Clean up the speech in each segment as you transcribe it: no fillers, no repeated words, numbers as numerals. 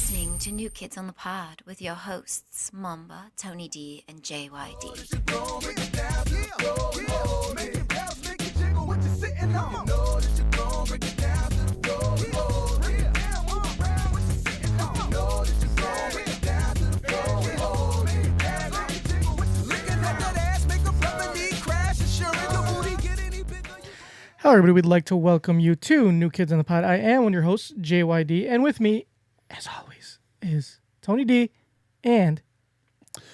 listening to New Kids on the Pod with your hosts, Momba, Tony D, and JYD. Hello, everybody. We'd like to welcome you to New Kids on the Pod. I am one of your hosts, JYD, and with me, as always, is Tony D and...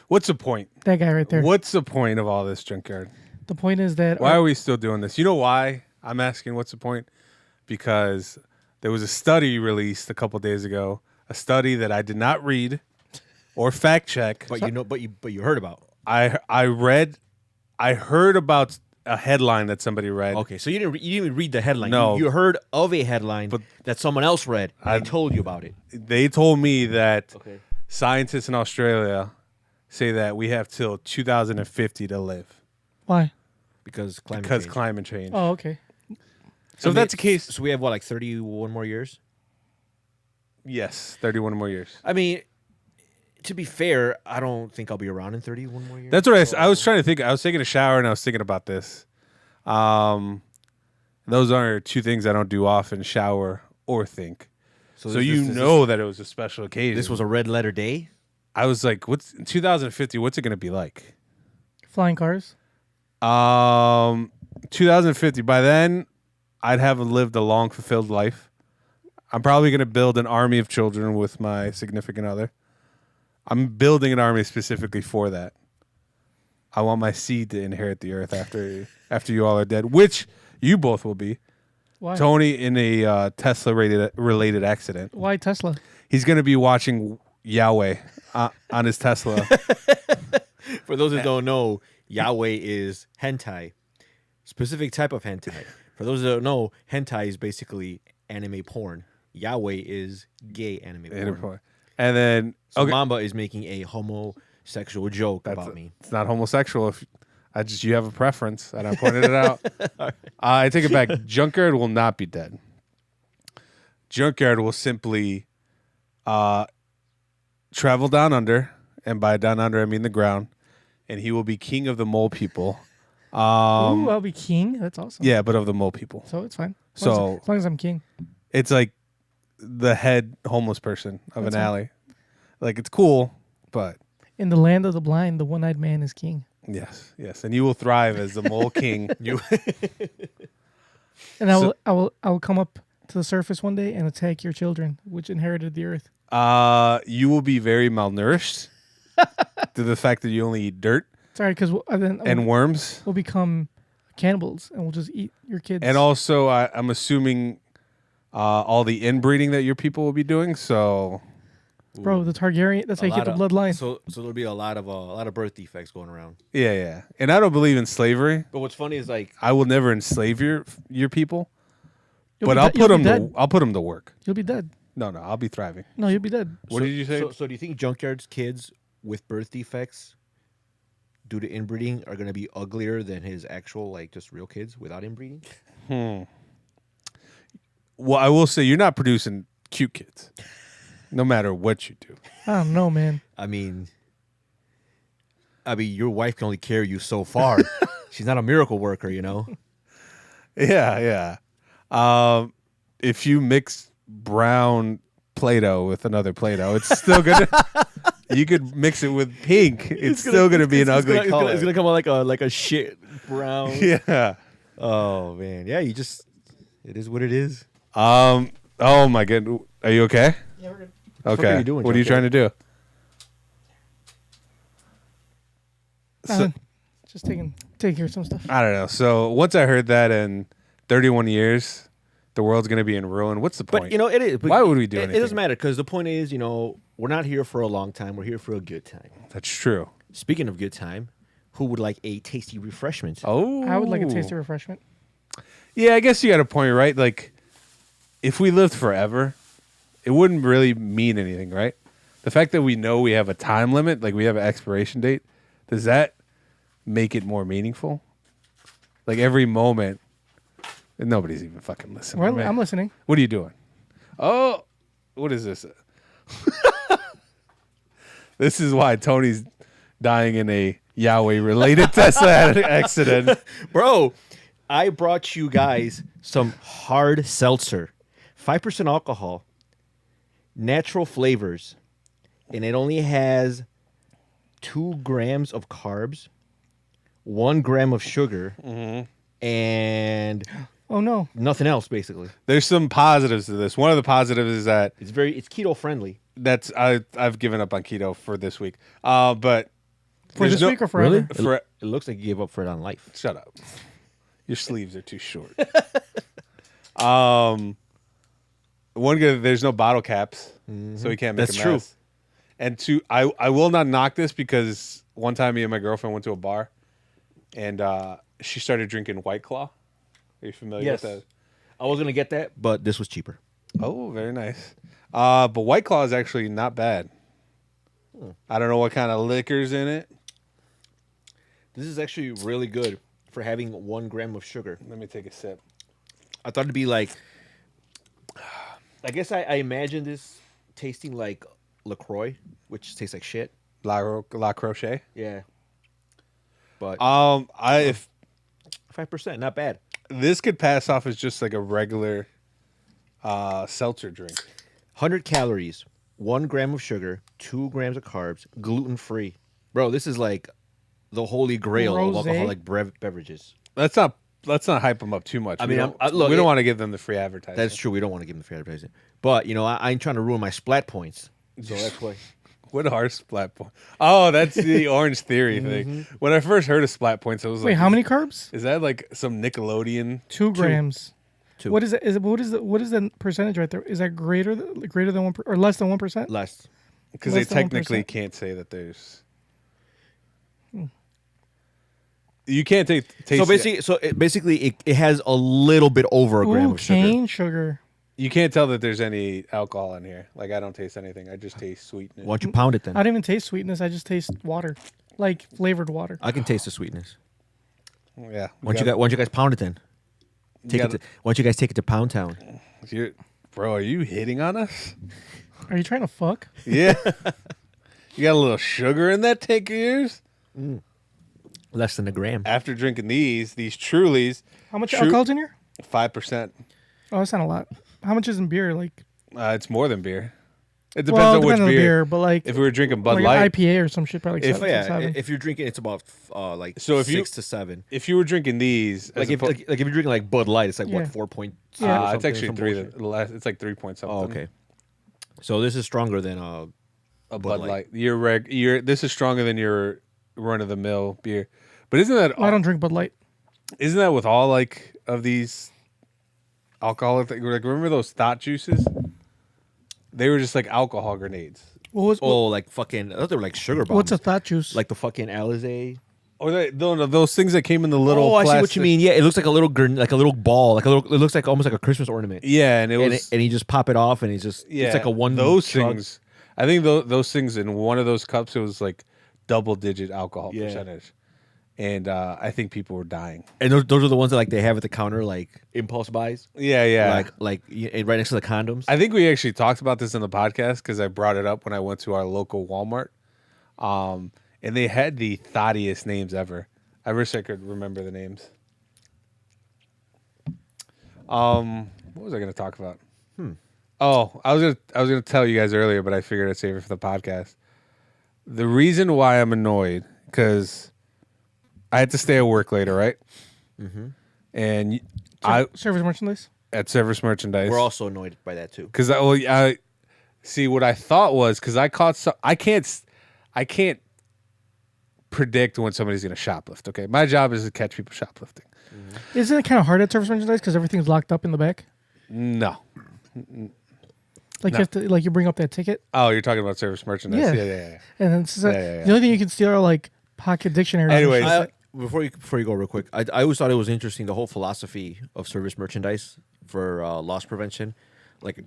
What's the point? That guy right there. What's the point of all this, Junkyard? The point is that... Why are we still doing this? You know why I'm asking what's the point? Because there was a study released a couple days ago, a study that I did not read or fact check. But you heard about. I heard about a headline that somebody read. Okay, so you didn't even read the headline. No. You heard of a headline that someone else read. I told you about it. They told me that scientists in Australia say that we have till 2050 to live. Why? Because climate change. Oh, okay. So if that's the case... So we have, 31 more years? Yes, 31 more years. I mean, to be fair, I don't think I'll be around in 31 more years. That's what I was trying to think. I was taking a shower and I was thinking about this. Those are two things I don't do often, shower or think. So that it was a special occasion. This was a red letter day? I was like, what's 2050, what's it going to be like? Flying cars? 2050, by then, I'd have lived a long, fulfilled life. I'm probably going to build an army of children with my significant other. I'm building an army specifically for that. I want my seed to inherit the earth after you all are dead, which you both will be. Why? Tony in a Tesla-related accident. Why Tesla? He's going to be watching Yahweh on his Tesla. For those who don't know, Yahweh is hentai. Specific type of hentai. For those who don't know, hentai is basically anime porn. Yahweh is gay anime porn. And then Mamba is making a homosexual joke about me. It's not homosexual. If you have a preference, and I pointed it out. Right. I take it back. Junkyard will not be dead. Junkyard will simply travel down under, and by down under I mean the ground, and he will be king of the mole people. Ooh, I'll be king. That's awesome. Yeah, but of the mole people. So it's fine. As long as I'm king. It's like the head homeless person of an alley. Like, it's cool, but... In the land of the blind, the one-eyed man is king. Yes. And you will thrive as the mole king. And I will come up to the surface one day and attack your children, which inherited the earth. You will be very malnourished to the fact that you only eat dirt. Sorry, because and worms. We'll become cannibals, and we'll just eat your kids. And also, I'm assuming all the inbreeding that your people will be doing. So, bro, the Targaryen. That's how you get the bloodline. So there'll be a lot of birth defects going around. Yeah. And I don't believe in slavery. But what's funny is I will never enslave your people. I'll put them to work. You'll be dead. No, I'll be thriving. No, you'll be dead. What did you say? So do you think Junkyard's kids with birth defects due to inbreeding are going to be uglier than his actual, just real kids without inbreeding? Well, I will say you're not producing cute kids, no matter what you do. I don't know, man. I mean, your wife can only carry you so far. She's not a miracle worker, you know? Yeah. If you mix brown Play-Doh with another Play-Doh, it's still good. You could mix it with pink. It's still going to be an ugly color. It's going to come out like a shit brown. Yeah. Oh, man. Yeah, it is what it is. Oh, my goodness. Are you okay? Yeah, we're good. Okay. What are you doing, what are you trying to do? Just taking care of some stuff. I don't know. So once I heard that in 31 years, the world's going to be in ruin. What's the point? But, it is. Why would we do anything? It doesn't matter because the point is, we're not here for a long time. We're here for a good time. That's true. Speaking of good time, who would like a tasty refreshment? Oh. I would like a tasty refreshment. Yeah, I guess you got a point, right? Like, if we lived forever, it wouldn't really mean anything, right? The fact that we know we have a time limit, like we have an expiration date, does that make it more meaningful? Like every moment, and nobody's even fucking listening. Well, I'm listening. What are you doing? Oh, what is this? This is why Tony's dying in a Yahweh-related Tesla accident. Bro, I brought you guys some hard seltzer, 5% alcohol, natural flavors, and it only has 2 grams of carbs, 1 gram of sugar, and Oh no. nothing else. Basically, There's some positives to this. One of the positives is that it's keto friendly. I've given up on keto for this week. But For there's this week or forever? For, It looks like you gave up for it on life. shut up. Your sleeves are too short. One good, there's no bottle caps, so you can't make That's a true. mess. And two, I will not knock this because one time me and my girlfriend went to a bar, and she started drinking White Claw. Are you familiar with that? I was gonna get that, but this was cheaper. Oh, very nice. But White Claw is actually not bad. I don't know what kind of liquor's in it. This is actually really good for having 1 gram of sugar. Let me take a sip. I thought it'd be like, I guess I imagine this tasting like LaCroix, which tastes like shit. La Crochet. Yeah. But If 5%, not bad. this could pass off as just like a regular seltzer drink. 100 calories, 1 gram of sugar, 2 grams of carbs, gluten free. Bro, this is like the holy grail of Rosé? alcoholic beverages. Let's not hype them up too much. I We mean, don't- look, we don't want to give them the free advertising. That's true. We don't want to give them free advertising. But, you know, I ain't trying to ruin my splat points. So that's why. What are splat points? Oh, that's the Orange Theory thing. When I first heard of splat points, I was Wait, like, how many carbs? Is that like some Nickelodeon? 2 grams. 2. What is it? What is the percentage right there? Is that greater than 1 or less than 1%? Less. Because they Less than technically 1%? can't say that there's. You can't taste. So basically, it has a little bit over a gram Ooh, of sugar. cane sugar. You can't tell that there's any alcohol in here. Like I don't taste anything. I just taste sweetness. Why don't you pound it then? I don't even taste sweetness. I just taste water, like flavored water. I can taste the sweetness. Yeah. Why don't you guys pound it then? Why don't you guys take it to Pound Town? Bro, are you hitting on us? Are you trying to fuck? Yeah. You got a little sugar in that take of yours? Less than a gram. After drinking these Trulies, How much alcohol's in here? 5%. Oh, that's not a lot. How much is in beer? Like, It's more than beer. It depends well, on which depends on the beer. beer, but like, If we were drinking Bud like Light, an IPA or some shit, probably like If- 7, Oh, yeah, 7. if you're drinking, it's about like So if you- 6 to 7. if you were drinking these, Like if you're drinking like Bud Light, it's like Yeah. what 4.2. Yeah. it's actually 3. Less. It's like 3 point something. Oh, okay. So this is stronger than A Bud Bud Light. Light. This is stronger than your run of the mill beer. But isn't that Well, I don't drink Bud Light. isn't that with all like of these alcoholic things? Like remember those thought juices? They were just like alcohol grenades. What was, like fucking. I thought they were like sugar bombs. what's a thought juice? like the fucking Alizé? Or those things that came in the little. Oh, I see what plastic- you mean. Yeah, it looks like a little like a little ball, like a little. It looks like almost like a Christmas ornament. Yeah, and it and, was and you just pop it off, and it's just it's like a one. Those chug. things. I think those things in one of those cups it was like double-digit alcohol Yeah. percentage, and I think people were dying. And those are the ones that like they have at the counter, like impulse buys, Yeah, yeah. like right next to the condoms. I think we actually talked about this in the podcast because I brought it up when I went to our local Walmart, and they had the thoughtiest names ever. I wish I could remember the names. What was I going to talk about? Oh, I was gonna tell you guys earlier, but I figured I'd save it for the podcast. The reason why I'm annoyed because I had to stay at work later, right? Mm-hmm. And I service merchandise? at Service Merchandise. We're also annoyed by that too. Because I see what I thought was because I caught I can't predict when somebody's gonna shoplift. Okay, my job is to catch people shoplifting. Isn't it kind of hard at service merchandise because everything's locked up in the back? No. Like No. you have to, like you bring up that ticket, Oh, you're talking about Service Merchandise. Yeah. Yeah. and then it's just, Yeah. the only thing you can steal are like pocket dictionaries. and Anyways. shit. Before you go real quick, I always thought it was interesting the whole philosophy of service merchandise for loss prevention. Like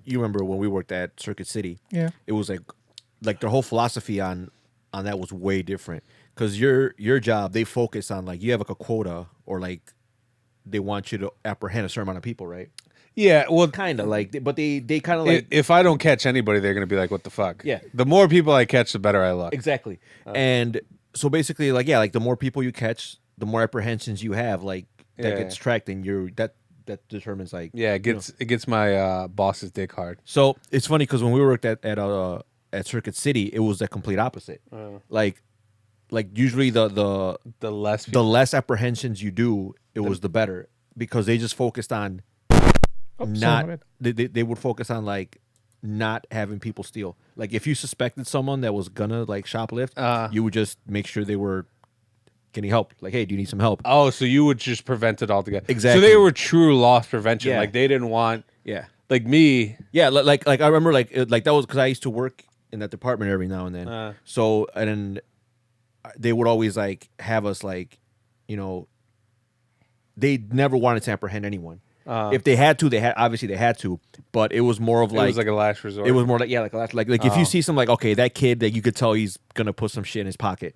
you remember when we worked at Circuit City? Yeah. It was like their whole philosophy on that was way different because your job they focus on like you have like a quota or like they want you to apprehend a certain amount of people, right? Yeah, well, kind of like, but they kind of like if I don't catch anybody, they're gonna be like, "What the fuck?" Yeah. The more people I catch, the better I look. exactly. And so basically, like like the more people you catch, the more apprehensions you have, like that Yeah. gets tracked, and that determines like Yeah, it gets my boss's dick hard. So it's funny because when we worked at Circuit City, it was the complete opposite. Like usually the The less the people, less apprehensions you do, it was the better because they just focused on sorry, not my bad. they would focus on like not having people steal. Like if you suspected someone that was gonna like shoplift, you would just make sure they were getting help. Like, hey, do you need some help? oh, so you would just prevent it altogether. Exactly. So they were true loss prevention. Yeah. Like they didn't want Yeah, like me. yeah. Like I remember like that was because I used to work in that department every now and then. So and then they would always like have us like, they never wanted to apprehend anyone. If they had to, obviously they had to, but it was more of It was like a last resort. it was more like like if you see some like okay that kid that you could tell he's gonna put some shit in his pocket,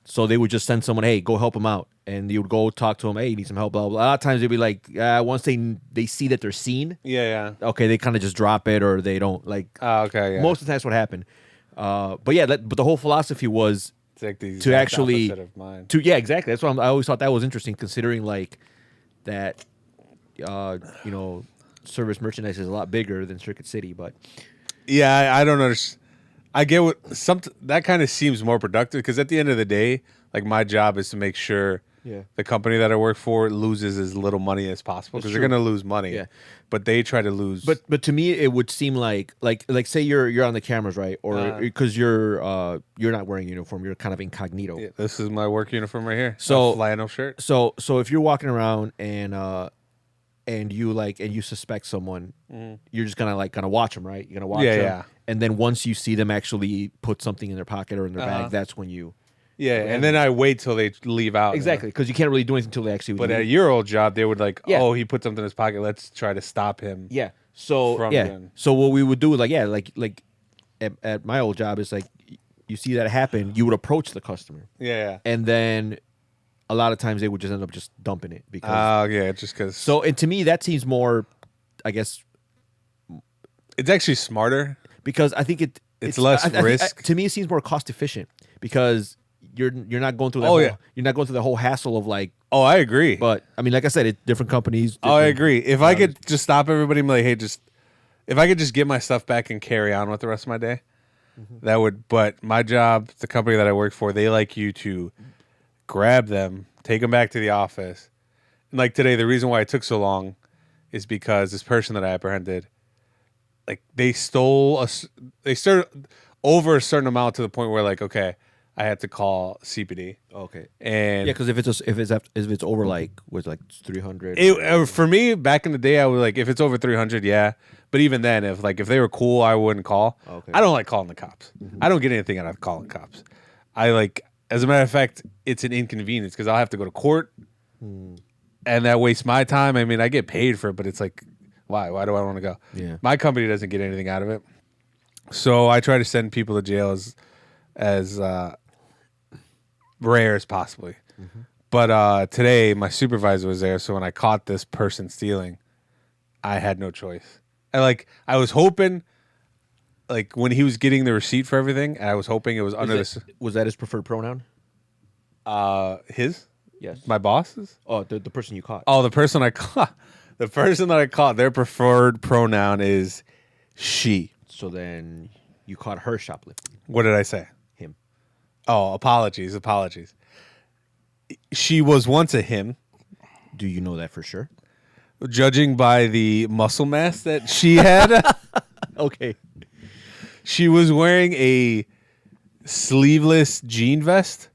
so they would just send someone, hey, go help him out, and you would go talk to him, hey, you need some help, blah blah. A lot of times they'd be like, once they see that they're seen, yeah. okay, they kind of just drop it or they don't like. Oh, okay. Yeah. Most of the time, that's what happened. But yeah, but the whole philosophy was it's like the to exact actually opposite of mine. yeah, exactly. That's what I always thought that was interesting, considering like that. Service merchandise is a lot bigger than Circuit City, but Yeah, I don't understand. I get what that kind of seems more productive because at the end of the day, like my job is to make sure the company that I work for loses as little money as possible because they're true. going to lose money. Yeah. But they try to lose. But to me, it would seem like say you're on the cameras, right? Or because you're not wearing a uniform, you're kind of incognito. Yeah, this is my work uniform right here. So- A flannel shirt. So if you're walking around and you suspect someone, you're just gonna watch them, right? You're gonna watch them, Yeah. and then once you see them actually put something in their pocket or in their bag, that's when you Yeah, and then I wait till they leave out. exactly because you can't really do anything until they actually. But leave. at your old job, they would like, Yeah. oh, he put something in his pocket. Let's try to stop him. Yeah. So from yeah. then. So what we would do, like at my old job, is like you see that happen, you would approach the customer, Yeah. and then a lot of times they would just end up just dumping it because. Oh, yeah, just because. So and to me that seems more, I guess, it's actually smarter. because I think It's less risk. to me, it seems more cost efficient because you're not going through that. Oh, whole, yeah. You're not going through the whole hassle of like. Oh, I agree. But I mean, like I said, different companies. Oh, I different- agree. If I could just stop everybody and be like, hey, if I could just get my stuff back and carry on with the rest of my day, that would. But my job, the company that I work for, they like you to grab them, take them back to the office. And like today, the reason why it took so long is because this person that I apprehended, like they started over a certain amount to the point where like, okay, I had to call CPD. Okay. And Yeah, because if it's over like was like 300. For me, back in the day, I was like, if it's over 300, yeah. But even then, if they were cool, I wouldn't call. Okay. I don't like calling the cops. I don't get anything out of calling cops. As a matter of fact, it's an inconvenience because I'll have to go to court, and that wastes my time. I mean, I get paid for it, but it's like, why? Why do I want to go? Yeah. My company doesn't get anything out of it, so I try to send people to jail as rare as possibly. But today, my supervisor was there, so when I caught this person stealing, I had no choice. I was hoping, like when he was getting the receipt for everything, I was hoping it was under Was that his preferred pronoun? his, Yes. my boss's. Oh, the person you caught. Oh, the person I caught, their preferred pronoun is she. So then you caught her shoplifting. What did I say? Him. Oh, apologies. She was once a him. Do you know that for sure? Judging by the muscle mass that she had, Okay. she was wearing a sleeveless jean vest,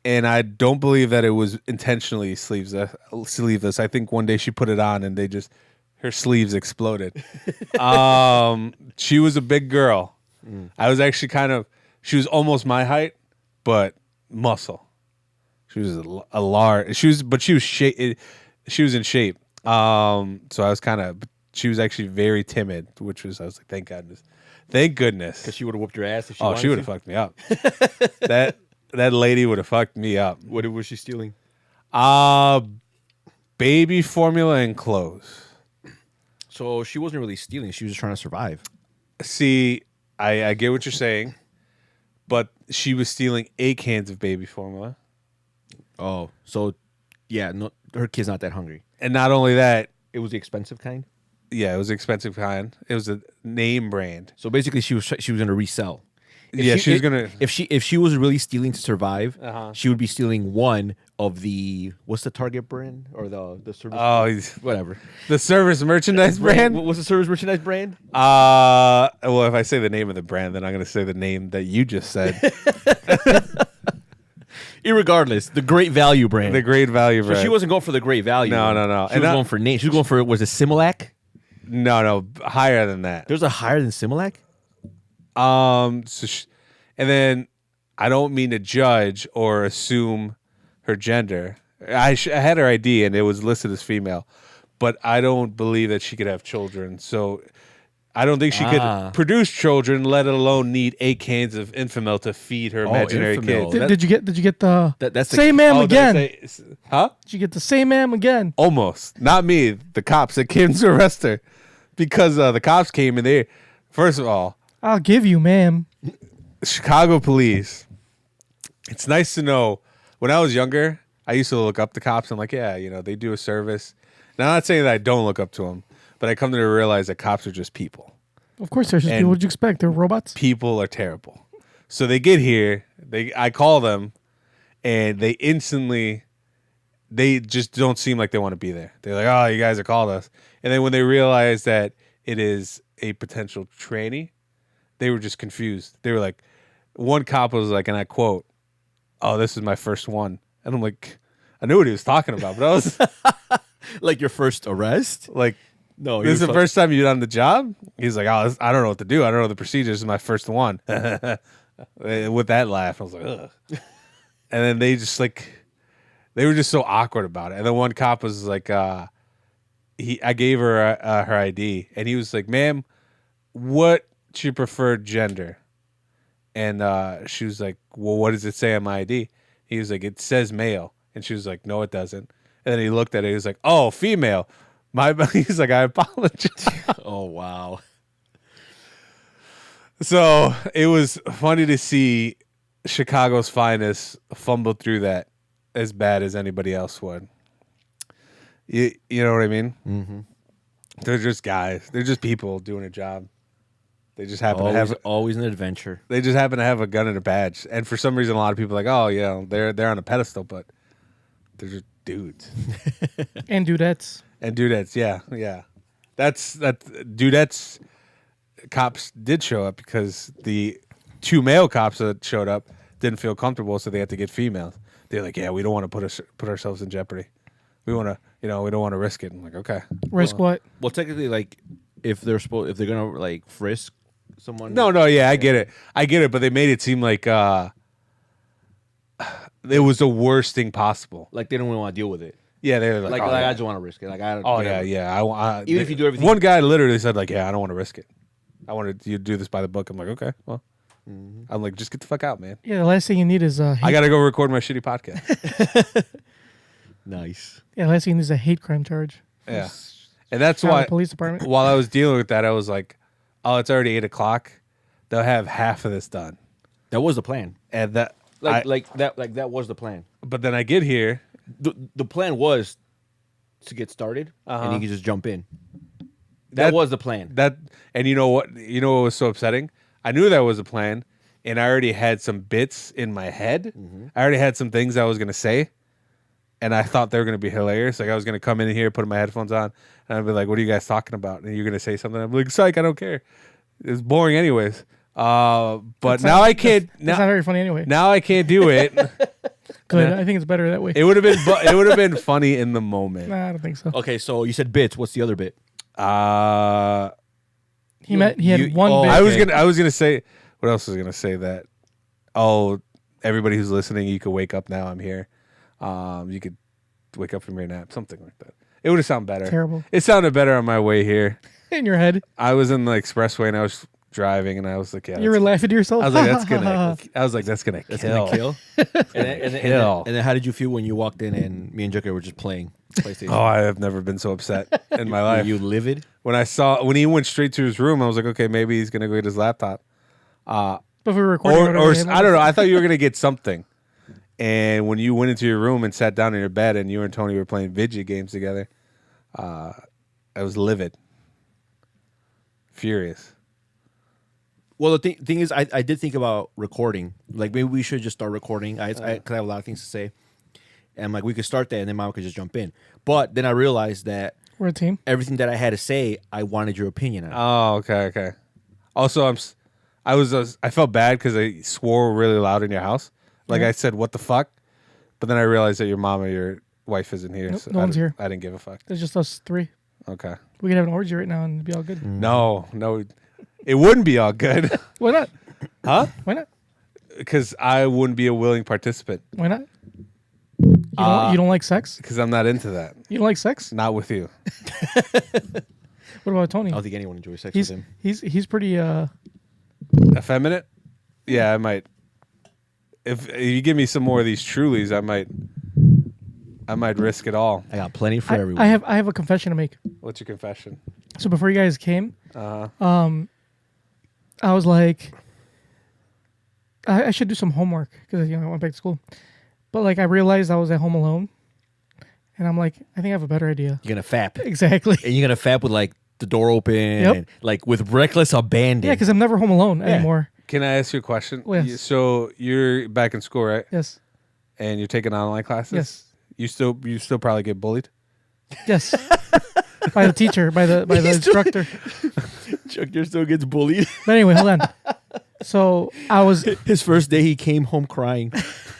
and I don't believe that it was intentionally sleeveless. I think one day she put it on and her sleeves exploded. She was a big girl. I was actually she was almost my height, but muscle. She was a large. She was in shape. So I was she was actually very timid, I was like, thank goodness. Because she would have whooped your ass if she wanted She would have fucked me up. That lady would have fucked me up. What was she stealing? Baby formula and clothes. So she wasn't really stealing. She was just trying to survive. See, I get what you're saying, but she was stealing 8 cans of baby formula. Oh, so yeah, no, her kid's not that hungry. And not only that, It was the expensive kind. yeah, it was an expensive kind. It was a name brand. So basically, she was going to resell. She was gonna. If she was really stealing to survive, Uh-huh. she would be stealing one of the what's the Target brand or the service whatever The service merchandise brand. What's the service merchandise brand? Well, if I say the name of the brand, then I'm going to say the name that you just said. Irregardless, the Great Value brand. The Great Value So brand. she wasn't going for the Great Value. No. She was going for name. She was going for was it Similac? No, higher than that. There's a higher than Similac. And then I don't mean to judge or assume her gender. I had her ID and it was listed as female, but I don't believe that she could have children. So I don't think she could produce children, let alone need 8 cans of Infamil to feed her imaginary Infamil. kids. Did you get the That's the- same ma'am Oh, did I again? say- huh? Did you get the same ma'am again? Almost. Not me. The cops that came to arrest her, because the cops came and they, first of all, I'll give you, ma'am. Chicago police. It's nice to know. When I was younger, I used to look up the cops. I'm like, yeah, they do a service. Now, I'm not saying that I don't look up to them, but I come to realize that cops are just people. Of course, there's just And- people. What'd you expect? They're robots. People are terrible. So they get here. I call them, and they just don't seem like they want to be there. They're like, oh, you guys have called us. And then when they realize that it is a potential tranny, they were just confused. They were like, one cop was like, and I quote, "Oh, this is my first one." And I'm like, I knew what he was talking about, but I was Like your first arrest? like, No, this is the first time you've done the job? He's like, oh, I don't know what to do. I don't know the procedure. This is my first one. With that laugh, I was like, ugh. And then they were just so awkward about it. And then one cop was like, I gave her her ID, and he was like, "Ma'am, what's your preferred gender?" And she was like, "Well, what does it say on my ID?" He was like, "It says male." And she was like, "No, it doesn't." And then he looked at it. He was like, "Oh, female." He's like, "I apologize." Oh wow. So it was funny to see Chicago's finest fumble through that as bad as anybody else would. You know what I mean? Mm-hmm. They're just guys. They're just people doing a job. They just happen to have. Always an adventure. They just happen to have a gun and a badge. And for some reason, a lot of people are like, oh yeah, they're on a pedestal, but they're just dudes And dudettes. and dudettes. Yeah. That's dudettes. Cops did show up because the 2 male cops that showed up didn't feel comfortable, so they had to get females. They're like, yeah, we don't want to put ourselves in jeopardy. We want to, we don't want to risk it. I'm like, okay. Risk what? Well, technically, like if they're gonna like frisk someone. No, yeah, I get it, but they made it seem like it was the worst thing possible. like they don't want to deal with it. Yeah, they're like, Like, oh, like yeah. I just want to risk it. Like I. Oh whatever. yeah. Even if you do everything- One guy literally said like, "Yeah, I don't want to risk it. I wanted you to do this by the book." I'm like, okay, well, I'm like, just get the fuck out, man. Yeah, the last thing you need is a hate, I gotta go record my shitty podcast. Nice. yeah, the last thing you need is a hate crime charge. Yeah, and that's Chicago why. Police Department. While I was dealing with that, I was like, oh, it's already 8:00. They'll have half of this done, That was the plan. and that. That was the plan. But then I get here. The plan was to get started and Uh-huh. you could just jump in. That- That was the plan. And you know what? You know what was so upsetting? I knew that was a plan, and I already had some bits in my head. I already had some things I was gonna say, and I thought they were gonna be hilarious. Like I was gonna come in here, put my headphones on, and I'd be like, "What are you guys talking about?" And you're gonna say something. I'm like, "Psych, I don't care. It's boring anyways." But now I can't. That's not very funny anyway. Now I can't do it. Good. I think it's better that way. It would have been. It would have been funny in the moment. Nah, I don't think so. Okay, so you said bits. What's the other bit? He had one oh, bit. I was gonna say. What else was I gonna say? That everybody who's listening, you could wake up now. I'm here. You could wake up from your nap, something like that. It would have sounded better. Terrible. It sounded better on my way here. in your head. I was in the expressway and I was driving, and I was like, "Yeah." You were laughing to yourself. I was like, "That's gonna." I was like, "That's gonna That's kill." gonna kill. And then how did you feel when you walked in and me and Joker were just playing? PlayStation. Oh, I have never been so upset in my life. You livid? When he went straight to his room, I was like, okay, maybe he's gonna go get his laptop. But if we were recording, Or I don't know. I thought you were gonna get something. And when you went into your room and sat down in your bed, and you and Tony were playing video games together, I was livid, furious. Well, the thing is, I did think about recording. Like, maybe we should just start recording. Because I have a lot of things to say. And, like, we could start that, and then Mama could just jump in. But then I realized that we're a team. everything that I had to say, I wanted your opinion on. Oh, okay. Also, I felt bad because I swore really loud in your house. Like I said, what the fuck? But then I realized that your mom or your wife isn't here. Nope, So no one's here. I didn't give a fuck. There's just us three. Okay. We could have an orgy right now and it'd be all good. No, it wouldn't be all good. Why not? Huh? Why not? Because I wouldn't be a willing participant. Why not? You don't like sex? Because I'm not into that. You don't like sex? Not with you. What about Tony? I don't think anyone enjoys sex with him. He's pretty Effeminate? Yeah, I might. If you give me some more of these Trulies, I might risk it all. I got plenty for everyone. I have a confession to make. What's your confession? So before you guys came, Uh-huh. I was like, I should do some homework because I went back to school. But like I realized I was at home alone, and I'm like, I think I have a better idea. You're gonna fap, Exactly. and you're gonna fap with like the door open, and, like with reckless abandon. Yeah, because I'm never home alone anymore. Can I ask you a question? Yes. So you're back in school, right? Yes. And you're taking online classes? Yes. You still probably get bullied? Yes. By the teacher, by the instructor. Chuck still gets bullied. But anyway, hold on. So I was His first day, he came home crying,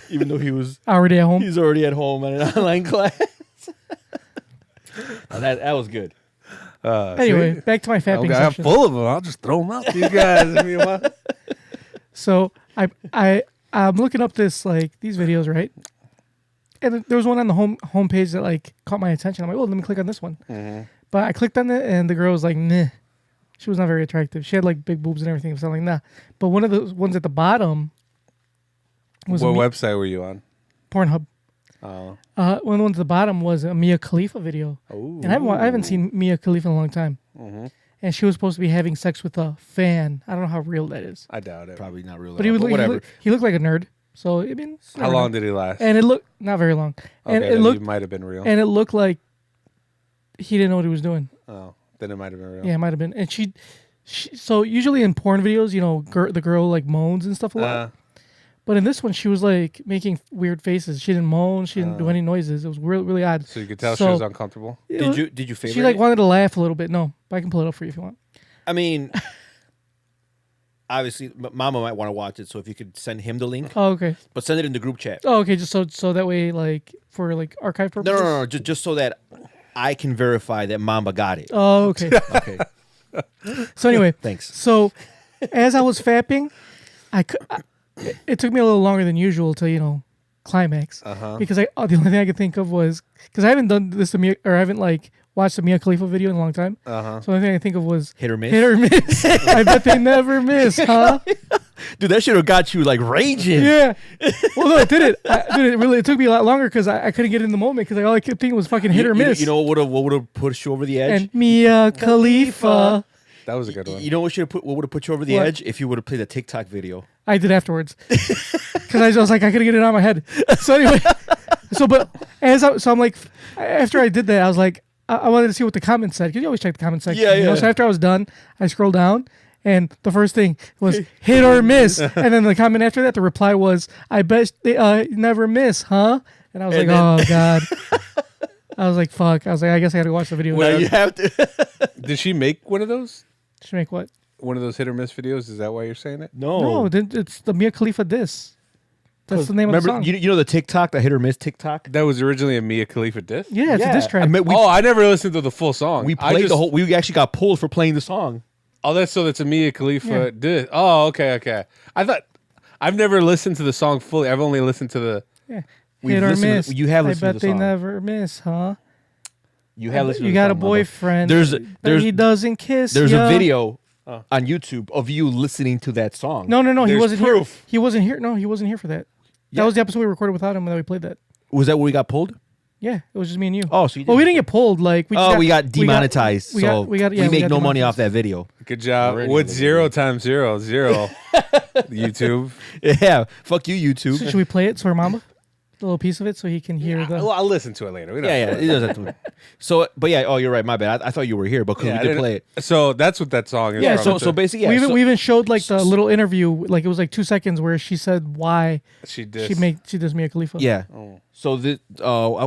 even though he was already at home. he's already at home at an online class. That was good. Anyway, See? back to my fapping I'm section. full of them. I'll just throw them out to you guys. if you want. So I'm looking up these videos, right? And there was one on the homepage that like caught my attention. I'm like, oh, let me click on this one. Mm-hmm. But I clicked on it, and the girl was like, nah. She was not very attractive. She had like big boobs and everything. So I'm like, nah. But one of the ones at the bottom was What website were you on? Pornhub. Oh. One of the ones at the bottom was a Mia Khalifa video. Ooh. And I haven't seen Mia Khalifa in a long time. Mm-hmm. And she was supposed to be having sex with a fan. I don't know how real that is. I doubt it. Probably not real. But he whatever. he looked like a nerd. So I mean, How long did he last? And it looked not very long. Okay, And it then looked you might have been real. and it looked like he didn't know what he was doing. Oh, then it might have been real. Yeah, it might have been. And she so usually in porn videos, the girl like moans and stuff a lot. But in this one, she was like making weird faces. She didn't moan. She didn't do any noises. It was really, really odd. So you could tell she was uncomfortable. Did you favorite? She like it? wanted to laugh a little bit. No, but I can pull it up for you if you want. I mean, obviously, Mama might want to watch it. So if you could send him the link, Oh, okay. but send it in the group chat. Oh, okay. Just so that way, like for like archive No, purposes. no. Just so that I can verify that Mamba got it. Oh, okay. Okay. So anyway, Thanks. So as I was fapping, it took me a little longer than usual to climax because the only thing I could think of was because I haven't done this to Mia, or I haven't like watched a Mia Khalifa video in a long time. So the only thing I think of was Hit or miss? Hit or miss. I bet they never miss, huh? Dude, that should have got you like raging. Yeah. Well, no, it didn't. It took me a lot longer because I couldn't get in the moment because all I kept thinking was fucking hit or miss. You know what would have pushed you over the edge? And Mia Khalifa. That was a good one. You know what would have put you over the What? edge if you would have played a TikTok video. I did afterwards because I was like I couldn't get it out of my head. So anyway, so I'm like after I did that I was like I wanted to see what the comments said because you always check the comment section. Yeah. So after I was done, I scrolled down and the first thing was hit or miss, and then the comment after that, the reply was I bet they never miss, huh? And I was And like, then- oh god. I was like, fuck. I was like, I guess I got to watch the video. Well, you have to. Did she make one of those? Should make what? One of those hit or miss videos? Is that why you're saying it? No, it's the Mia Khalifa diss. That's the name Remember, of the song. you know the TikTok, the hit or miss TikTok? That was originally a Mia Khalifa diss? Yeah, it's a diss track. I mean, I never listened to the full song. we played the whole. We actually got pulled for playing the song. Oh, that's a Mia Khalifa Yeah. diss. Oh, okay. I thought I've never listened to the song fully. I've only listened to the. Yeah. We've Hit or listened to- miss. you have I listened to bet the they song. never miss, huh? You have listened. You to got the a song, Mamba. boyfriend. There's but he doesn't kiss. There's ya. a video on YouTube of you listening to that song. No. He There's wasn't proof. here. He wasn't here. No, he wasn't here for that. Yeah. That was the episode we recorded without him when we played that. Was that where we got pulled? Yeah, it was just me and you. Oh, so you well, we didn't- didn't get pulled. Like, we got demonetized. we got we make no money off that video. Good job. Already With on the 0 times 0, 0. YouTube. Yeah, fuck you, So YouTube. should we play it for Mamba? A little piece of it so he can hear the. Well, I'll listen to it later. We don't Yeah, have to it doesn't have to. So, but yeah, oh, you're right. My bad. I thought you were here, but Yeah, we I did didn't- play it. So that's what that song is. Yeah. from. So basically, yeah. we even showed like the little interview, like it was like 2 seconds where she said why she did. she does Mia Khalifa. yeah. Oh. So the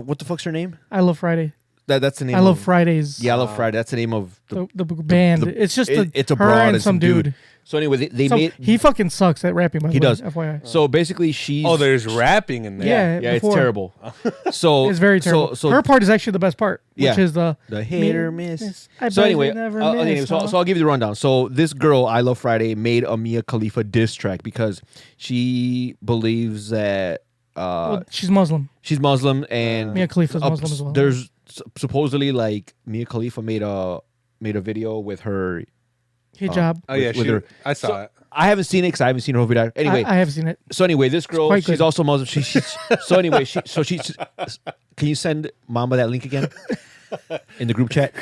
what the fuck's her name? I love Friday. That's the name. I love of, Fridays. Yeah, I love Friday. That's the name of The band. It's just it's a her broad and some dude. So anyway, they So made. he fucking sucks at rapping. By the He way, does. FYI. So basically, she's. Oh, there's rapping in there. Yeah. Yeah, it's before. terrible. So It's very terrible. So her part is actually the best part, which Yeah. is the hit or miss. I So bet anyway, you never anyway, miss, so huh? I'll give you the rundown. So this girl, I Love Friday, made a Mia Khalifa diss track because she believes that Well, she's Muslim. she's Muslim and Mia Khalifa's Muslim as well. There's supposedly like Mia Khalifa made a video with her. Hijab. Oh, yeah. With her- I saw it. I haven't seen it because I haven't seen her whole video. Anyway, I have seen it. so anyway, this girl, quite she's good. also Muslim. So anyway, can you send Mamba that link again in the group chat?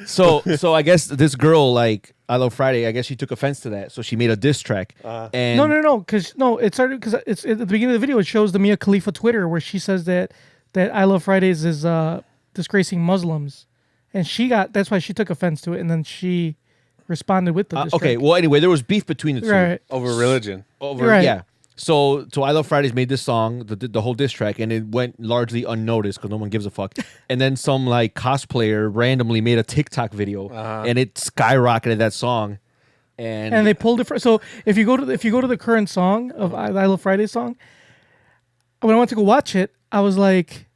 So I guess this girl, like I Love Friday, I guess she took offense to that, so she made a diss track. And No, because it started because it's at the beginning of the video. It shows the Mia Khalifa Twitter where she says that I Love Fridays is disgracing Muslims, and that's why she took offense to it, and then she responded with the diss okay, track. well, anyway, there was beef between the two. Right. Over religion. Over Right. yeah. So I Love Fridays made this song, the whole diss track, and it went largely unnoticed because no one gives a fuck. And then some like cosplayer randomly made a TikTok video, and it skyrocketed that song. And they pulled it. So if you go to the current song of I Love Friday song, when I went to go watch it, I was like,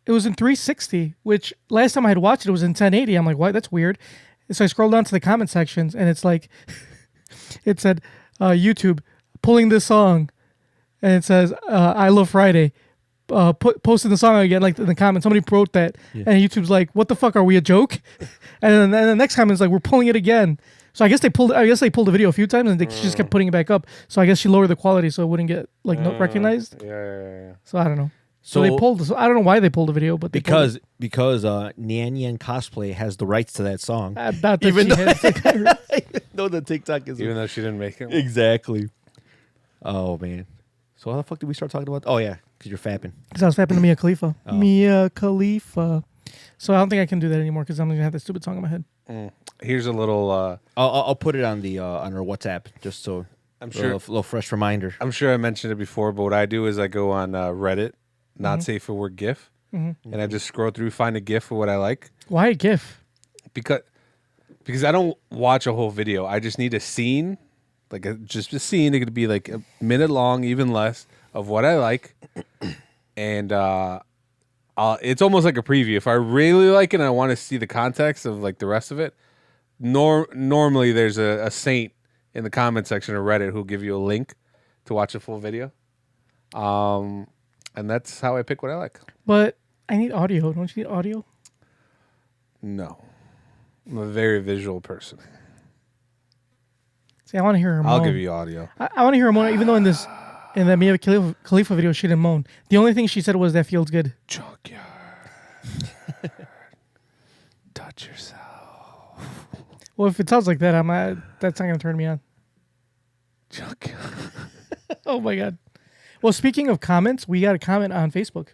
it was in 360, which last time I had watched it was in 1080. I'm like, why? That's weird. So I scrolled down to the comment sections, and it's like, it said, YouTube pulling this song, and it says, I Love Friday. Posting the song again, like in the comments, somebody wrote that, and YouTube's like, "What the fuck? Are we a joke?" And then the next comment is like, "We're pulling it again." So I guess they pulled the video a few times, and she just kept putting it back up. So I guess she lowered the quality so it wouldn't get like not recognized. Yeah. So I don't know. So they pulled. So I don't know why they pulled the video, but they pulled it. because Nyan Nyan Cosplay has the rights to that song. Not that Even she though- has- No, the TikTok is Even though she didn't make it. exactly. Oh man. So how the fuck did we start talking about? Oh yeah, because you're fapping. Because I was fapping to Mia Khalifa. Oh. Mia Khalifa. So I don't think I can do that anymore because I'm gonna have that stupid song in my head. Here's a little. I'll put it on the on our WhatsApp just so I'm a sure. little fresh reminder. I'm sure I mentioned it before, but what I do is I go on Reddit, not safe for work GIF, and I just scroll through, find a GIF of what I like, Why a GIF? because I don't watch a whole video. I just need a scene, like just a scene. It could be like a minute long, even less, of what I like, and it's almost like a preview. If I really like it and I want to see the context of like the rest of it, normally there's a saint in the comment section of Reddit who'll give you a link to watch a full video. And that's how I pick what I like. But I need audio. Don't you need audio? No. I'm a very visual person. See, I want to hear her moan. I'll give you audio. I want to hear her moan, even though in that Mia Khalifa video, she didn't moan. The only thing she said was that feels good. Junkyard. Touch yourself. Well, if it sounds like that, that's not going to turn me on. Junkyard. Oh, my God. Well, speaking of comments, we got a comment on Facebook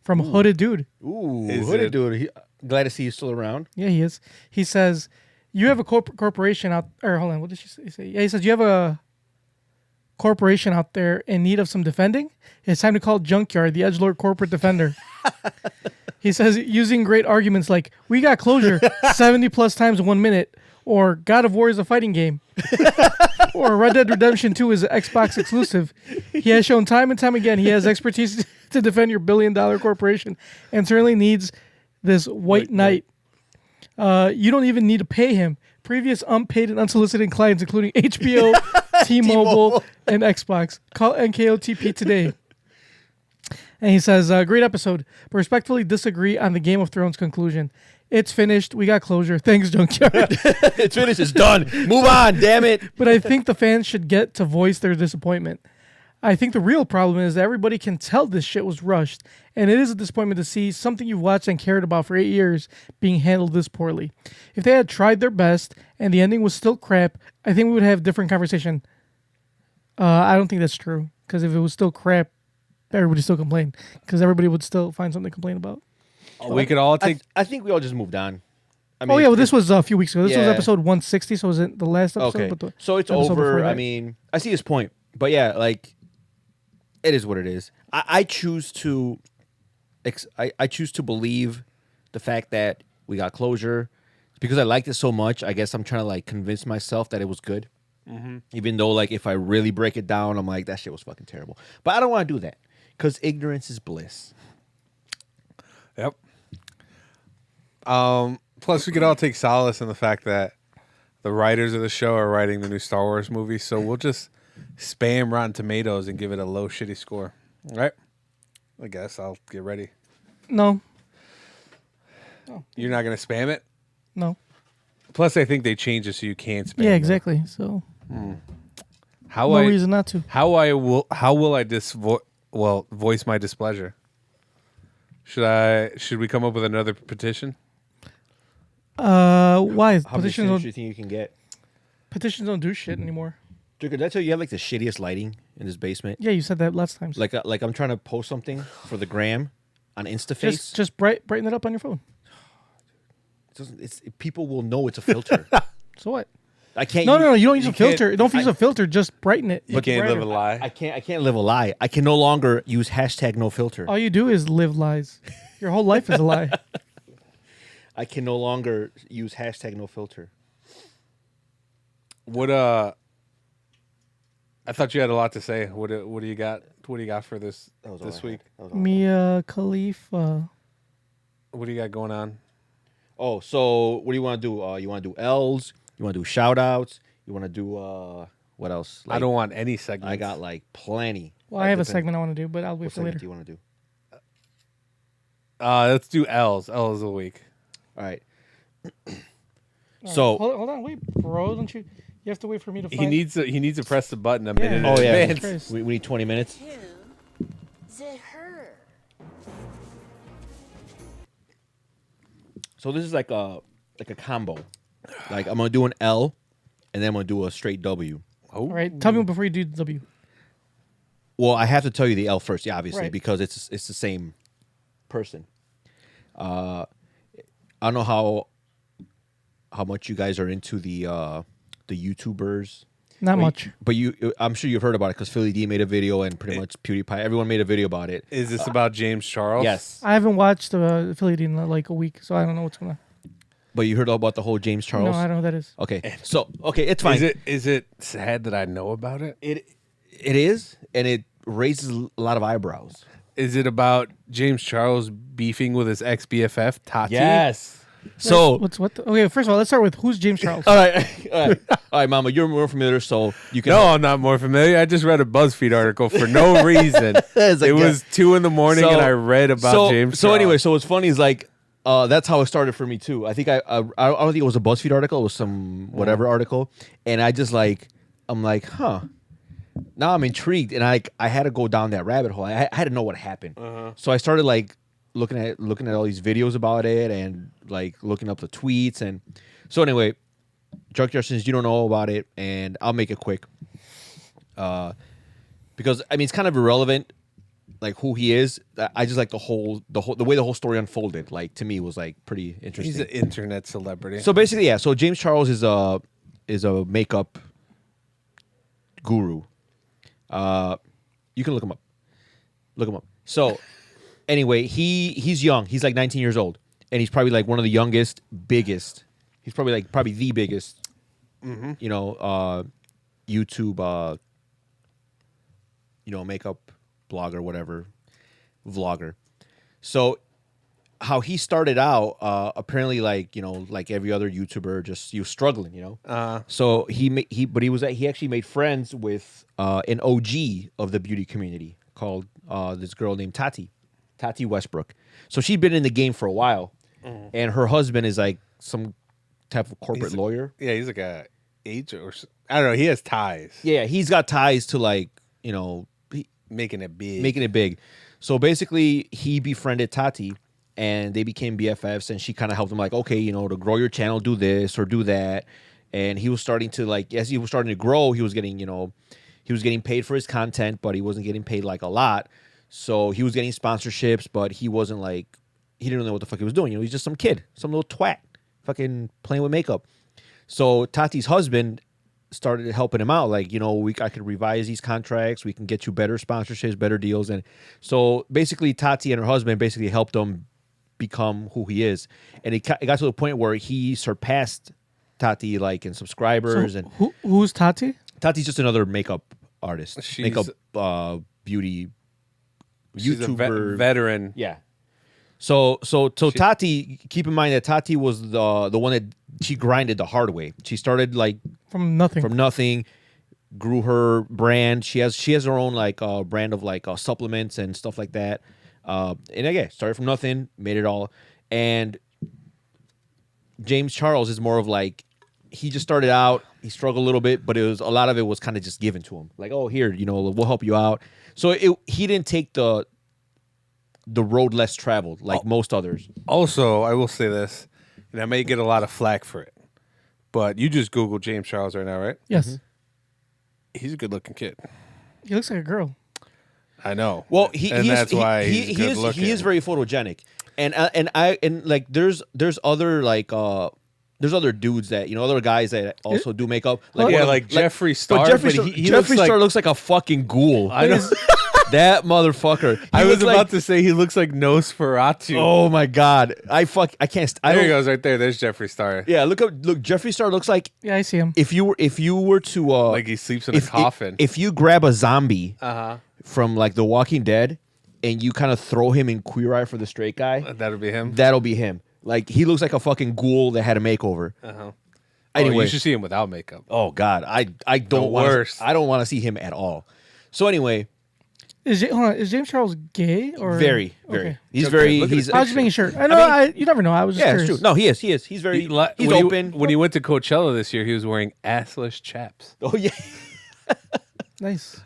from Hooded Dude. Ooh, Is hooded it- dude. Glad to see you still around. Yeah, he is. He says, you have a corporation out... Or, hold on, what did she say? Yeah, he says, you have a corporation out there in need of some defending? It's time to call Junkyard, the edgelord corporate defender. He says, using great arguments like, we got closure 70 plus times in 1 minute, or God of War is a fighting game, or Red Dead Redemption 2 is an Xbox exclusive. He has shown time and time again he has expertise to defend your billion-dollar corporation and certainly needs this white knight. You don't even need to pay him. Previous unpaid and unsolicited clients, including HBO, T-Mobile, and Xbox. Call NKOTP today. And he says, great episode, but respectfully disagree on the Game of Thrones conclusion. It's finished. We got closure. Thanks, Junkyard. It's finished. It's done. Move on. Damn it. But I think the fans should get to voice their disappointment. I think the real problem is that everybody can tell this shit was rushed, and it is a disappointment to see something you've watched and cared about for 8 years being handled this poorly. If they had tried their best and the ending was still crap, I think we would have a different conversation. I don't think that's true, because if it was still crap, everybody still complain, because everybody would still find something to complain about. We could all take. I think we all just moved on. I Oh yeah, well this was a few weeks ago. This was Yeah. episode 160, so it wasn't the last episode. Okay. But the So it's episode before over. that. I mean, I see his point, but yeah, like it is what it is. I choose to, I choose to believe the fact that we got closure because I liked it so much. I guess I'm trying to like convince myself that it was good, even though like if I really break it down, I'm like that shit was fucking terrible. But I don't want to do that because ignorance is bliss. Yep. Plus, we could all take solace in the fact that the writers of the show are writing the new Star Wars movie, so we'll just spam Rotten Tomatoes and give it a low, shitty score. All right? I guess I'll get ready. No, You're not going to spam it? no. Plus, I think they changed it so you can't spam Yeah, it. exactly. So How no reason not to. How will I voice my displeasure? Should we come up with another petition? Why? How many signatures do you think you can get? Petitions don't do shit anymore. Dude, did I tell you have like the shittiest lighting in this basement? Yeah, you said that last time. Like I'm trying to post something for the gram on InstaFace. Just brighten it up on your phone. People will know it's a filter. So what? I can't. No. You don't use a can't- filter. Don't use a filter. Just brighten it. You can't live a brighter. lie. I can't live a lie. I can no longer use hashtag no filter. All you do is live lies. Your whole life is a lie. I can no longer use hashtag no filter. What I thought you had a lot to say. What do you got? What do you got for this week? Mia Khalifa. What do you got going on? Oh, so what do you want to do? You want to do L's? You want to do shout outs? You want to do what else? I don't want any segments. I got like plenty. Well, I have a segment I want to do, but I'll wait What for segment later. do you want to do? Let's do L's. L's of the week. All right. All So right, hold on, wait, bro. Don't you? You have to wait for me to find. He needs to press the button a minute in oh yeah, advance. Christ. we need 20 minutes. The her. So this is like a combo. Like I'm gonna do an L, and then I'm gonna do a straight W. All right, tell me before you do the W. Well, I have to tell you the L first, yeah, obviously, Right. because it's the same person. I don't know how much you guys are into the YouTubers. Not Well, much. But I'm sure you've heard about it because Philly D made a video and pretty much PewDiePie, everyone made a video about it. Is this about James Charles? Yes. I haven't watched Affiliate in like a week, so I don't know what's going on. But you heard about the whole James Charles? No, I don't know what that is. Okay. So, it's fine. Is it sad that I know about it? It is, and it raises a lot of eyebrows. Is it about James Charles beefing with his ex-BFF, Tati? So, Okay, first of all, let's start with who's James Charles. all right, Mama, you're more familiar, so you can. No, I'm not more familiar. I just read a BuzzFeed article for no reason. It's like, It was 2 a.m. and I read about James So Charles. anyway, so what's funny is like that's how it started for me too. I think I don't think it was a BuzzFeed article. It was some whatever article, and I just I'm like, huh. Now I'm intrigued, and I had to go down that rabbit hole. I had to know what happened. So I started looking at all these videos about it, and looking up the tweets, and so anyway, Junkyard, since you don't know about it, and I'll make it quick, because I mean it's kind of irrelevant. Like who he is, I just like the way the whole story unfolded. Like to me, was pretty interesting. He's an internet celebrity. So basically, yeah. So James Charles is a makeup guru. You can look him up. Look him up. So anyway, he's young. He's like 19 years old, and he's probably like one of the youngest, biggest. He's probably the biggest. YouTube. Makeup blogger, whatever, vlogger. So how he started out, apparently like every other YouTuber, just he was struggling, So he actually made friends with an OG of the beauty community called this girl named Tati Westbrook. So she'd been in the game for a while, and her husband is like some type of corporate lawyer. Yeah, he's like a agent or I don't know. He has ties. Yeah, he's got ties to making it big. Making it big. So basically, he befriended Tati, and they became BFFs. And she kind of helped him, like, okay, you know, to grow your channel, do this or do that. And he was starting to, like, as he was starting to grow, he was getting, you know, he was getting paid for his content, but he wasn't getting paid like a lot. So he was getting sponsorships, but he wasn't like, he didn't know what the fuck he was doing. You know, he's just some kid, some little twat, fucking playing with makeup. So Tati's husband started helping him out. Like, you know, I could revise these contracts. We can get you better sponsorships, better deals. And so basically Tati and her husband basically helped him become who he is. And it got to the point where he surpassed Tati, like, in subscribers. So And who's Tati? Tati's just another makeup artist, makeup beauty She's YouTuber, a veteran. Yeah. So Tati, keep in mind that Tati was the one that she grinded the hard way. She started like From nothing. Grew her brand. She has her own like brand of like supplements and stuff like that. And again, started from nothing, made it all. And James Charles is more of like, he just started out, he struggled a little bit, but a lot of it was kind of just given to him. Like, oh, here, you know, we'll help you out. So he didn't take the road less traveled like most others. Also, I will say this, and I may get a lot of flack for it, but you just Google James Charles right now, right? Yes. He's a good-looking kid. He looks like a girl. I know. Well, that's why he's good looking. He is very photogenic, and like there's other like there's other dudes that, you know, other guys that also do makeup. Like like Jeffree Star. But Jeffree Jeffree Star looks like a fucking ghoul. I know. That motherfucker. I was about to say he looks like Nosferatu. Oh my god. I can't. There he goes right there. There's Jeffree Star. Yeah, look. Jeffree Star looks like. Yeah, I see him. If you were to like he sleeps in a coffin. If you grab a zombie from like The Walking Dead and you kind of throw him in Queer Eye for the Straight Guy, that'll be him. That'll be him. Like, he looks like a fucking ghoul that had a makeover. Anyway, you should see him without makeup. Oh god, I don't want. I don't want to see him at all. So anyway. Is James Charles gay or very? Okay. He's very. I was just making sure. I know. You never know. I was just curious. It's true. No, he is. He's very. He's open. When he went to Coachella this year, he was wearing assless chaps. Oh yeah. Nice.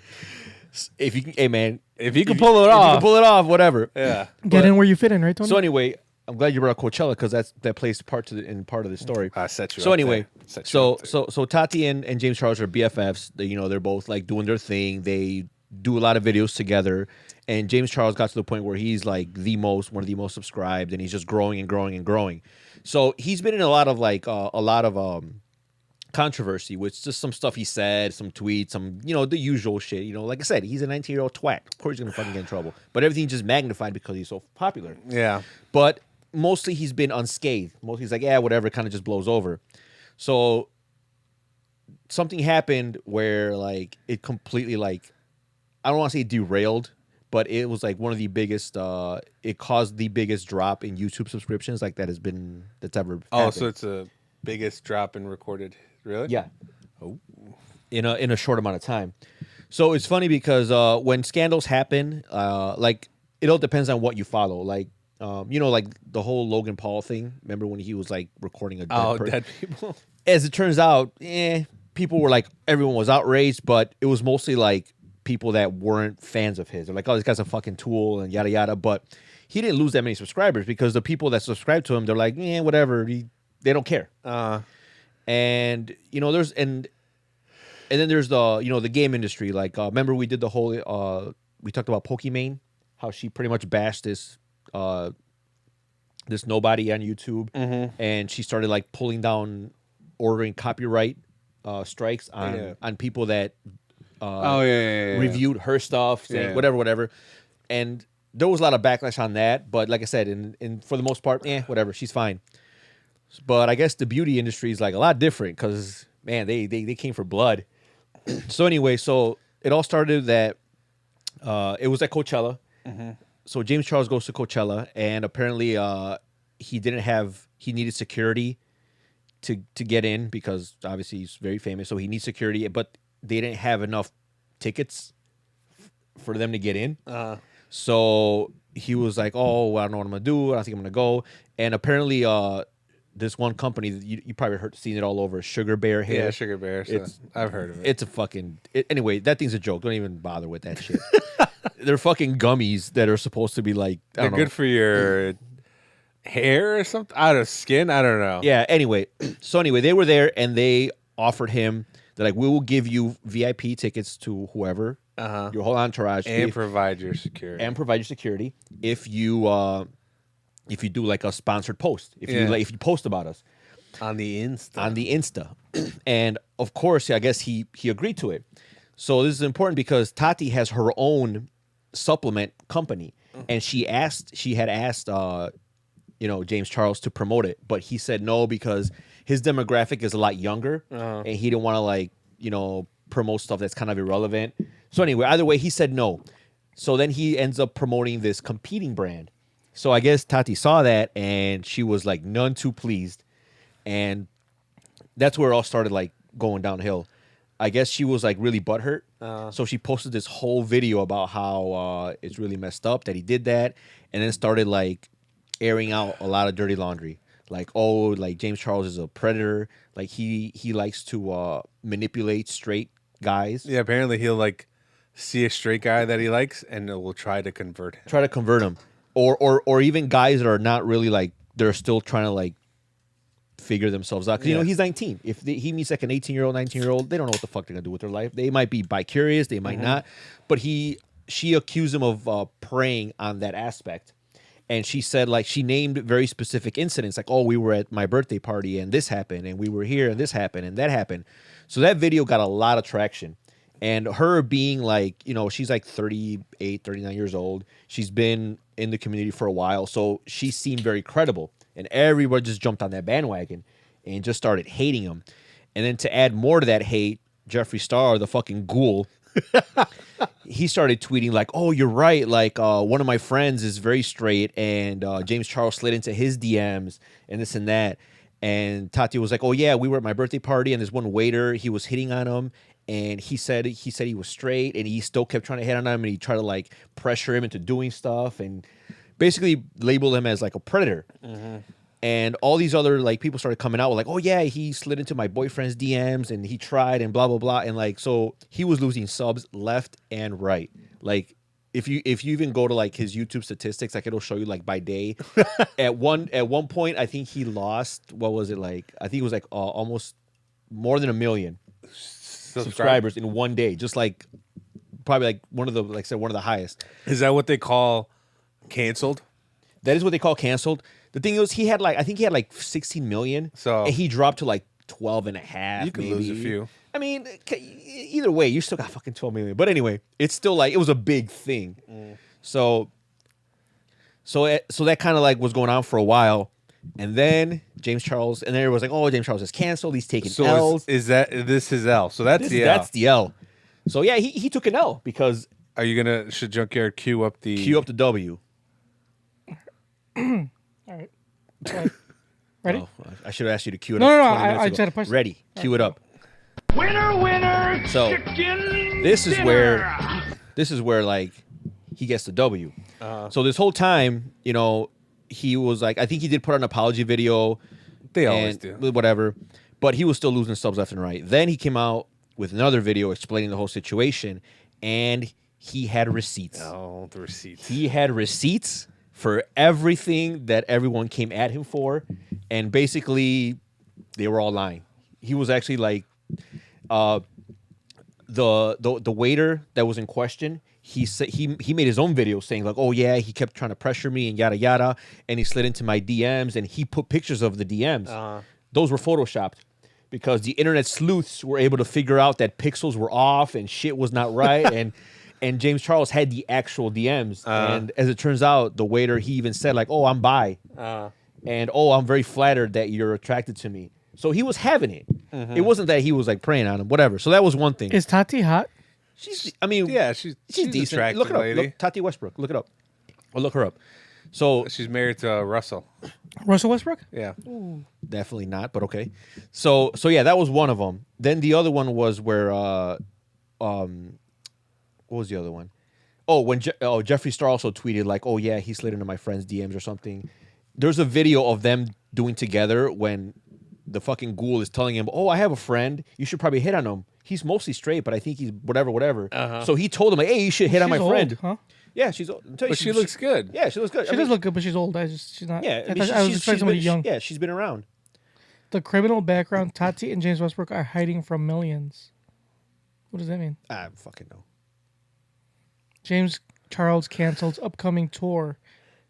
If you can, hey man, if you can pull it off, whatever. Yeah. Get in where you fit in, right, Tony? So anyway, I'm glad you brought up Coachella because that plays part of the story. I set you. So up anyway, there. So Tati and James Charles are BFFs. You know, they're both like doing their thing. They do a lot of videos together. And James Charles got to the point where he's like one of the most subscribed, and he's just growing and growing and growing. So he's been in a lot of controversy with just some stuff he said, some tweets, some, you know, the usual shit. You know, like I said, he's a 19-year-old twat. Of course he's gonna fucking get in trouble. But everything just magnified because he's so popular. Yeah. But mostly he's been unscathed. Mostly he's like, yeah, whatever, kind of just blows over. So something happened where like it completely like, I don't want to say derailed, but it was like one of the biggest. It caused the biggest drop in YouTube subscriptions like that's ever. Oh, happened. so it's the biggest drop in recorded. Really? Yeah. Oh. In a short amount of time. So it's funny because when scandals happen, like it all depends on what you follow. Like you know, like the whole Logan Paul thing. Remember when he was like recording a dead people? As it turns out, people were like, everyone was outraged, but it was mostly like people that weren't fans of his. They're like, oh, this guy's a fucking tool and yada yada. But he didn't lose that many subscribers because the people that subscribe to him, they're like, whatever. They don't care. And you know, and then there's the game industry. Like, remember we did the whole we talked about Pokimane, how she pretty much bashed this nobody on YouTube, and she started like pulling down, ordering copyright strikes on people that reviewed her stuff, saying whatever, and there was a lot of backlash on that. But like I said, in for the most part, whatever, she's fine. But I guess the beauty industry is like a lot different because man, they came for blood. So anyway, so it all started that it was at Coachella. So James Charles goes to Coachella, and apparently he needed security to get in because obviously he's very famous, so he needs security, but they didn't have enough tickets for them to get in. So he was like, oh, well, I don't know what I'm gonna do. I don't think I'm gonna go. And apparently this one company that you probably seen it all over, Sugar Bear hair. Yeah, Sugar Bear. So I've heard of it. It's a fucking anyway. That thing's a joke. Don't even bother with that shit. They're fucking gummies that are supposed to be like I They're don't know. good for your hair or something. Out of skin. I don't know. Yeah. Anyway, they were there and they offered him. They're like, we will give you VIP tickets to whoever your whole entourage And provide your security. if you do like a sponsored post if you post about us on the Insta. And of course, I guess he agreed to it. So this is important because Tati has her own supplement company, and she had asked James Charles to promote it, but he said no because his demographic is a lot younger, and he didn't want to promote stuff that's kind of irrelevant. So anyway, either way, he said no. So then he ends up promoting this competing brand. So I guess Tati saw that and she was like none too pleased, and that's where it all started like going downhill. I guess she was like really butthurt. So she posted this whole video about how it's really messed up that he did that, and then started like airing out a lot of dirty laundry. Like, like James Charles is a predator. Like he likes to manipulate straight guys. Yeah, apparently he'll like see a straight guy that he likes and will try to convert him. Or even guys that are not really like, they're still trying to like figure themselves out. Because, he's 19. If he meets like an 18-year-old, 19-year-old, they don't know what the fuck they're going to do with their life. They might be bi-curious. They might not. But she accused him of preying on that aspect. And she said, like, she named very specific incidents. Like, we were at my birthday party and this happened. And we were here and this happened and that happened. So that video got a lot of traction. And her being like, she's like 38, 39 years old. She's been in the community for a while. So she seemed very credible. And everybody just jumped on that bandwagon and just started hating him. And then to add more to that hate, Jeffree Star, the fucking ghoul, he started tweeting like, you're right. Like one of my friends is very straight and James Charles slid into his DMs and this and that. And Tati was like, yeah, we were at my birthday party and there's one waiter, he was hitting on him. And he said he was straight, and he still kept trying to hit on him, and he tried to like pressure him into doing stuff, and basically label him as like a predator. And all these other like people started coming out with like, yeah, he slid into my boyfriend's DMs, and he tried, and blah blah blah, and like so he was losing subs left and right. Like if you even go to like his YouTube statistics, like it'll show you like by day. at one point, I think he lost what was it like? I think it was like almost more than 1 million. Subscribers in one day, just like probably like one of the highest. Is that what they call canceled? That is what they call canceled. The thing is, I think he had like 16 million, so and he dropped to like 12 and a half. You could lose a few. I mean, either way, you still got fucking 12 million. But anyway, it's still like it was a big thing. So that kind of like was going on for a while. And then James Charles, and then everyone was like, James Charles is canceled. He's taking L's. Is this his L? So that's the L. That's the L. So yeah, he took an L because. Are you should Junkyard queue up the W? All right. Ready? I should have asked you to queue it no, up. No, I just had to push. Ready? Queue it up. Winner, so chicken this is dinner. where like he gets the W. So this whole time, he was like, I think he did put out an apology video. They always do. Whatever. But he was still losing subs left and right. Then he came out with another video explaining the whole situation, and he had receipts. Oh, the receipts. He had receipts for everything that everyone came at him for, and basically they were all lying. He was actually like the waiter that was in question. He said he made his own video saying like, yeah, he kept trying to pressure me and yada yada, and he slid into my DMs and he put pictures of the DMs. Those were photoshopped because the internet sleuths were able to figure out that pixels were off and shit was not right, and James Charles had the actual DMs, and as it turns out, the waiter, he even said like, I'm bi, and I'm very flattered that you're attracted to me. So he was having it. It wasn't that he was like preying on him, whatever. So that was one thing. Is Tati hot? She's decent. Attractive. Look it up. Lady. Look, Tati Westbrook. Look it up. Or look her up. So she's married to Russell. Russell Westbrook? Yeah. Definitely not, but okay. So yeah, that was one of them. Then the other one was where what was the other one? When Jeffree Star also tweeted like, yeah, he slid into my friend's DMs or something. there's a video of them doing together when the fucking ghoul is telling him, "Oh, I have a friend. You should probably hit on him. He's mostly straight, but I think he's whatever." So he told him, like, "Hey, you should hit on my She's friend." old, huh? Yeah, she's old. But she looks good. Yeah, she looks good. She does look good, but she's old. She's not. Yeah, I was expecting somebody young. Yeah, she's been around. The criminal background Tati and James Westbrook are hiding from millions. What does that mean? I fucking know. James Charles cancels upcoming tour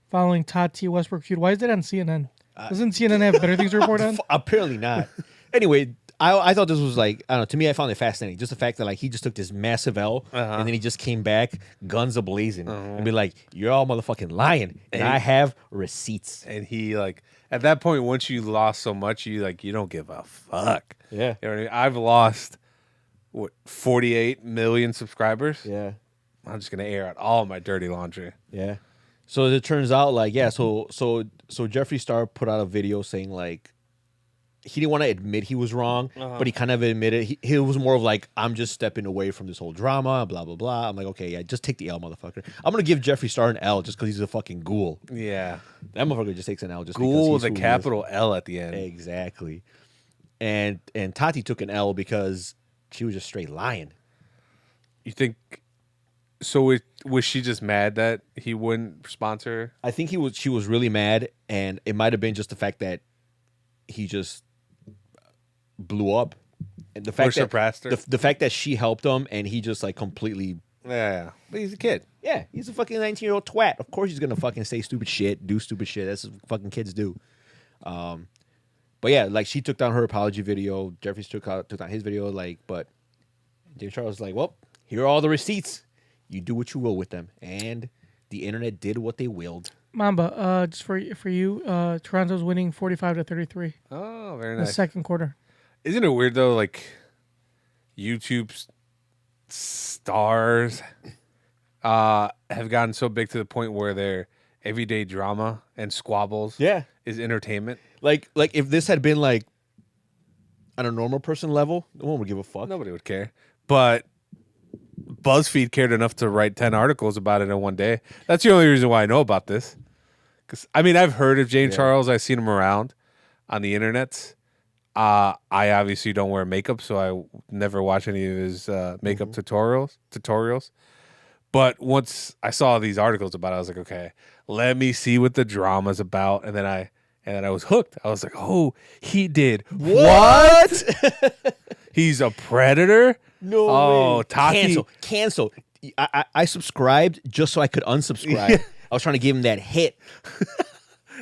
following Tati Westbrook feud. Why is that on CNN? Doesn't CNN have better things to report on? Apparently not. Anyway, I thought this was like, I don't know, to me I found it fascinating. Just the fact that like he just took this massive L and then he just came back guns a-blazing and be like, you're all motherfucking lying. And I have receipts. And he like at that point, once you lost so much, you don't give a fuck. Yeah. You know what I mean? I've lost 48 million subscribers. Yeah. I'm just gonna air out all my dirty laundry. Yeah. So it turns out like, yeah, so Jeffree Star put out a video saying like he didn't want to admit he was wrong, but he kind of admitted he was more of like, I'm just stepping away from this whole drama, blah, blah, blah. I'm like, okay, yeah, just take the L, motherfucker. I'm going to give Jeffree Star an L just because he's a fucking ghoul. Yeah. That motherfucker just takes an L just Ghoul because with a capital L at the end. Exactly. And Tati took an L because she was just straight lying. You think so? Was she just mad that he wouldn't sponsor her? I think she was really mad, and it might have been just the fact that he just blew up, and the fact surpassed her. The fact that she helped him, and he just like completely. Yeah, but he's a kid. Yeah, he's a fucking 19-year-old twat. Of course, he's gonna fucking say stupid shit, do stupid shit. That's what fucking kids do. But yeah, like she took down her apology video. Jeffree took down his video. Like, but James Charles was like, well, here are all the receipts. You do what you will with them, and the internet did what they willed. Mamba, just for you, Toronto's winning 45-33. Oh, very In nice. the second quarter. Isn't it weird though? Like YouTube stars have gotten so big to the point where their everyday drama and squabbles is entertainment. Like if this had been like on a normal person level, no one would give a fuck. Nobody would care. But BuzzFeed cared enough to write 10 articles about it in one day. That's the only reason why I know about this. Because I mean, I've heard of James Charles. I've seen him around on the internet. I obviously don't wear makeup, so I never watch any of his makeup tutorials. But once I saw these articles about it, I was like, okay, let me see what the drama's about. And then I was hooked. I was like, oh, he did what? He's a predator? No way. Tati. Cancel. I subscribed just so I could unsubscribe. I was trying to give him that hit.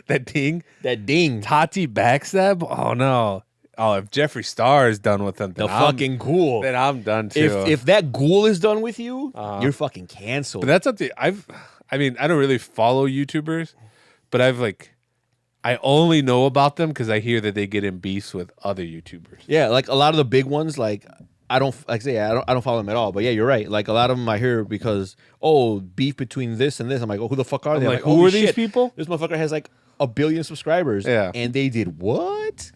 That ding? That ding. Tati backstab? Oh, no. Oh, if Jeffree Star is done with him, then fucking ghoul. Then I'm done too. If that ghoul is done with you, you're fucking canceled. But that's up to I mean, I don't really follow YouTubers, but I only know about them because I hear that they get in beefs with other YouTubers. Yeah, like a lot of the big ones, like I don't follow them at all. But yeah, you're right. Like a lot of them I hear because beef between this and this. I'm like, who the fuck are they? I'm like, who are these people? This motherfucker has like 1 billion subscribers. Yeah, and they did what?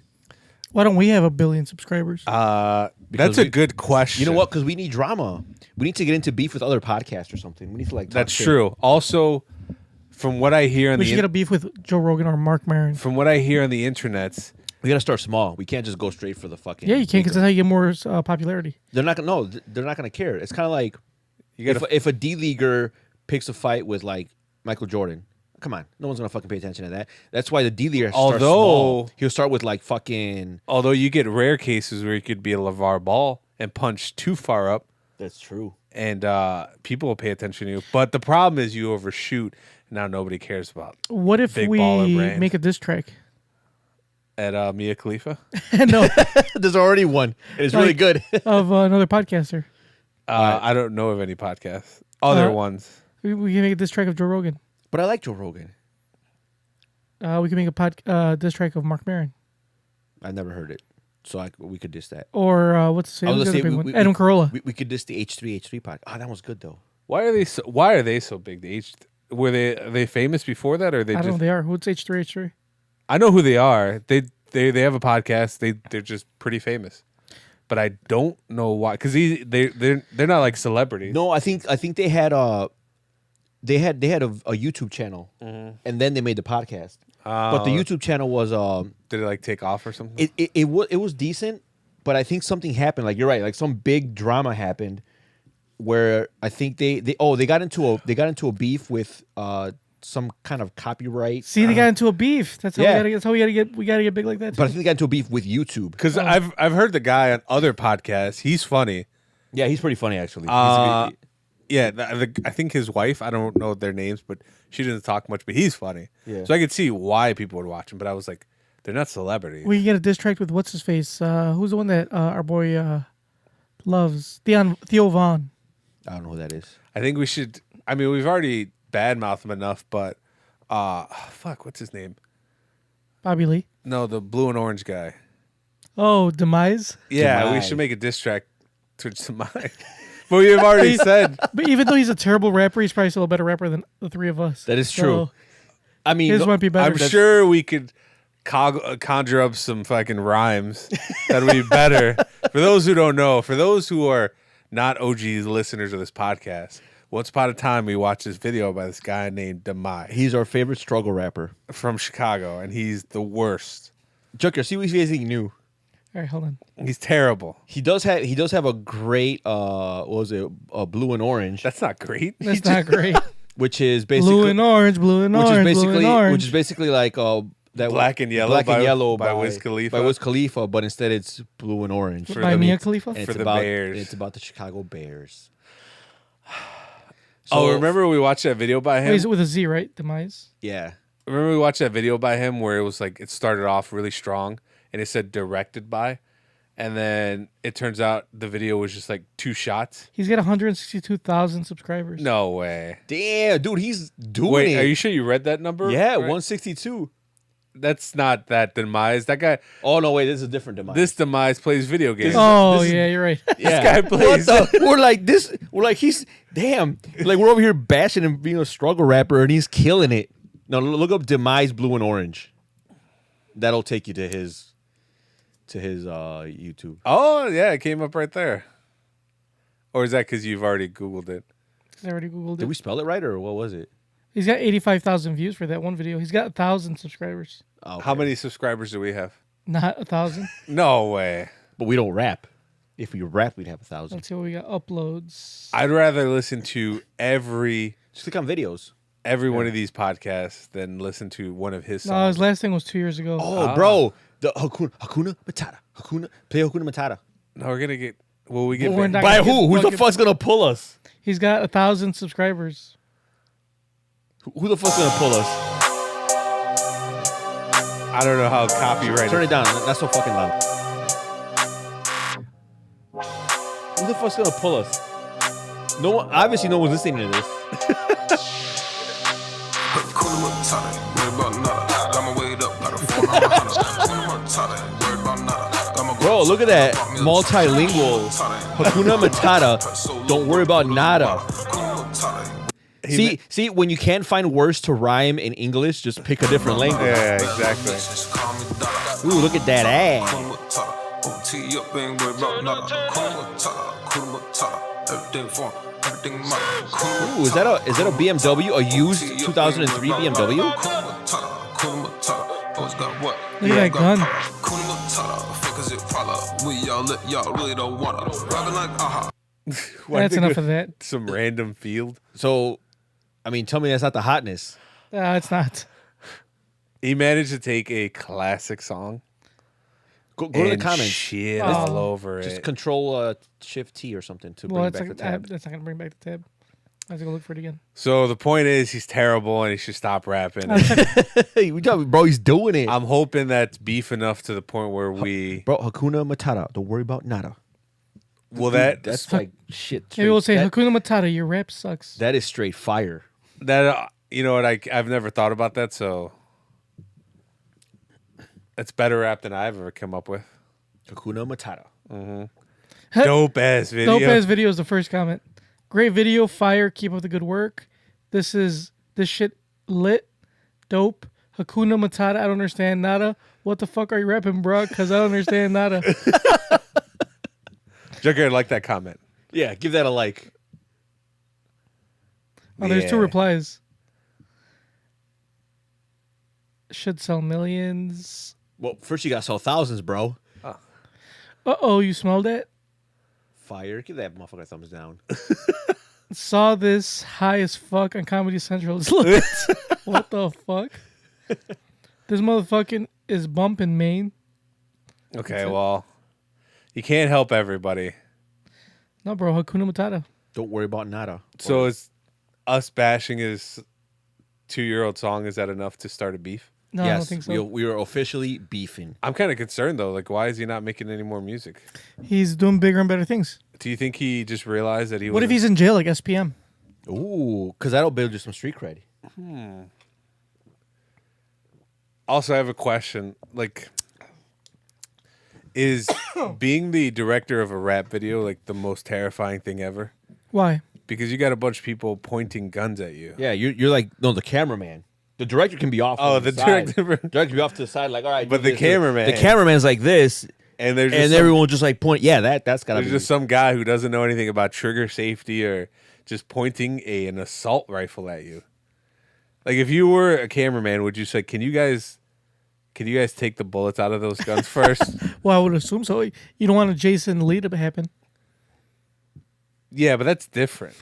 Why don't we have 1 billion subscribers? That's a good question. You know what? Because we need drama. We need to get into beef with other podcasts or something. We need to like. Talk That's shit. true. Also, from what I hear on we should get a beef with Joe Rogan or Mark Maron. From what I hear on the internets, we gotta start small. We can't just go straight for the fucking. Yeah, you can't because that's how you get more popularity. They're not gonna. No, they're not gonna care. It's kind of like if a D leaguer picks a fight with like Michael Jordan. Come on, no one's gonna fucking pay attention to that. That's why the D leaguer starts small. He'll start with like fucking. Although you get rare cases where he could be a LeVar Ball and punch too far up. That's true. And people will pay attention to you. But the problem is you overshoot. And now nobody cares about. What if we make a diss track? At Mia Khalifa? No. There's already one. It's really good. Of another podcaster. I don't know of any podcasts. Other ones. We can make a diss track of Joe Rogan. But I like Joe Rogan. We can make a diss track of Mark Maron. I never heard it. So we could diss that. Or what's the other big one? Adam Carolla. We could diss the H3H3 podcast. Oh, that was good though. Why are they so big? Were they famous before that, or I don't know who they are. What's H3H3? I know who they are. They have a podcast. They're just pretty famous, but I don't know why. Because they're not like celebrities. No, I think they had a YouTube channel, and then they made the podcast. But the YouTube channel was Did it like take off or something? it was decent, but I think something happened. Like you're right, like some big drama happened where I think they got into a beef with some kind of copyright. See, they got into a beef. That's how Yeah. we gotta get big like that. But I think they got into a beef with YouTube. Because I've heard the guy on other podcasts. He's funny. Yeah, he's pretty funny actually. Yeah, I think his wife. I don't know their names, but she doesn't talk much. But he's funny. Yeah. So I could see why people would watch him. But I was like, they're not celebrities. We get a diss track with what's his face? Who's the one that our boy loves? Theo Vaughn. I don't know who that is. I think we should. I mean, we've already badmouthed him enough, but fuck, what's his name? Bobby Lee. No, the blue and orange guy. Oh, Demise. Yeah, we Demise. should make a diss track towards Demise. But we've already said But even though he's a terrible rapper, he's probably still a better rapper than the three of us. That is true. So I mean, his might be better. I'm sure we could conjure up some fucking rhymes that'll be better. For those who don't know, for those who are not OG listeners of this podcast, once upon a time we watched this video by this guy named Demise he's our favorite struggle rapper. from Chicago, and he's the worst. Joker, see what he's anything new. All right, hold on. He's terrible. He does have a great what was it? Blue and orange, That's not great. That's not great. which is basically Blue and orange, blue and orange, blue and orange. which is basically like that Black and Yellow by Wiz Khalifa. by Wiz Khalifa, but instead it's blue and orange. For by the- Mia Khalifa. And For it's the about, Bears. It's about the Chicago Bears. Oh, remember we watched that video by him? Wait, is it with a Z, right? Demise. Yeah. Remember we watched that video by him where it was like it started off really strong and it said directed by, and then it turns out the video was just like 2 shots. He's got 162,000 subscribers. No way. Damn, dude, he's doing Wait, it. are you sure you read that number? Yeah, Right? 162. That's not that Demise. That guy. Oh no, wait, this is a different Demise. This Demise plays video games. Oh, This is- yeah, you're right. yeah. guy plays- What the- we're like this. We're like he's damn. Like we're over here bashing him being a struggle rapper, and he's killing it. No, look up Demise Blue and Orange. That'll take you to his YouTube. Oh yeah, it came up right there. Or is that because you've already Googled it? I already Googled Did it. we spell it right or what was it? He's got 85,000 views for that one video. He's got 1,000 subscribers. Oh, How okay. many subscribers do we have? Not 1,000. No way. But we don't rap. If we rap, we'd have 1,000. Let's see what we got. Uploads. I'd rather listen to every Just click on videos. one of these podcasts than listen to one of his No, songs. his last thing was 2 years ago. Oh, bro, the Hakuna Matata. Play Hakuna Matata. No, we're gonna get. Will we get? But we're banned? not By gonna who? get Who the fucking- fuck's gonna pull us? He's got 1,000 subscribers. Who the fuck's gonna pull us? I don't know how copyright. Turn it down. That's so fucking loud. Who the fuck's gonna pull us? No one. Obviously, no one's listening to this. Bro, look at that multilingual Hakuna Matata. Don't worry about nada. See, when you can't find words to rhyme in English, just pick a different language. Yeah, exactly. Ooh, look at that ass. Ooh, is that a BMW? A used 2003 BMW? Look at that gun. That's enough of that. Some random field. So, I mean, tell me that's not the hotness. It's not. He managed to take a classic song. Go to the and comments. shit Oh. all over Just it. Control Shift T or something to Well, bring that's back not, the tab. that's not going to bring back the tab. I have to go look for it again. So the point is, he's terrible and he should stop rapping. Hey, we talking, bro. He's doing it, I'm hoping that's beef enough to the point where we. bro. Hakuna Matata. Don't worry about nada. Well, That's like shit. Maybe we'll say that, Hakuna Matata, your rap sucks. that is straight fire. you know what? I've never thought about that. So it's better rap than I've ever come up with. Hakuna Matata. Dope ass video. Dope ass video is the first comment. Great video, fire, keep up the good work. This shit lit, dope. Hakuna Matata, I don't understand nada. What the fuck are you rapping, bro? Because I don't understand nada. Joker, I like that comment. Yeah, give that a like. Oh, there's 2 Yeah. replies. should sell millions. Well, first you got to sell thousands, bro. Uh-oh, you smelled it? Fire. Give that motherfucker a thumbs down. Saw this high as fuck on Comedy Central. What the fuck? This motherfucking is bumping Maine. Okay, well, you can't help everybody. No, bro. Hakuna Matata. Don't worry about nada. So is us bashing his 2-year-old song, is that enough to start a beef? No, I don't think so. we are officially beefing. I'm kind of concerned, though. Like, why is he not making any more music? He's doing bigger and better things. Do you think he just realized that he was... What if he's in jail like SPM? Ooh, because that'll build you some street cred. Also, I have a question. Like, is being the director of a rap video like the most terrifying thing ever? Why? Because you got a bunch of people pointing guns at you. Yeah, you're like, no, the cameraman. The director can be off. Oh, to the director. Director can be off to the side, like, all right. But do the this. cameraman. The cameraman's like this, And there's and just everyone just like point. Yeah, that's gotta there's be. just some guy who doesn't know anything about trigger safety or just pointing an assault rifle at you. Like, if you were a cameraman, would you say, can you guys take the bullets out of those guns first? Well, I would assume so. You don't want a Jason Lee to happen. Yeah, but that's different.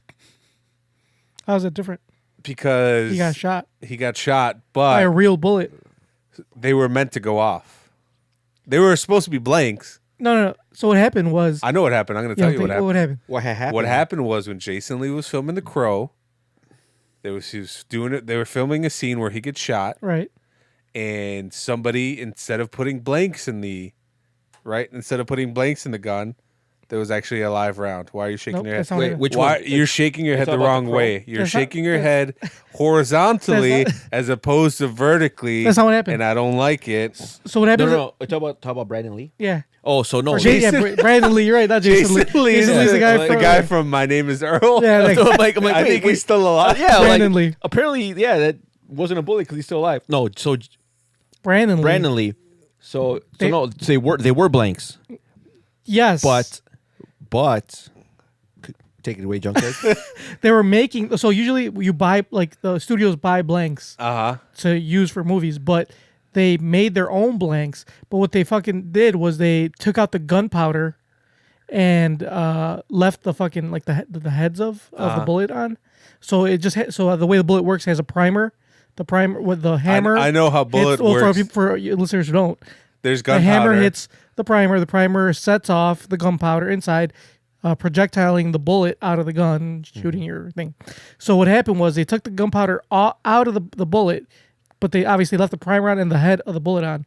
How's that different? Because He got shot He got shot, by a but real bullet. they were meant to go off. They were supposed to be blanks. No. So what happened was... I know what happened. I'm going to tell you what happened. What happened? What happened? What happened was when Jason Lee was filming The Crow, he was doing it. They were filming a scene where he gets shot, Right. and somebody, instead of putting blanks in the gun, there was actually a live round. Why are you shaking Nope, your head? that's not Wait, what which Why one? you're shaking your head talking the about wrong The Crow? way? You're That's not- shaking your head horizontally as opposed to vertically. That's not what happened. And I don't like it. So what No, happened? no. Talk about Brandon Lee. Yeah. Oh, so no. Or Brandon Lee. You're right. Not Jason Lee. Jason Lee is Jason Lee's the guy from My Name Is Earl. Yeah, like, I'm like, I wait, think wait. he's still alive. Yeah, Brandon like, Lee. apparently, yeah, that wasn't a bullet because he's still alive. No, so Brandon Lee. Brandon Lee. So They- no, they were blanks, Yes. but take it away, Junkyard. They were making... So usually you buy... Like, the studios buy blanks Uh-huh. to use for movies, but they made their own blanks. But what they fucking did was they took out the gunpowder and left the fucking... Like, the heads of the bullet on. So it just... So the way the bullet works has a primer. The primer with the hammer... I know how bullet hits, well, works. For listeners who don't... There's The gunpowder. hammer hits the primer sets off the gunpowder inside, projectiling the bullet out of the gun, shooting your thing. So what happened was they took the gunpowder out of the bullet, but they obviously left the primer on and the head of the bullet on.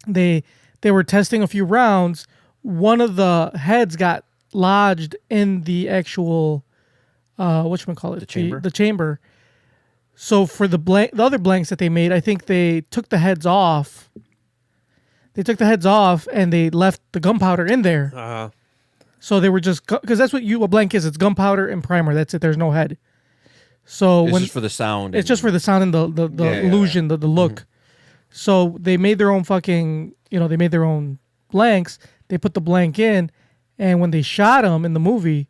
They were testing a few rounds. One of the heads got lodged in the actual whatchamacallit? The chamber? The chamber. So for the other blanks that they made, I think they took the heads off. They took the heads off and they left the gunpowder in there. Uh-huh. So they were just because that's what a blank is. It's gunpowder and primer. That's it. There's no head. So It's when just for the sound. it's just for the sound and the Yeah. illusion, the look. So they made their own fucking. They made their own blanks. They put the blank in, and when they shot him in the movie,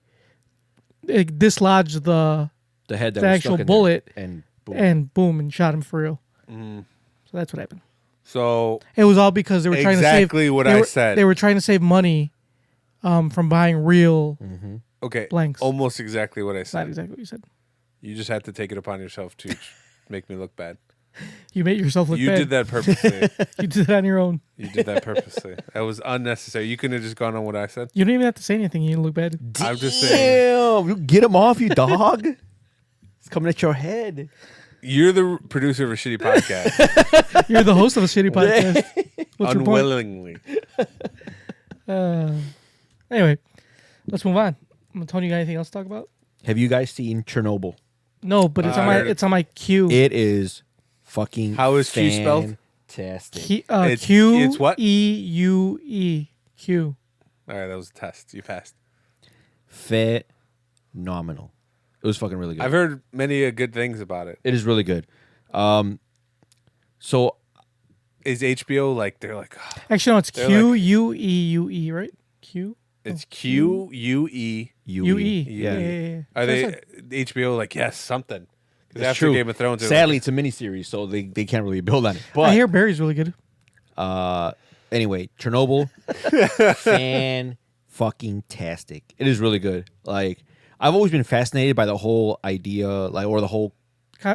it dislodged the the head that the was actual stuck in bullet there. And boom. and boom and shot him for real. So that's what happened. So It was all because they were trying to save. Exactly what they I were- said. They were trying to save money, from buying real. okay, blanks. almost exactly what I That's not said. exactly what you said. You just had to take it upon yourself to make me look bad. You made yourself look You bad. did that purposely. You did that on your own. You did that purposely. That was unnecessary. You couldn't have just gone on what I said. You don't even have to say anything. You look bad. I'm just saying. Damn, you get him off, you dog. It's coming at your head. You're the producer of a shitty podcast. You're the host of a shitty podcast. What's your point? Unwillingly. Anyway, let's move on. Tony, you got anything else to talk about? Have you guys seen Chernobyl? No, but it's on I my heard it. it's on my queue. It is fucking How is Q spelled? fantastic. It's- Q it's what? EUE Q. All right, that was a test. You passed. Phenomenal. It was fucking really good. I've heard many good things about it. It is really good. So Is HBO like they're like oh, Actually, no, it's They're Q like- U E U E, right? Q it's QUE. U E. UE. Yeah. Are That's they HBO like yes something? 'Cause after Game of Thrones, it Sadly, it's a miniseries, so they can't really build on it. But I hear Barry's really good. Anyway, Chernobyl, fan fucking tastic. It is really good. Like I've always been fascinated by the whole idea, like or the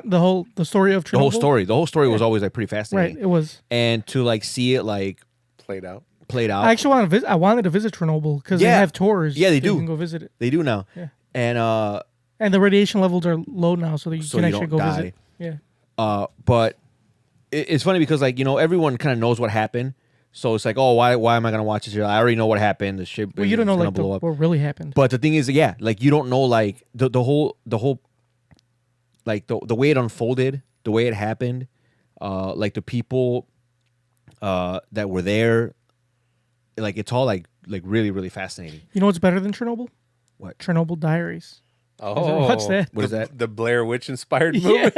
The story of Chernobyl. The whole story was always like pretty Right, fascinating. it was. And to like see it like played out. played out. I actually want to visit. I wanted to visit Chernobyl because they Yeah. have tours. Yeah, they so do. You can go visit it, They do now. Yeah. And and the radiation levels are low now, so that you So can you actually don't go die. visit. Yeah. But it's funny because like everyone kind of knows what happened, so it's like, oh, why am I gonna watch this here? I already know what happened. The ship. Well, you don't know gonna like blow up. what really happened. But the thing is, yeah, like you don't know like the whole like the way it unfolded, the way it happened, like the people that were there, like it's all like really really fascinating. You know what's better than Chernobyl? What? Chernobyl Diaries. Oh, What's that? What is that? The Blair Witch inspired movie.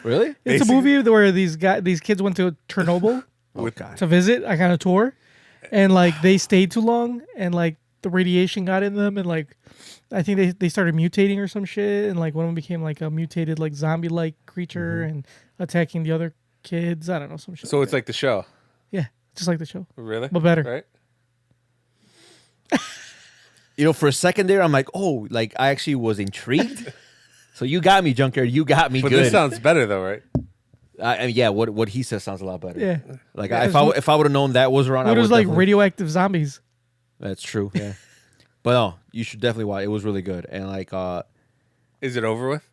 Really? It's Basically- a movie where these kids went to Chernobyl Oh God. to visit, like on a tour, and like they stayed too long, and like the radiation got in them, and like I think they started mutating or some shit, and like one of them became like a mutated like zombie like creature and attacking the other kids. I don't know, some shit. So it's like the show. Yeah, just like the show, Really? but better. Right? For a second there, I'm like, oh, like I actually was intrigued. So you got me, Junkyard. You got me But good. this sounds better though, right? I mean, yeah, what he says sounds a lot better. Yeah, Like Yeah, if I would have known that was around, I it would was like definitely- radioactive zombies. That's true. Yeah. But no, you should definitely watch. It was really good. And like Is it over with?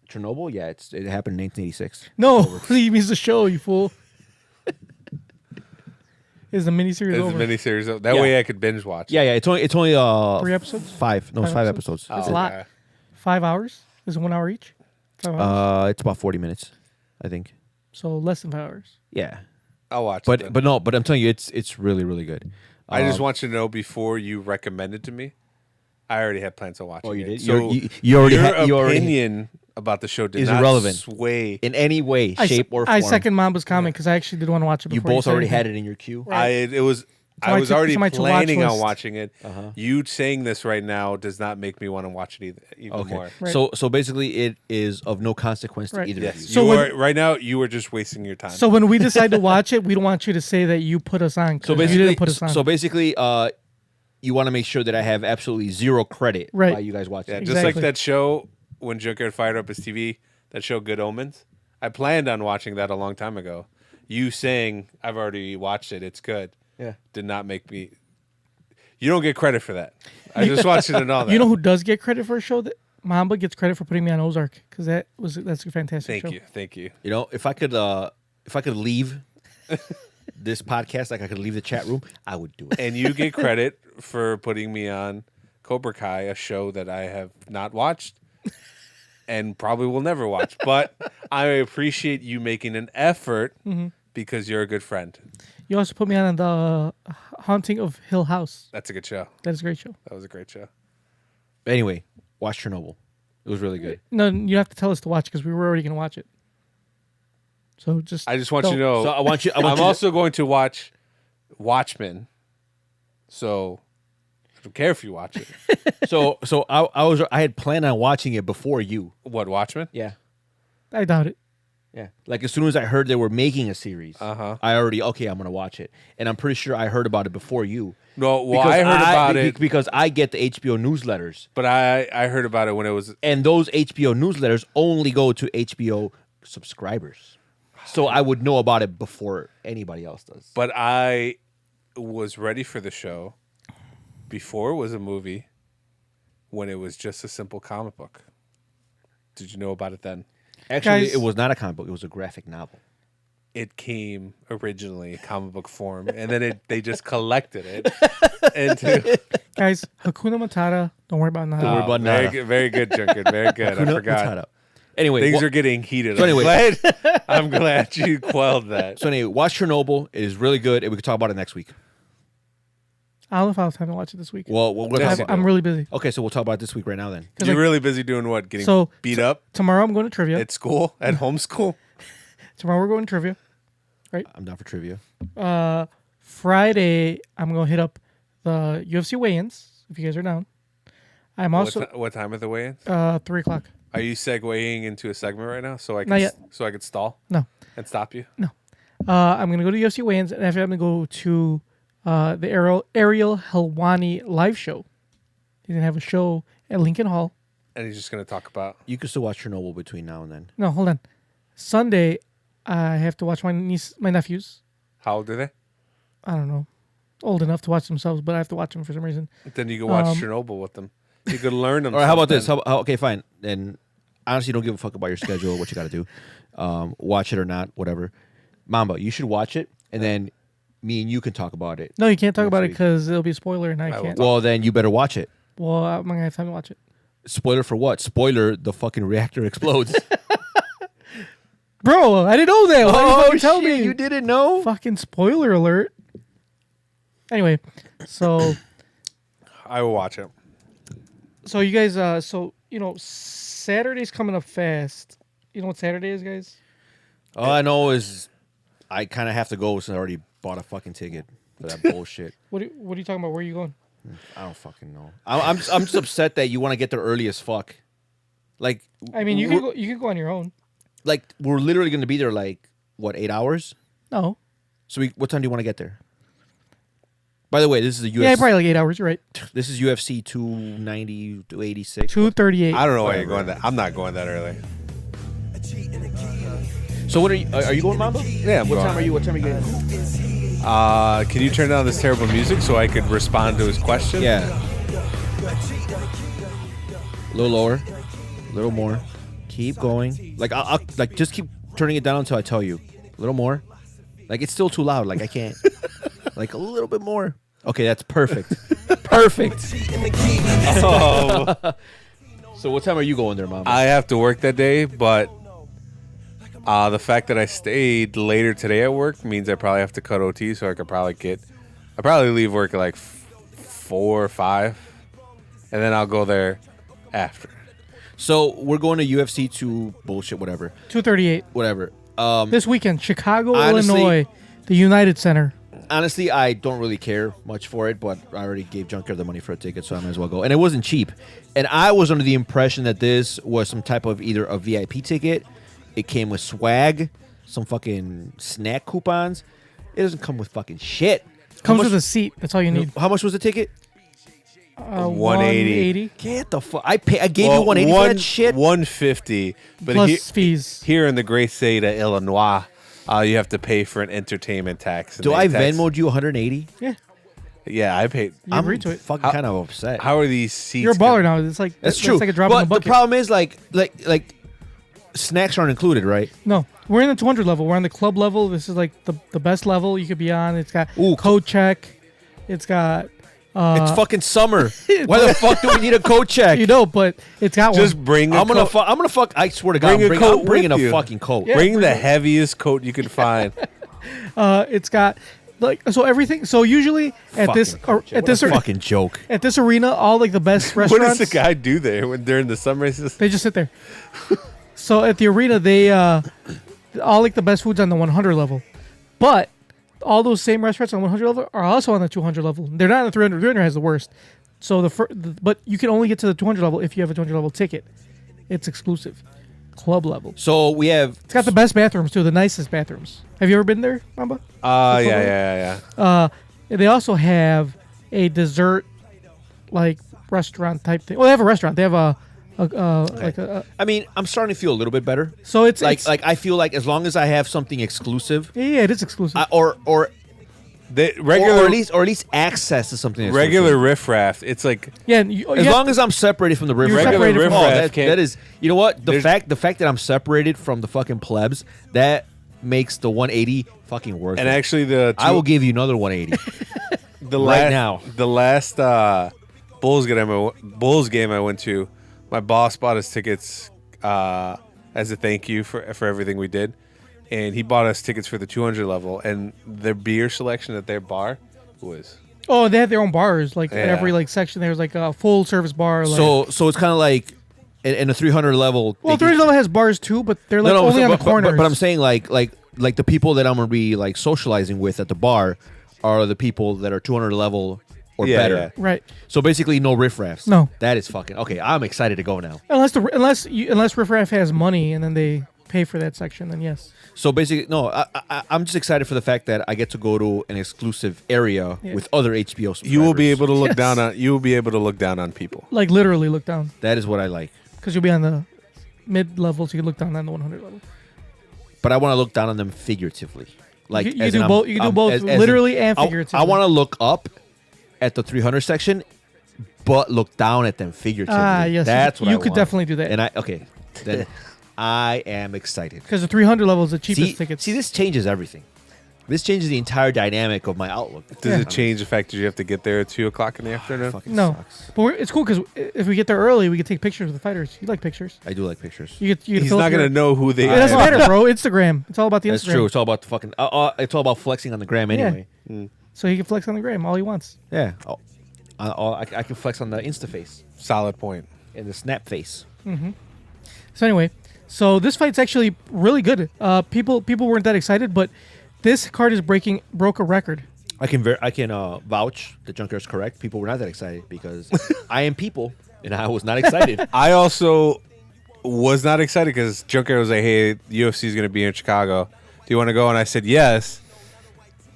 Chernobyl, yeah, it happened in 1986. No, he means the show. You fool. Is the miniseries It's a over? miniseries. That Yeah. way I could binge watch. Yeah, it's only 3 episodes? 5. No, it's 5 episodes. Oh, That's a lot. 5 hours. Is it 1 hour each? 5 hours. It's about 40 minutes, I think. So less than 5 hours. Yeah. I'll watch it. then. But I'm telling you, it's really really good. I just want you to know before you recommend it to me, I already had plans on watching Oh, you it. did? So You already your had you already opinion about the show did is not irrelevant. sway. in any way, shape, or form. I second Mamba's comment because I actually did want to watch it You before. both said already anything. had it in your queue. I was already to my to-watch planning on list. watching it. You saying this right now does not make me want to watch it even Okay. more. Right. So basically, it is of no consequence to Right. either Yes. of you. So you when- are, right now, you are just wasting your time. So when we decide to watch it, we don't want you to say that you put us on. So You basically, didn't put us on. you want to make sure that I have absolutely zero credit Right. by you guys watching. yeah, it. just like Exactly. that show when Junkyard fired up his TV, that show Good Omens. I planned on watching that a long time ago. You saying I've already watched it, it's good, Yeah. did not make me. You don't get credit for that. I just want you to know that. You know who does get credit for a show? That Mamba gets credit for putting me on Ozark because that's a fantastic show. Thank you. You know, if I could leave this podcast, like I could leave the chat room, I would do it. And you get credit for putting me on Cobra Kai, a show that I have not watched and probably will never watch. But I appreciate you making an effort because you're a good friend. You also put me on the Haunting of Hill House. That's a good show. That is a great show. That was a great show. But anyway, watch Chernobyl. It was really good. No, you have to tell us to watch because we were already going to watch it. So I just want you to don't. know. So I want you. I'm also going to watch Watchmen. So I don't care if you watch it. So I had planned on watching it before you. What, Watchmen? Yeah. I doubt it. Yeah. Like as soon as I heard they were making a series, Uh-huh. I already I'm gonna watch it, and I'm pretty sure I heard about it before you. No, well, Because I heard about it, because I get the HBO newsletters, but I heard about it when it was. and those HBO newsletters only go to HBO subscribers. So I would know about it before anybody else does. But I was ready for the show before it was a movie, when it was just a simple comic book. Did you know about it then? Actually, Guys- it was not a comic book; it was a graphic novel. It came originally comic book form, and then they just collected it into. Guys, Hakuna Matata. Don't worry about Don't that. worry about very nada. good, very good, Junker. Very good. I Hakuna forgot. Matata. Anyway, Things are getting heated. So anyway- I'm glad you quelled that. so anyway, watch Chernobyl. It is really good, and we can talk about it next week. I don't know if I have time to watch it this week. Well, we'll talk Yes, about I'm really busy. Okay, so we'll talk about it this week right now then. Cause You're like, really busy doing what? Getting So- beat up tomorrow I'm going to trivia. at school, at homeschool. Tomorrow we're going to trivia. I'm down for trivia. Friday I'm going to hit up the UFC weigh-ins if you guys are down. I'm also What time are the weigh-ins? 3:00. Are you segueing into a segment right now so I Not yet. could stall No. and stop you? No. I'm gonna go to UFC weigh-ins, and after that, I'm gonna go to the Ariel Helwani live show. He's gonna have a show at Lincoln Hall. And he's just gonna talk about. You can still watch Chernobyl between now and then. No, hold on. Sunday, I have to watch my nephews. How old are they? I don't know, old enough to watch themselves, but I have to watch them for some reason. Then you can watch Chernobyl with them. You could learn them. All right, how about this? Okay, fine. And honestly, don't give a fuck about your schedule, what you got to do. Watch it or not, whatever. Mamba, you should watch it, and then me and you can talk about it. No, you can't talk about it week. because it'll be a spoiler, and I will can't. Well, then you better watch it. Well, I'm gonna have time to watch it. Spoiler for what? Spoiler: the fucking reactor explodes. Bro, I didn't know that. Why did you fucking tell me? You didn't know? Fucking spoiler alert. Anyway, so I will watch it. you guys, Saturday's coming up fast. You know what Saturday is, guys? All I know is I kind of have to go since I already bought a fucking ticket for that bullshit. What are you talking about? Where are you going? I don't fucking know. I'm just upset that you want to get there early as fuck. Like, I mean, you can go on your own. like we're literally going to be there like what 8 hours. No. So what time do you want to get there? By the way, this is a UFC. Yeah, probably like 8 hours. You're right. This is UFC 290 to 86. 2:38. I don't know why you're going that. I'm not going that early. So what are you going, Mambo? Yeah, I'm What going. time are you? What time are you getting? Can you turn down this terrible music so I could respond to his question? Yeah. A little lower, a little more. Keep going. Like I'll like just keep turning it down until I tell you. A little more. Like it's still too loud. Like I can't. Like a little bit more. Okay, that's perfect. Perfect. Oh, So what time are you going there, Mama? I have to work that day, but the fact that I stayed later today at work means I probably have to cut OT, so I probably leave work at like 4 or 5, and then I'll go there after. So we're going to UFC 2 bullshit, whatever. 2:38. Whatever. This weekend, Chicago, Honestly- Illinois, the United Center. Honestly, I don't really care much for it, but I already gave Junkyard the money for a ticket, so I might as well go. And it wasn't cheap. And I was under the impression that this was some type of either a VIP ticket, it came with swag, some fucking snack coupons. It doesn't come with fucking shit. Comes with a seat. That's all you need. How much was the ticket? 180. Get the fuck! I gave you 180 for that shit. 150, but Plus fees. here in the great state of Illinois, you have to pay for an entertainment tax. and Do they I tax- Venmo'd you 180? Yeah, Yeah, I paid. you agreed to it. Fucking kind of upset. How are these seats? You're a baller now. It's like That's true. It's like a drop but in the bucket. the problem is like snacks aren't included, right? No, we're in the 200 level. We're on the club level. This is like the best level you could be on. It's got Ooh, code check. It's got. It's fucking summer. Why the fuck do we need a coat check? You know, but it's got Just one. bring. I'm gonna fuck. I swear to God, Bring a I'm coat bringing with a you. fucking coat. Yeah. Bring the heaviest coat you can find. It's got like so everything. So usually at this Fucking coat check. at What this a fucking joke. at this arena, all like the best What restaurants. does the guy do there when during the summer? Races? They just sit there. So at the arena, they all like the best foods on the 100 level, but all those same restaurants on 100 level are also on the 200 level. They're not on the 300. 300 has the worst. So but you can only get to the 200 level if you have a 200 level ticket. It's exclusive, club level. So we have. It's got the best bathrooms too, the nicest bathrooms. Have you ever been there, Mamba? Yeah. They also have a dessert like restaurant type thing. Well, they have a restaurant. They have I mean, I'm starting to feel a little bit better. so it's Like it's, I feel like as long as I have something exclusive, yeah, it is exclusive. or Regular, at least access to something. regular exclusive. riffraff. It's like yeah, and you, As long as I'm separated from the riff, You're regular separated from- riffraff. that is, you know what? The There's- fact that I'm separated from the fucking plebs, that makes the 180 fucking worth and it. actually the I will give you another 180. the right last, now. The last Bulls game I went to, my boss bought us tickets as a thank you for everything we did, and he bought us tickets for the 200 level, and their beer selection at their bar was oh, they have their own bars. Like at Yeah. every like section, there's like a full service bar. Like, so it's kind of like in a 300 level. well, they 300 give- level has bars too, but they're like No, only on the but- corners. But I'm saying like the people that I'm gonna be like socializing with at the bar are the people that are 200 level or Yeah, better. yeah. Right. So basically, no riffraffs. No. That is fucking okay. I'm excited to go now. Unless Riff Raff has money and then they pay for that section, then yes. So basically, no, I'm just excited for the fact that I get to go to an exclusive area Yeah. with other HBO subscribers. You will be able to look Yes. down on. You will be able to look down on people. Like literally look down That is what I like. because you'll be on the mid level, so you can look down on the 100 level. But I want to look down on them figuratively. Like You as do in I'm- both- you can do I'm- both as in literally and I figuratively. want to look up at the 300 section, but look down at them figuratively. Ah, yes. That's what you I could want. definitely do that. And then I am excited. Because the 300 level is the cheapest See, tickets. see, this changes everything. This changes the entire dynamic of my outlook. Does Yeah. it change the fact that you have to get there at 2:00 in the afternoon? Fucking No, sucks. but it's cool because if we get there early, we can take pictures of the fighters. You like pictures? I do like pictures. You get. He's fill not up your- gonna know who they It doesn't are. matter, bro. Instagram. It's all about the That's Instagram. true. It's all about the fucking. It's all about flexing on the gram anyway. So he can flex on the gram all he wants. Yeah. I can flex on the Insta face Solid point. and the Snap face. So anyway, so this fight's actually really good. People weren't that excited, but this card broke a record. I can vouch that Junker is correct. People were not that excited because I am people, and I was not excited. I also was not excited because Junker was like, "Hey, UFC is gonna be in Chicago. Do you want to go?" And I said yes.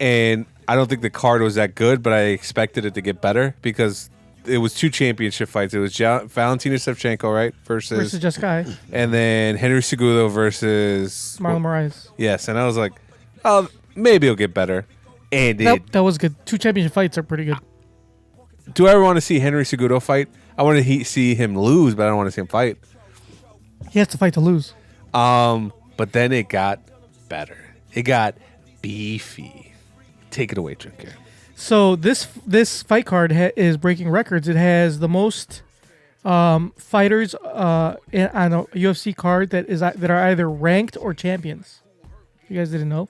And I don't think the card was that good, but I expected it to get better because it was 2 championship fights. It was Valentina Shevchenko, right, Versus Jessica Ai, and then Henry Cejudo versus Marlon Moraes. Yes, and I was like, "Oh, maybe it'll get better." And That was good. 2 championship fights are pretty good. do I ever want to see Henry Cejudo fight? I want to see him lose, but I don't want to see him fight. He has to fight to lose. But then it got better. It got beefy. Take it away, Junker. So this fight card is breaking records. It has the most fighters on a UFC card that are either ranked or champions. You guys didn't know?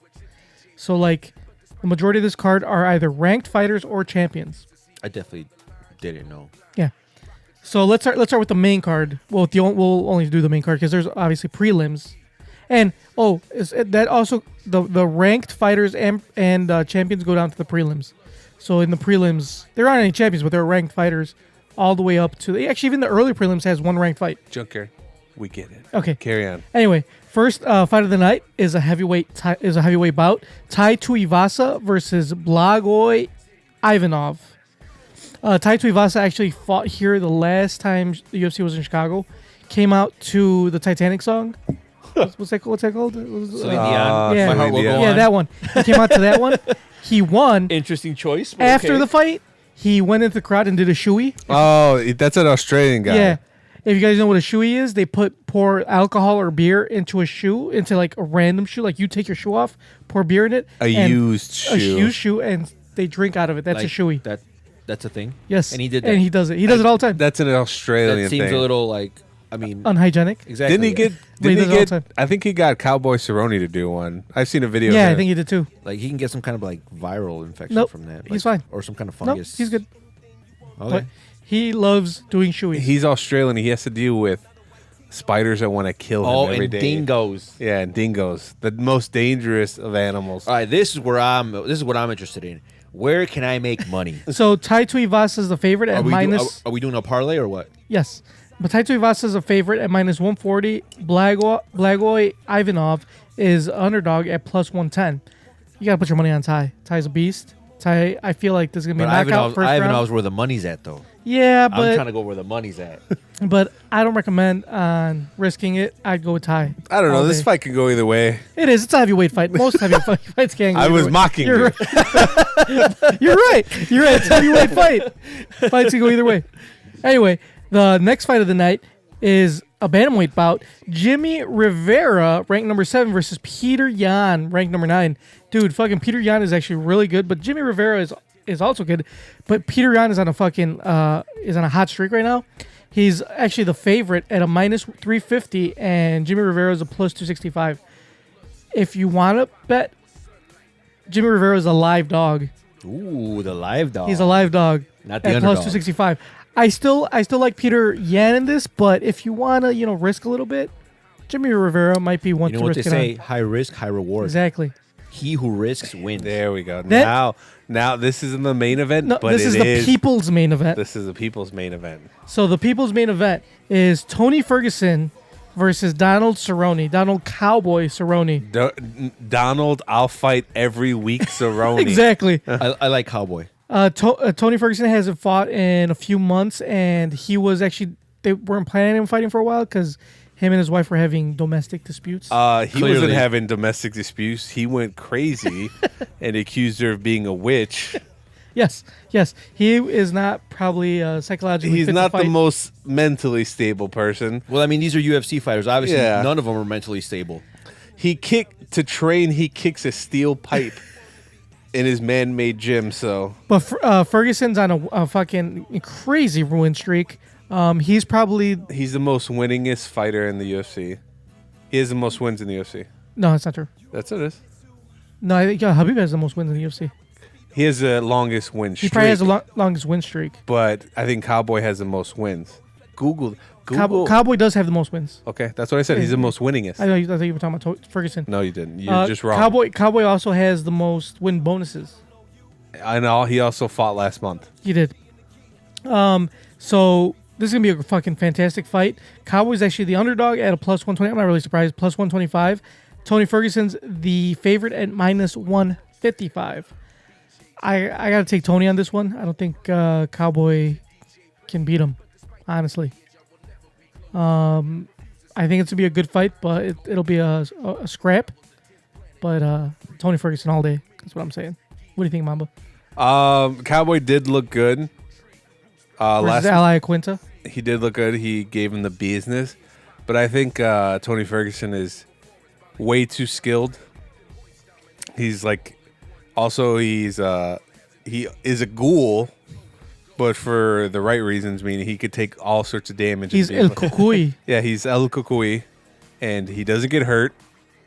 So like the majority of this card are either ranked fighters or champions. I definitely didn't know. Yeah. So let's start with the main card. Well, we'll only do the main card because there's obviously prelims, and that also the ranked fighters and champions go down to the prelims. So in the prelims, there aren't any champions, but there are ranked fighters all the way up to actually even the early prelims has 1 ranked fight. Junker, we get it. Okay. Carry on. Anyway, first fight of the night is a heavyweight bout. Tai Tuivasa versus Blagoy Ivanov. Tai Tuivasa actually fought here the last time the UFC was in Chicago. Came out to the Titanic song. What's that called? Celine Dion, yeah. My Heart Will Go Yeah, On. that one. He came out to that one. He won. Interesting choice. but After okay. the fight, he went into the crowd and did a shoey. Oh, that's an Australian guy. Yeah. If you guys know what a shoey is, they pour alcohol or beer into a shoe, into like a random shoe. Like you take your shoe off, pour beer in it. A and used shoe. A used shoe, and they drink out of it. That's a Like, shoey. That's a thing. Yes. And he did that. And he does it. He does it all the time. That's an Australian That seems thing. a little like. I mean, Unhygienic. exactly. Didn't he get? But he Didn't does he it all get? the time. I think he got Cowboy Cerrone to do one. I've seen a video. Yeah, of I it. think he did too. like he can get some kind of like viral infection Nope, from that? he's like, fine. Or some kind of No, fungus. he's good. Okay. But he loves doing shoeys. He's Australian. He has to deal with spiders that want to kill him Oh, every and day. dingoes. Yeah, and dingoes, the most dangerous of animals. All right, this is what I'm interested in. Where can I make money? So Tai Tuivasa is the favorite at minus. Are we doing a parlay or what? Yes. But Tai Tuivasa is a favorite at minus 140. Blagoy Ivanov is underdog at plus 110. You got to put your money on Tai. Tai's a beast. Tai, I feel like this is going to be But a knockout first round. Ivanov's where the money's at, though. Yeah, I'm but trying to go where the money's at. but I don't recommend on risking it. I'd go with Tai. I don't know. all This day. fight could go either way. It is. It's a heavyweight fight. Most heavyweight fights can go I either was way. mocking You're you. right. You're right. It's a heavyweight fight. Fights can go either way. Anyway, the next fight of the night is a bantamweight bout. Jimmy Rivera, ranked number 7, versus Peter Yan, ranked number 9. Dude, fucking Peter Yan is actually really good, but Jimmy Rivera is also good. But Peter Yan is on a fucking is on a hot streak right now. He's actually the favorite at a minus 350, and Jimmy Rivera is a plus 265. If you want to bet, Jimmy Rivera is a live dog. Ooh, the live dog. He's a live dog Not the at underdog. plus 265. I still like Peter Yan in this, but if you want to, risk a little bit, Jimmy Rivera might be one You know to what risk they it say? High risk, high on. reward. Exactly. He who risks wins. There we go. Now this isn't the main event, No, but this is the people's main event. This is the people's main event. So the people's main event is Tony Ferguson versus Donald Cerrone. Donald Cowboy Cerrone. Donald, I'll fight every week. Cerrone. Exactly. I like Cowboy. Tony Ferguson hasn't fought in a few months, and he was actually they weren't planning on fighting for a while because him and his wife were having domestic disputes. He Clearly. wasn't having domestic disputes. He went crazy and accused her of being a witch. Yes. He is not probably psychologically. He's fit not to the fight. most mentally stable person. Well, I mean, these are UFC fighters. Obviously, Yeah. none of them are mentally stable. He kicks a steel pipe in his man-made gym. So But Ferguson's on a fucking crazy win streak. He's probably he's the most winningest fighter in the UFC. He has the most wins in the UFC. no, that's not true. That's what it is. No, I think Habib has the most wins in the UFC. He has the longest win He streak. probably has the longest win streak. But I think Cowboy has the most wins. Google. Cowboy does have the most wins. Okay, that's what I said. He's the most winningest. I thought you were talking about Ferguson. No, you didn't. You're just wrong. Cowboy also has the most win bonuses. I know. He also fought last month. He did. So this is gonna be a fucking fantastic fight. Cowboy's actually the underdog at a plus 120. I'm not really surprised. Plus 125. Tony Ferguson's the favorite at minus 155. I gotta take Tony on this one. I don't think Cowboy can beat him. Honestly. I think it's gonna be a good fight, but it'll be a scrap. But Tony Ferguson all day. That's what I'm saying. What do you think, Mamba? Cowboy did look good. Versus Ally Quinta. He did look good. He gave him the business. But I think Tony Ferguson is way too skilled. He's like, also he is a ghoul, but for the right reasons. Meaning he could take all sorts of damage. He's El Kukui. Yeah, he's El Kukui, and he doesn't get hurt.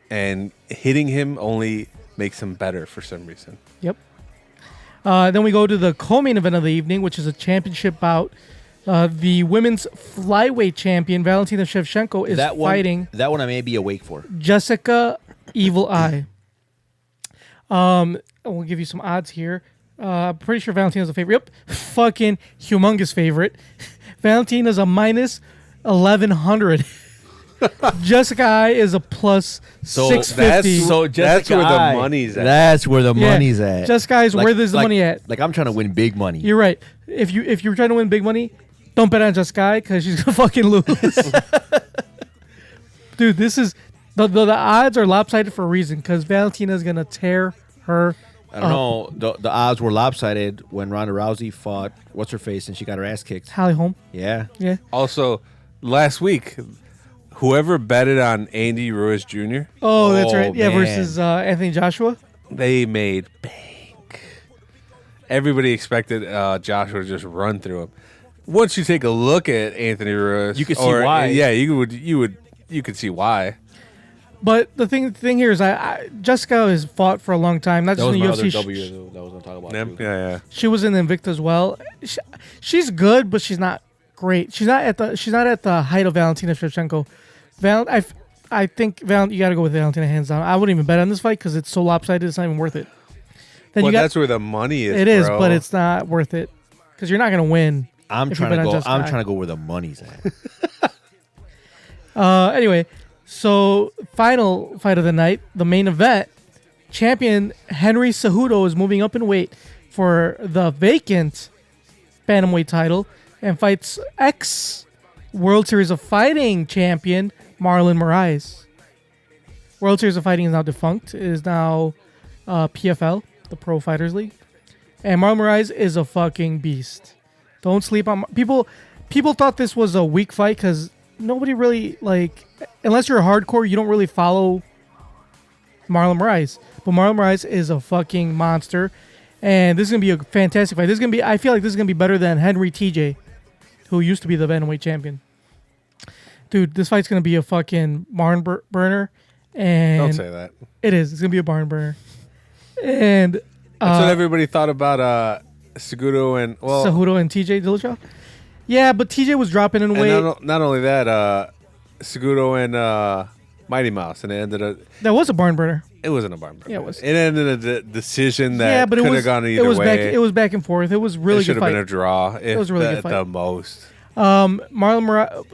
And hitting him only makes him better for some reason. Yep. Then we go to the co-main event of the evening, which is a championship bout. The women's flyweight champion, Valentina Shevchenko, is fighting That one I may be awake for. Jessica Evil Eye. We'll give you some odds here. I'm pretty sure Valentina's a favorite. Yep. Fucking humongous favorite. Valentina's a minus 1,100. Jessica Eye is a plus 650. That's where the money's at. That's where the Yeah. money's at. Jessica Eye's where there's the money at. Like I'm trying to win big money. You're right. If you're trying to win big money, don't bet on Jessica Eye because she's gonna fucking lose. Dude, this is the odds are lopsided for a reason because Valentina's gonna tear her. I don't know. The odds were lopsided when Ronda Rousey fought what's her face and she got her ass kicked. Holly Holm. Yeah. Yeah. Also, last week, whoever betted on Andy Ruiz Jr., Oh, that's Oh, right. Yeah, man. versus Anthony Joshua. they made bank. Everybody expected Joshua to just run through him. Once you take a look at Anthony Ruiz, You could see why. Yeah, you could see why. But the thing here is, Jessica has fought for a long time, not That just was in my the other UFC. W that I was gonna talk about. Yeah, too. yeah. She was in Invicta as well. She's good, but she's not great. She's not at the height of Valentina Shevchenko. I think you got to go with Valentina hands down. I wouldn't even bet on this fight because it's so lopsided. It's not even worth it. Then Well, you got, that's where the money is. it is, bro. but it's not worth it because you're not gonna win. I'm if you trying bet to on go. Jessica I'm Eye. trying to go where the money's at. Anyway, so final fight of the night, the main event. Champion Henry Cejudo is moving up in weight for the vacant bantamweight title and fights ex-World Series of Fighting champion Marlon Moraes. World Series of Fighting is now defunct. It is now PFL, the Pro Fighters League. And Marlon Moraes is a fucking beast. Don't sleep on... People thought this was a weak fight because nobody really, like... Unless you're a hardcore, you don't really follow Marlon Moraes. But Marlon Moraes is a fucking monster. And this is going to be a fantastic fight. I feel like this is going to be better than Henry TJ, who used to be the bantamweight champion. Dude, this fight's going to be a fucking barn burner. And Don't say that. it is. It's going to be a barn burner. And That's what everybody thought about Cejudo and Cejudo and TJ Dillashaw. Yeah, but TJ was dropping in weight. and not only that, Cejudo and Mighty Mouse, and it ended up That was a barn burner. It wasn't a barn burner. Yeah, it was. It ended a decision that Yeah, but could have gone either way. It was back and forth. It was really it should good have fight. been a draw. It was a really good at fight. the most.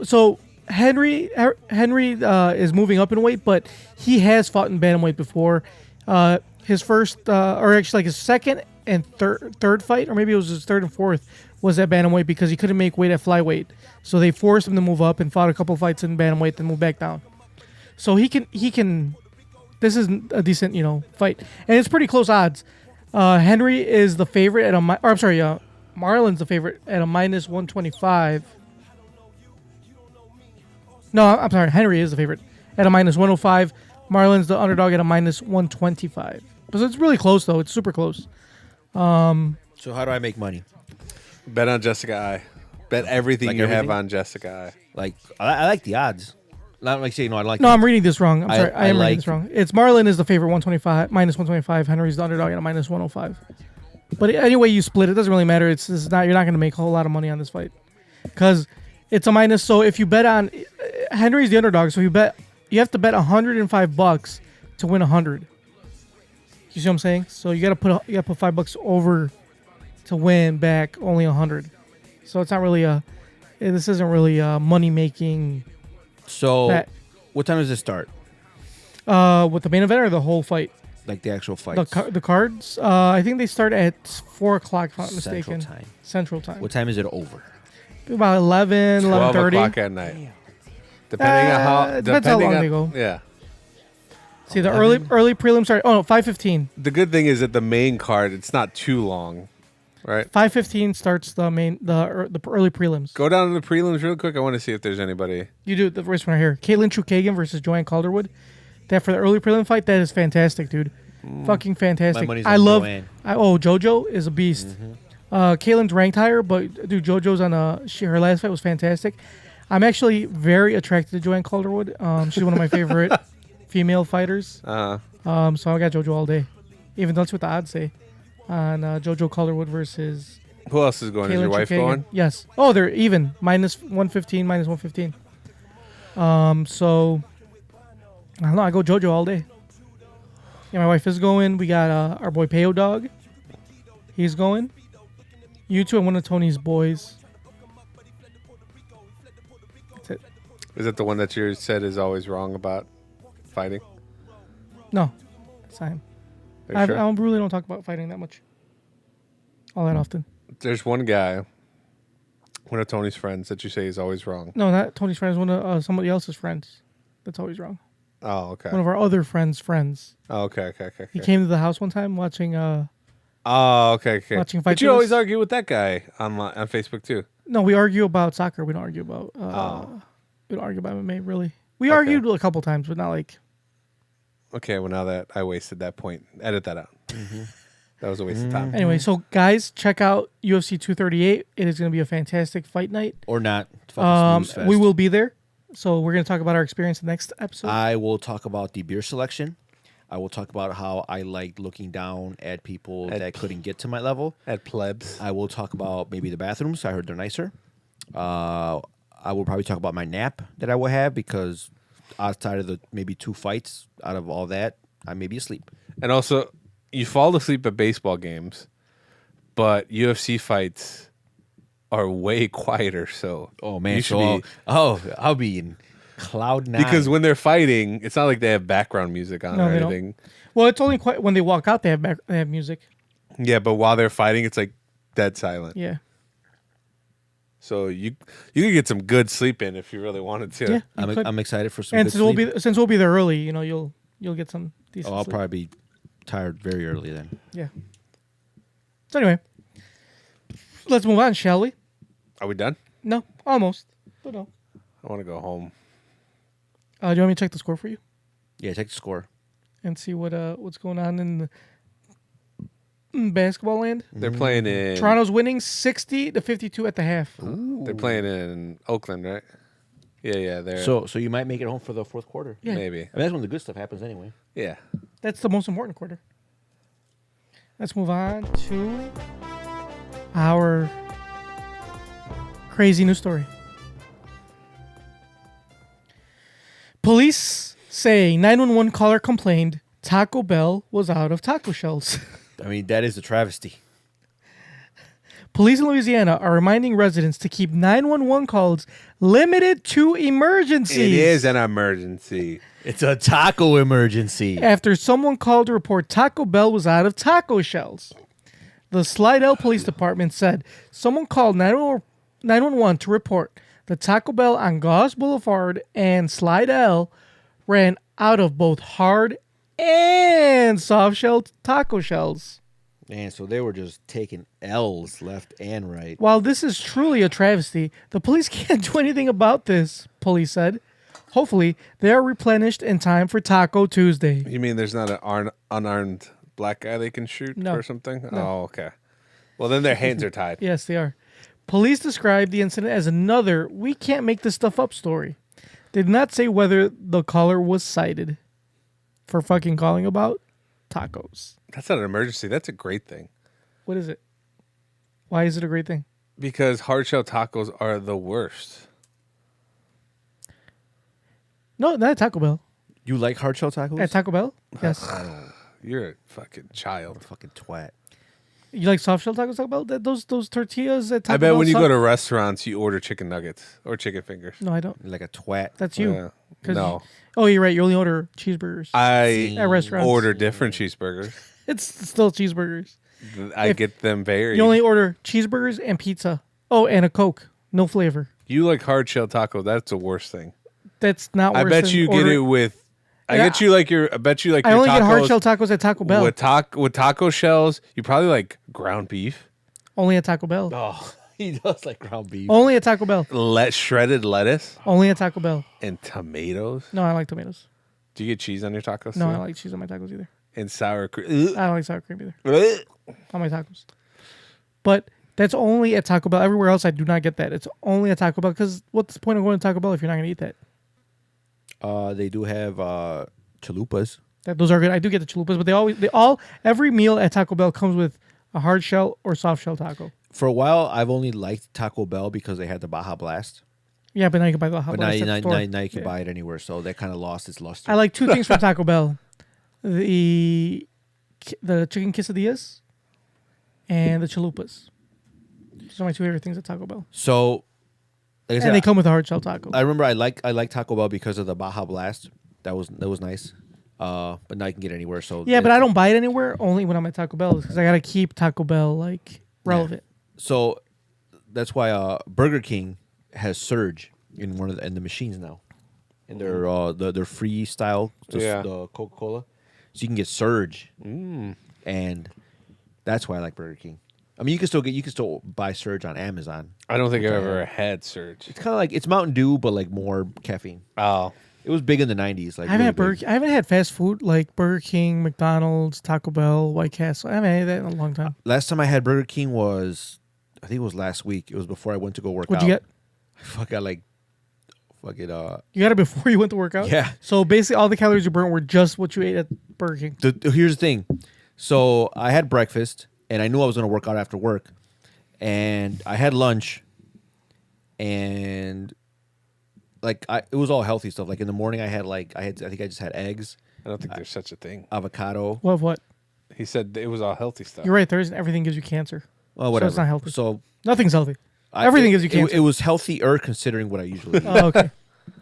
So Henry is moving up in weight, but he has fought in bantamweight before. His first, or actually like his second and third fight, or maybe it was his third and fourth, was at bantamweight because he couldn't make weight at flyweight. So they forced him to move up and fought a couple fights in bantamweight, then move back down. So he can. This is a decent, fight, and it's pretty close odds. Henry is the favorite at Marlon's the favorite at a minus 125. No, I'm sorry. Henry is the favorite at a minus 105. Marlon's the underdog at a minus 125. So it's really close, though. It's super close. So how do I make money? Bet on Jessica I. Bet everything Like you have everything? on Jessica I. Like I like the odds. Not like saying no. I like. No, I'm reading this wrong. I'm I- sorry. I am I reading like- this wrong. It's Marlon is the favorite, 125, minus 125. Henry's the underdog at a minus 105. But anyway, you split. It doesn't really matter. It's not. You're not going to make a whole lot of money on this fight because it's a minus. So if you bet on Henry's the underdog, so you have to bet $105 to win 100. You see what I'm saying? So you got to put $5 over to win back only 100. So it's not really this isn't really a money making. So Bet. what time does it start? With the main event or the whole fight? Like the actual fights? The cards. I think they start at 4 o'clock. If I'm not Central mistaken. time. Central time. What time is it over? About 11, 12 11:30. o'clock at night. Depending on how. it depends how long they go. Yeah. See, the early prelims start. Oh no, 5:15. The good thing is that the main card, it's not too long, right? 5:15 starts the early prelims. Go down to the prelims real quick. I want to see if there's anybody. You do the first one right here. Caitlin Chukagian versus Joanne Calderwood. That for the early prelim fight, that is fantastic, dude. Fucking fantastic. money's I on love. Joanne. JoJo is a beast. Caitlin's ranked higher, but dude, JoJo's on her last fight was fantastic. I'm actually very attracted to Joanne Calderwood. She's one of my favorite female fighters. So I got JoJo all day. Even that's what the odds say on JoJo Calderwood versus Who else is going? Is Caitlin your wife Chukagian. going? Yes. Oh, they're even. Minus 115, minus 115. So I don't know. I go JoJo all day. Yeah, my wife is going. We got our boy Peo Dog. He's going. You two and one of Tony's boys. That's it. Is that the one that you said is always wrong about fighting? No, it's not him. Are you sure? I really don't talk about fighting that much. All that often. There's one guy, one of Tony's friends, that you say is always wrong. No, not Tony's friends. One of somebody else's friends. That's always wrong. Oh, okay. One of our other friends' friends. Oh, okay. He came to the house one time watching. Oh, okay. Watching But fights you with always us? argue with that guy on Facebook too. No, we argue about soccer. We don't argue about. We don't argue about MMA really. We argued a couple times, but not like. Okay, well now that I wasted that point, edit that out. That was a waste of time. Anyway, so guys, check out UFC 238. It is going to be a fantastic fight night. Or not? Fucking snooze fest. We will be there. So we're going to talk about our experience in the next episode. I will talk about the beer selection. I will talk about how I liked looking down at people that couldn't get to my level. At plebs. I will talk about maybe the bathrooms. I heard they're nicer. I will probably talk about my nap that I will have because outside of the maybe 2 fights, out of all that, I may be asleep. And also, you fall asleep at baseball games, but UFC fights are way quieter. So Oh man, you should I'll be in cloud 9 because when they're fighting, it's not like they have background music on No, or they don't. anything. Well, it's only quite when they walk out. They have music. Yeah, but while they're fighting, it's like dead silent. Yeah. So you could get some good sleep in if you really wanted to. Yeah. you could. I'm excited for some. And good sleep. since we'll be there early, you'll get some decent. I'll sleep. probably be tired very early then. Yeah. So anyway, let's move on, shall we? Are we done? No, almost, but no. I want to go home. Do you want me to check the score for you Yeah, check the score. and see what's going on in basketball land? They're playing in Toronto's winning 60-52 at the half. They're playing in Oakland, right? Yeah. They're So you might make it home for the fourth quarter. Yeah. maybe. I mean, that's when the good stuff happens anyway. Yeah. That's the most important quarter. Let's move on to our crazy news story. Police say 911 caller complained Taco Bell was out of taco shells. I mean, that is a travesty. Police in Louisiana are reminding residents to keep 911 calls limited to emergencies. It is an emergency. It's a taco emergency. After someone called to report Taco Bell was out of taco shells. The Slidell Police Department said someone called 911 to report the Taco Bell on Goss Boulevard and Slidell ran out of both hard and soft shell taco shells. Man, so they were just taking L's left and right. While this is truly a travesty, the police can't do anything about this, police said. Hopefully, they are replenished in time for Taco Tuesday. You mean there's not an unarmed black guy they can shoot No. or something? No. Oh, okay. Well, then their hands are tied. Yes, they are. Police described the incident as another "we can't make this stuff up" story. They did not say whether the caller was cited for fucking calling about tacos. That's not an emergency. That's a great thing. What is it? Why is it a great thing? Because hard shell tacos are the worst. No, not at Taco Bell. You like hard shell tacos? At Taco Bell? Yes. You're a fucking child. Fucking twat. You like soft shell tacos, Taco Bell? Those tortillas at Taco I bet Bell when you soft- go to restaurants, you order chicken nuggets or chicken fingers. No, I don't. You're like a twat. That's you. Yeah. 'Cause No. Oh, you're right. You only order cheeseburgers. I At restaurants. order different cheeseburgers. It's still cheeseburgers. I If- get them varied. You only order cheeseburgers and pizza. Oh, and a Coke. No flavor. You like hard shell taco. That's the worst thing. That's not I worse bet than you get ordering- it with. I Yeah. bet you like your. I bet you like. I your only get hard tacos shell tacos at Taco Bell. with taco shells. You probably like ground beef, Only at Taco Bell. Oh, he does like ground beef. Only at Taco Bell. shredded lettuce, Only at Taco Bell. and tomatoes. No, I like tomatoes. Do you get cheese on your tacos? No, too? I don't like cheese on my tacos either. And sour cream. I don't like sour cream either on my tacos. But that's only at Taco Bell. Everywhere else, I do not get that. It's only at Taco Bell because what's the point of going to Taco Bell if you're not going to eat that? They do have chalupas. Those are good. I do get the chalupas, but every meal at Taco Bell comes with a hard shell or soft shell taco. For a while, I've only liked Taco Bell because they had the Baja Blast. Yeah, but now you can buy the hot But blast at the now store. you can Yeah. buy it anywhere, so that kind of lost its luster. I like two things from Taco Bell: the chicken quesadillas and the chalupas. Those are my two favorite things at Taco Bell. So, like I said, And they come with a hard shell taco. I remember I like Taco Bell because of the Baja Blast. That was nice. But now you can get it anywhere. So Yeah, but I don't buy it anywhere. Only when I'm at Taco Bell because I gotta keep Taco Bell like relevant. So that's why Burger King has Surge in in the machines now, in their freestyle, the Coca-Cola. So you can get Surge, and that's why I like Burger King. I mean, you can still buy Surge on Amazon. I don't think I've ever had Surge. It's kind of like it's Mountain Dew, but like more caffeine. Oh, It was big in the '90s. Like I haven't really had big. I haven't had fast food like Burger King, McDonald's, Taco Bell, White Castle. I haven't had that in a long time. Last time I had Burger King was, I think it was last week. It was before I went to go work out. What'd you get? I got like, You got it before you went to work out? Yeah. So basically, all the calories you burnt were just what you ate at Burger King. Here's the thing. So I had breakfast, and I knew I was going to work out after work, and I had lunch, and like it was all healthy stuff. Like in the morning, I think I just had eggs, I don't think there's such a thing. avocado. What? He said it was all healthy stuff. You're right. There isn't. Everything gives you cancer. Well, whatever. it's not healthy. So Nothing's healthy. Everything gives you cancer. It was healthier considering what I usually eat. Oh, okay.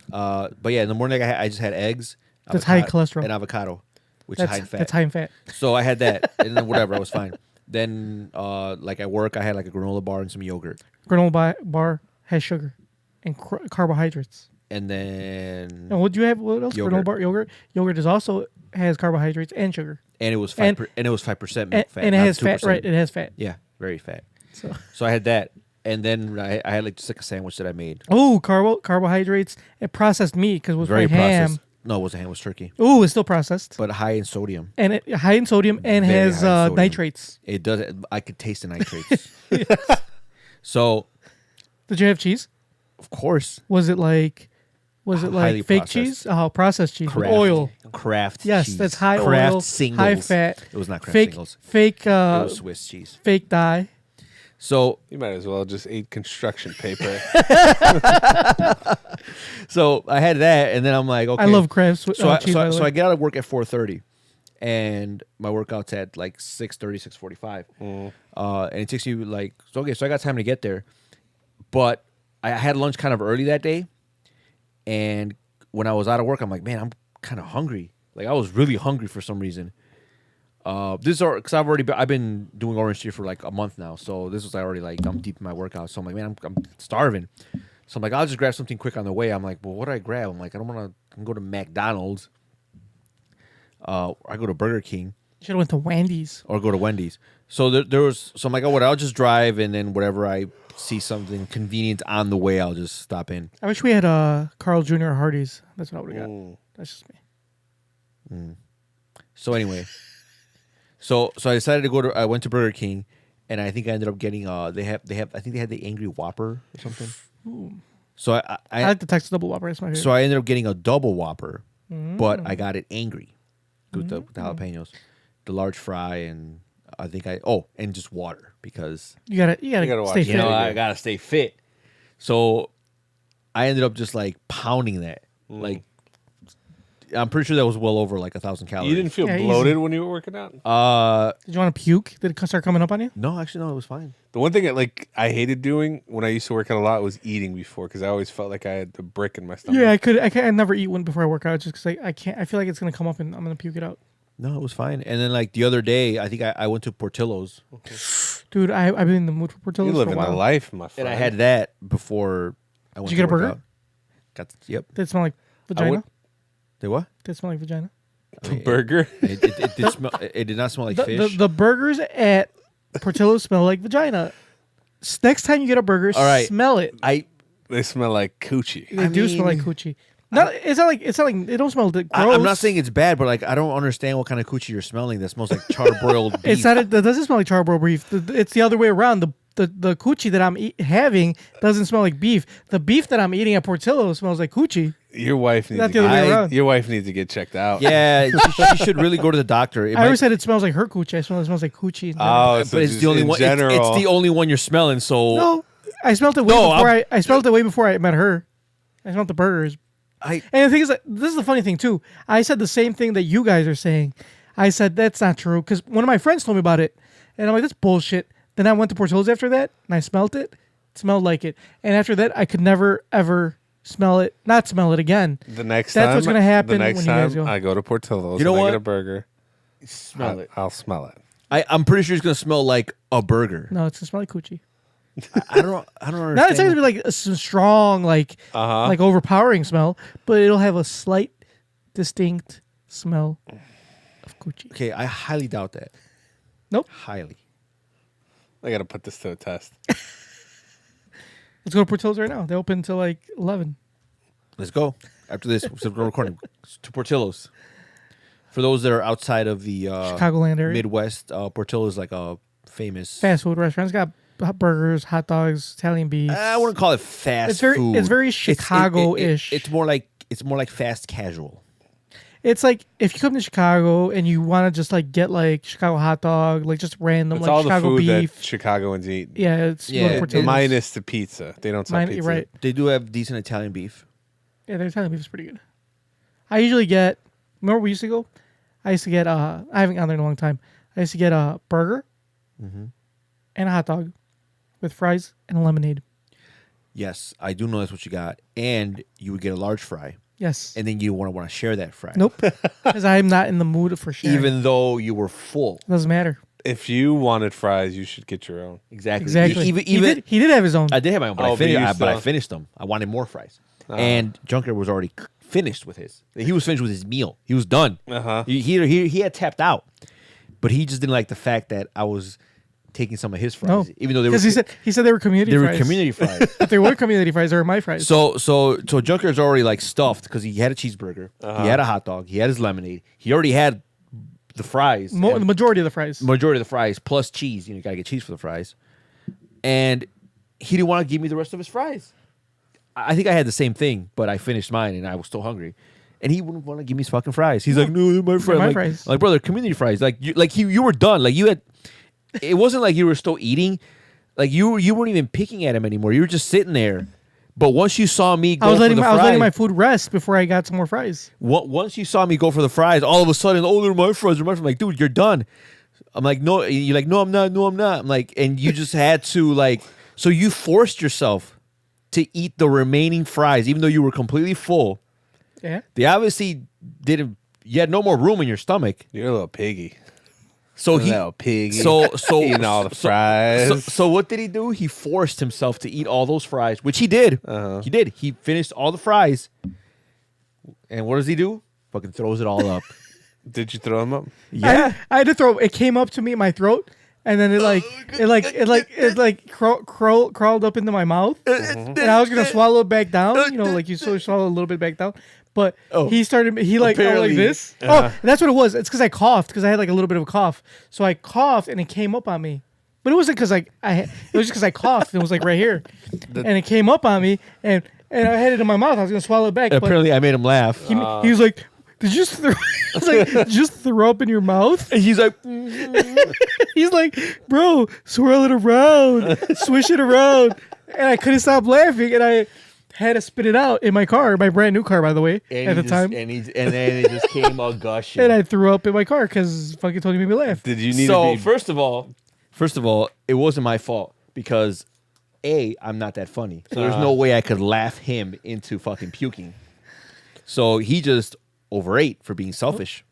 But yeah, in the morning I just had eggs. That's high cholesterol. And avocado, which is high in fat. That's high in fat. So I had that, and then whatever, I was fine. Then, like at work, I had like a granola bar and some yogurt, Granola bar has sugar and carbohydrates. and then And what do you have? What else? Yogurt. Granola bar, yogurt. Yogurt is also has carbohydrates and sugar. and it was and- 5% milk fat, and it not has fat. 2%. Right. It has fat. Yeah, very fat. So. So I had that, and then I had like just like a sandwich that I made. Oh, carbohydrates and processed meat because it was Very probably ham. processed. No, it wasn't ham. It was turkey, Ooh, it's still processed. but high in sodium. And it high in sodium and Very has high in sodium. nitrates. It does. I could taste the nitrates. So, Did you have cheese? of course, Was it like Highly fake processed. cheese? Oh, processed cheese with Kraft, oil. Kraft Yes, cheese. that's high Kraft oil, singles. high fat. It was not Kraft Fake singles. fake It was Swiss cheese. fake dye. So You might as well just eat construction paper. I had that, and then I'm like, okay. I love Kraft So cheese. by the so way. I get out of work at 4:30, and my workout's at like 6:30, 6:45. And it takes you like so I got time to get there, but I had lunch kind of early that day, and when I was out of work, I'm like, man, I'm kind of hungry. Like I was really hungry for some reason. This is because I've been doing Orange Juice for like a month now, so this was already like I'm deep in my workout. So I'm like, man, I'm starving. So I'm like, I'll just grab something quick on the way. I'm like, well, what do I grab? I'm like, I don't want to go to McDonald's. I go to Burger King. Should have went to Wendy's. Or go to Wendy's. So there was. So I'm like, oh, what? I'll just drive, and then whatever I see something convenient on the way, I'll just stop in. I wish we had Carl Jr. or Hardee's. That's what I would have got. That's just me. So anyway, so I decided to go to. I went to Burger King, and I think I ended up getting. They have. I think they had the Angry Whopper or something. So I like the Texas Double Whopper. That's my favorite. So I ended up getting a double Whopper, but I got it angry with the jalapenos, the large fry, and I think and just water because you gotta watch stay it. fit. you know I gotta stay fit. So I ended up just like pounding that. Like I'm pretty sure that was well over like 1,000 calories. You didn't feel bloated when you were working out? Did you want to puke? Did it start coming up on you? No, actually, no, it was fine. The one thing that I hated doing when I used to work out a lot was eating before because I always felt like I had the brick in my stomach. Yeah, I never eat one before I work out just because I can't. I feel like it's gonna come up and I'm gonna puke it out. No, it was fine. And then like the other day, I think I went to Portillo's. Dude, I've been in the mood for Portillo's You for live a in while. the life, my friend. And I had that before I went Did to you get a work burger? out. Got yep. Did it smell like vagina? Did what? Did it smell like vagina? The burger. It did smell. It did not smell like fish. The burgers at Portillo's smell like vagina. Next time you get a burger, All right. smell it. They smell like coochie. They do smell like coochie. No, it's not like they don't smell gross. I'm not saying it's bad, but like I don't understand what kind of coochie you're smelling. That smells like charbroiled beef. it's not. It doesn't smell like charbroiled beef. It's the other way around. The coochie that I'm having doesn't smell like beef. The beef that I'm eating at Portillo smells like coochie. Your wife needs Not to the other way around. Your wife needs to get checked out. Yeah, she should really go to the doctor. I always said it smells like her coochie. I smell it smells like coochie. Oh, so but it's just the only in one. General. It's the only one you're smelling. So No, I smelled it way No, before I smelled it way before I met her. I smelled the burgers. I And the thing is, this is the funny thing too. I said the same thing that you guys are saying. I said that's not true because one of my friends told me about it, and I'm like, that's bullshit. Then I went to Portillo's after that, and I smelled it. It smelled like it, and after that, I could never ever not smell it again. The next That's time, what's gonna happen The next when you time guys go. I go to Portillo's, You know and I what? get a burger. smell it. I'll smell it. I'm pretty sure it's gonna smell like a burger. No, it's gonna smell like coochie. I don't understand. Not it's not gonna be like a strong, like overpowering smell, but it'll have a slight, distinct smell of coochie. Okay, I highly doubt that. Nope. Highly. I got to put this to a test. Let's go to Portillo's right now. They open until like 11. Let's go. After this, we're recording to Portillo's. For those that are outside of the Chicagoland area. Midwest, Portillo's like a famous Fast food restaurants got burgers, hot dogs, Italian beef. I wouldn't call it fast It's very- food. it's very Chicago-ish. It's more like fast casual. It's like if you come to Chicago and you want to just like get like Chicago hot dog, like just random It's like all Chicago the food beef. that Chicagoans eat. Yeah, it's Yeah, Portillo's. Minus the pizza. They don't sell pizza. Right. They do have decent Italian beef. Yeah, their Italian beef is pretty good. I usually get. Remember we used to go? I used to get. I haven't gone there in a long time. I used to get a burger and a hot dog with fries and a lemonade. Yes, I do know that's what you got, and you would get a large fry, Yes. and then you want to share that fry. Nope. Because I'm not in the mood for sharing. Even though you were full. Doesn't matter. If you wanted fries, you should get your own. Exactly. Exactly. Even he did have his own. I did have my own, but, Oh, I, finished, but you but I still- finished them. I wanted more fries. And Junker was already finished with his. He was finished with his meal. He was done. Uh-huh. He had tapped out, but he just didn't like the fact that I was taking some of his fries, No, even though they were because he said they were community they were fries. community fries. If they were community fries, they were my fries. So Junker's already like stuffed because he had a cheeseburger, he had a hot dog, he had his lemonade, he already had the fries, The and majority of the fries. majority of the fries plus cheese. You gotta get cheese for the fries, and he didn't want to give me the rest of his fries. I think I had the same thing, but I finished mine and I was still hungry. And he wouldn't want to give me his fucking fries. He's like, "No, they're my fries." my Like, fries. like, brother, community fries. Like, you were done. Like, you had. It wasn't like you were still eating. Like, you weren't even picking at him anymore. You were just sitting there. But once you saw me go I was letting fries, my food rest before I got some more fries. once you saw me go for the fries, all of a sudden, oh, they're my fries. They're my fries. I'm like, dude, you're done. I'm like, no. You're like, no, I'm not. No, I'm not. I'm like, and you just had to like, so you forced yourself to eat the remaining fries, even though you were completely full. Yeah. They obviously didn't. You had no more room in your stomach. You're a little piggy. So he little piggy. So Eating all the fries. So what did he do? He forced himself to eat all those fries, which he did. He did. He finished all the fries. And what does he do? Fucking throws it all up. Did you throw them up? Yeah. I had to throw. It came up to me in my throat, and then it crawled up into my mouth, and I was gonna swallow it back down. You know, like you swallow a little bit back down. But he started. He like Apparently. this. Oh, that's what it was. It's because I coughed because I had like a little bit of a cough. So I coughed and it came up on me. But it wasn't because it was just because I coughed. And it was like right here, and it came up on me, and I had it in my mouth. I was gonna swallow it back. And but apparently I made him laugh. he was like, "Did you just throw?" I was like, "Did you just throw up in your mouth?" And he's like, He's like, "Bro, swirl it around, swish it around," and I couldn't stop laughing, and I had to spit it out in my car, my brand new car, by the way, at the time. And then it just came all gushing. And I threw up in my car because fucking Tony made me laugh. Did you need So to be... first of all, it wasn't my fault because I'm not that funny. So there's no way I could laugh him into fucking puking. So he just overate for being selfish.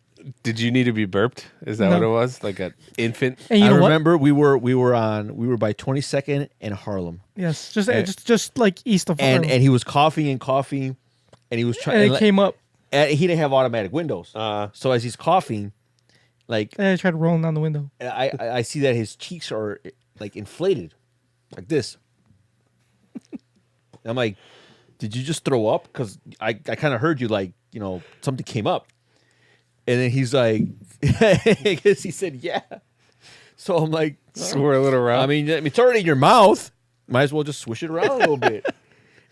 Did you need to be burped? Is that No. what it was? Like an infant? And you I know what? remember we were by 22nd and Harlem. Yes, just like east of And Harlem. he was coughing, and he was trying. And it came up. And he didn't have automatic windows. So as he's coughing, like And I tried rolling down the window. I see that his cheeks are like inflated, like this. I'm like, did you just throw up? Because I kind of heard you like, you know, something came up. And then he's like, I guess he said, yeah. So I'm like, Swirl it around. I mean, it's already in your mouth. Might as well just swish it around a little bit.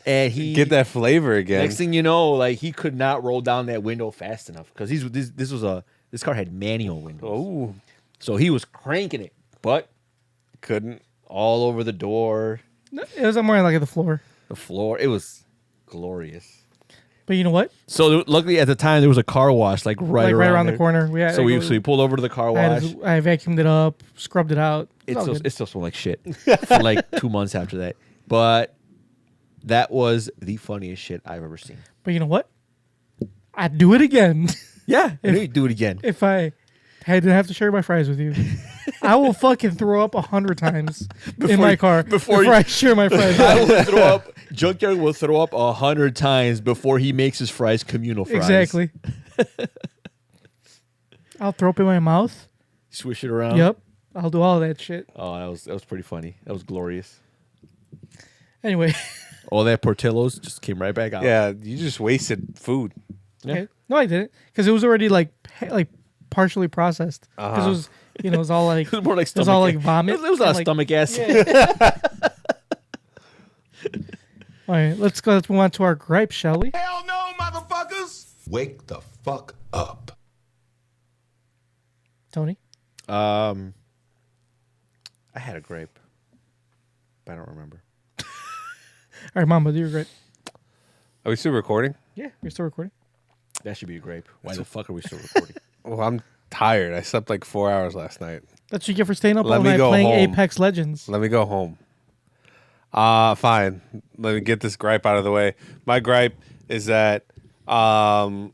And he get that flavor again. Next thing you know, like he could not roll down that window fast enough because this car had manual windows. Oh, So he was cranking it, but couldn't. all over the door, It was somewhere like at the floor. the floor. It was glorious. But you know what? So luckily at the time there was a car wash like right around there. the corner. We had, So we pulled over to the car wash. I vacuumed it up, scrubbed it out. It all still, good. it still smelled like shit for like 2 months after that. But that was the funniest shit I've ever seen. But you know what? I'd do it again Yeah, you do it again. if I didn't have to share my fries with you. I will fucking throw up 100 times in my car before I share my fries. I will throw up. Junkyard will throw up 100 times before he makes his fries communal fries. Exactly. I'll throw up in my mouth. Swish it around. Yep. I'll do all that shit. Oh, that was pretty funny. That was glorious. Anyway. All that Portillo's just came right back out. Yeah, you just wasted food. Yeah. Okay. No, I didn't. Because it was already like partially processed. Because it was, it was all like, It was more like it was stomach. all like vomit. It was all like, stomach acid. Yeah. All right, let's move on to our gripe, shall we? Hell no, motherfuckers! Wake the fuck up. Tony? I had a grape, but I don't remember. All right, Mamba, do your gripe. Are we still recording? Yeah, we're still recording. That should be a grape. Why the fuck are we still recording? Well, I'm tired. I slept like 4 hours last night. That's what you get for staying up Let all me night go playing home. Apex Legends. Let me go home. Fine. Let me get this gripe out of the way. My gripe is that I'm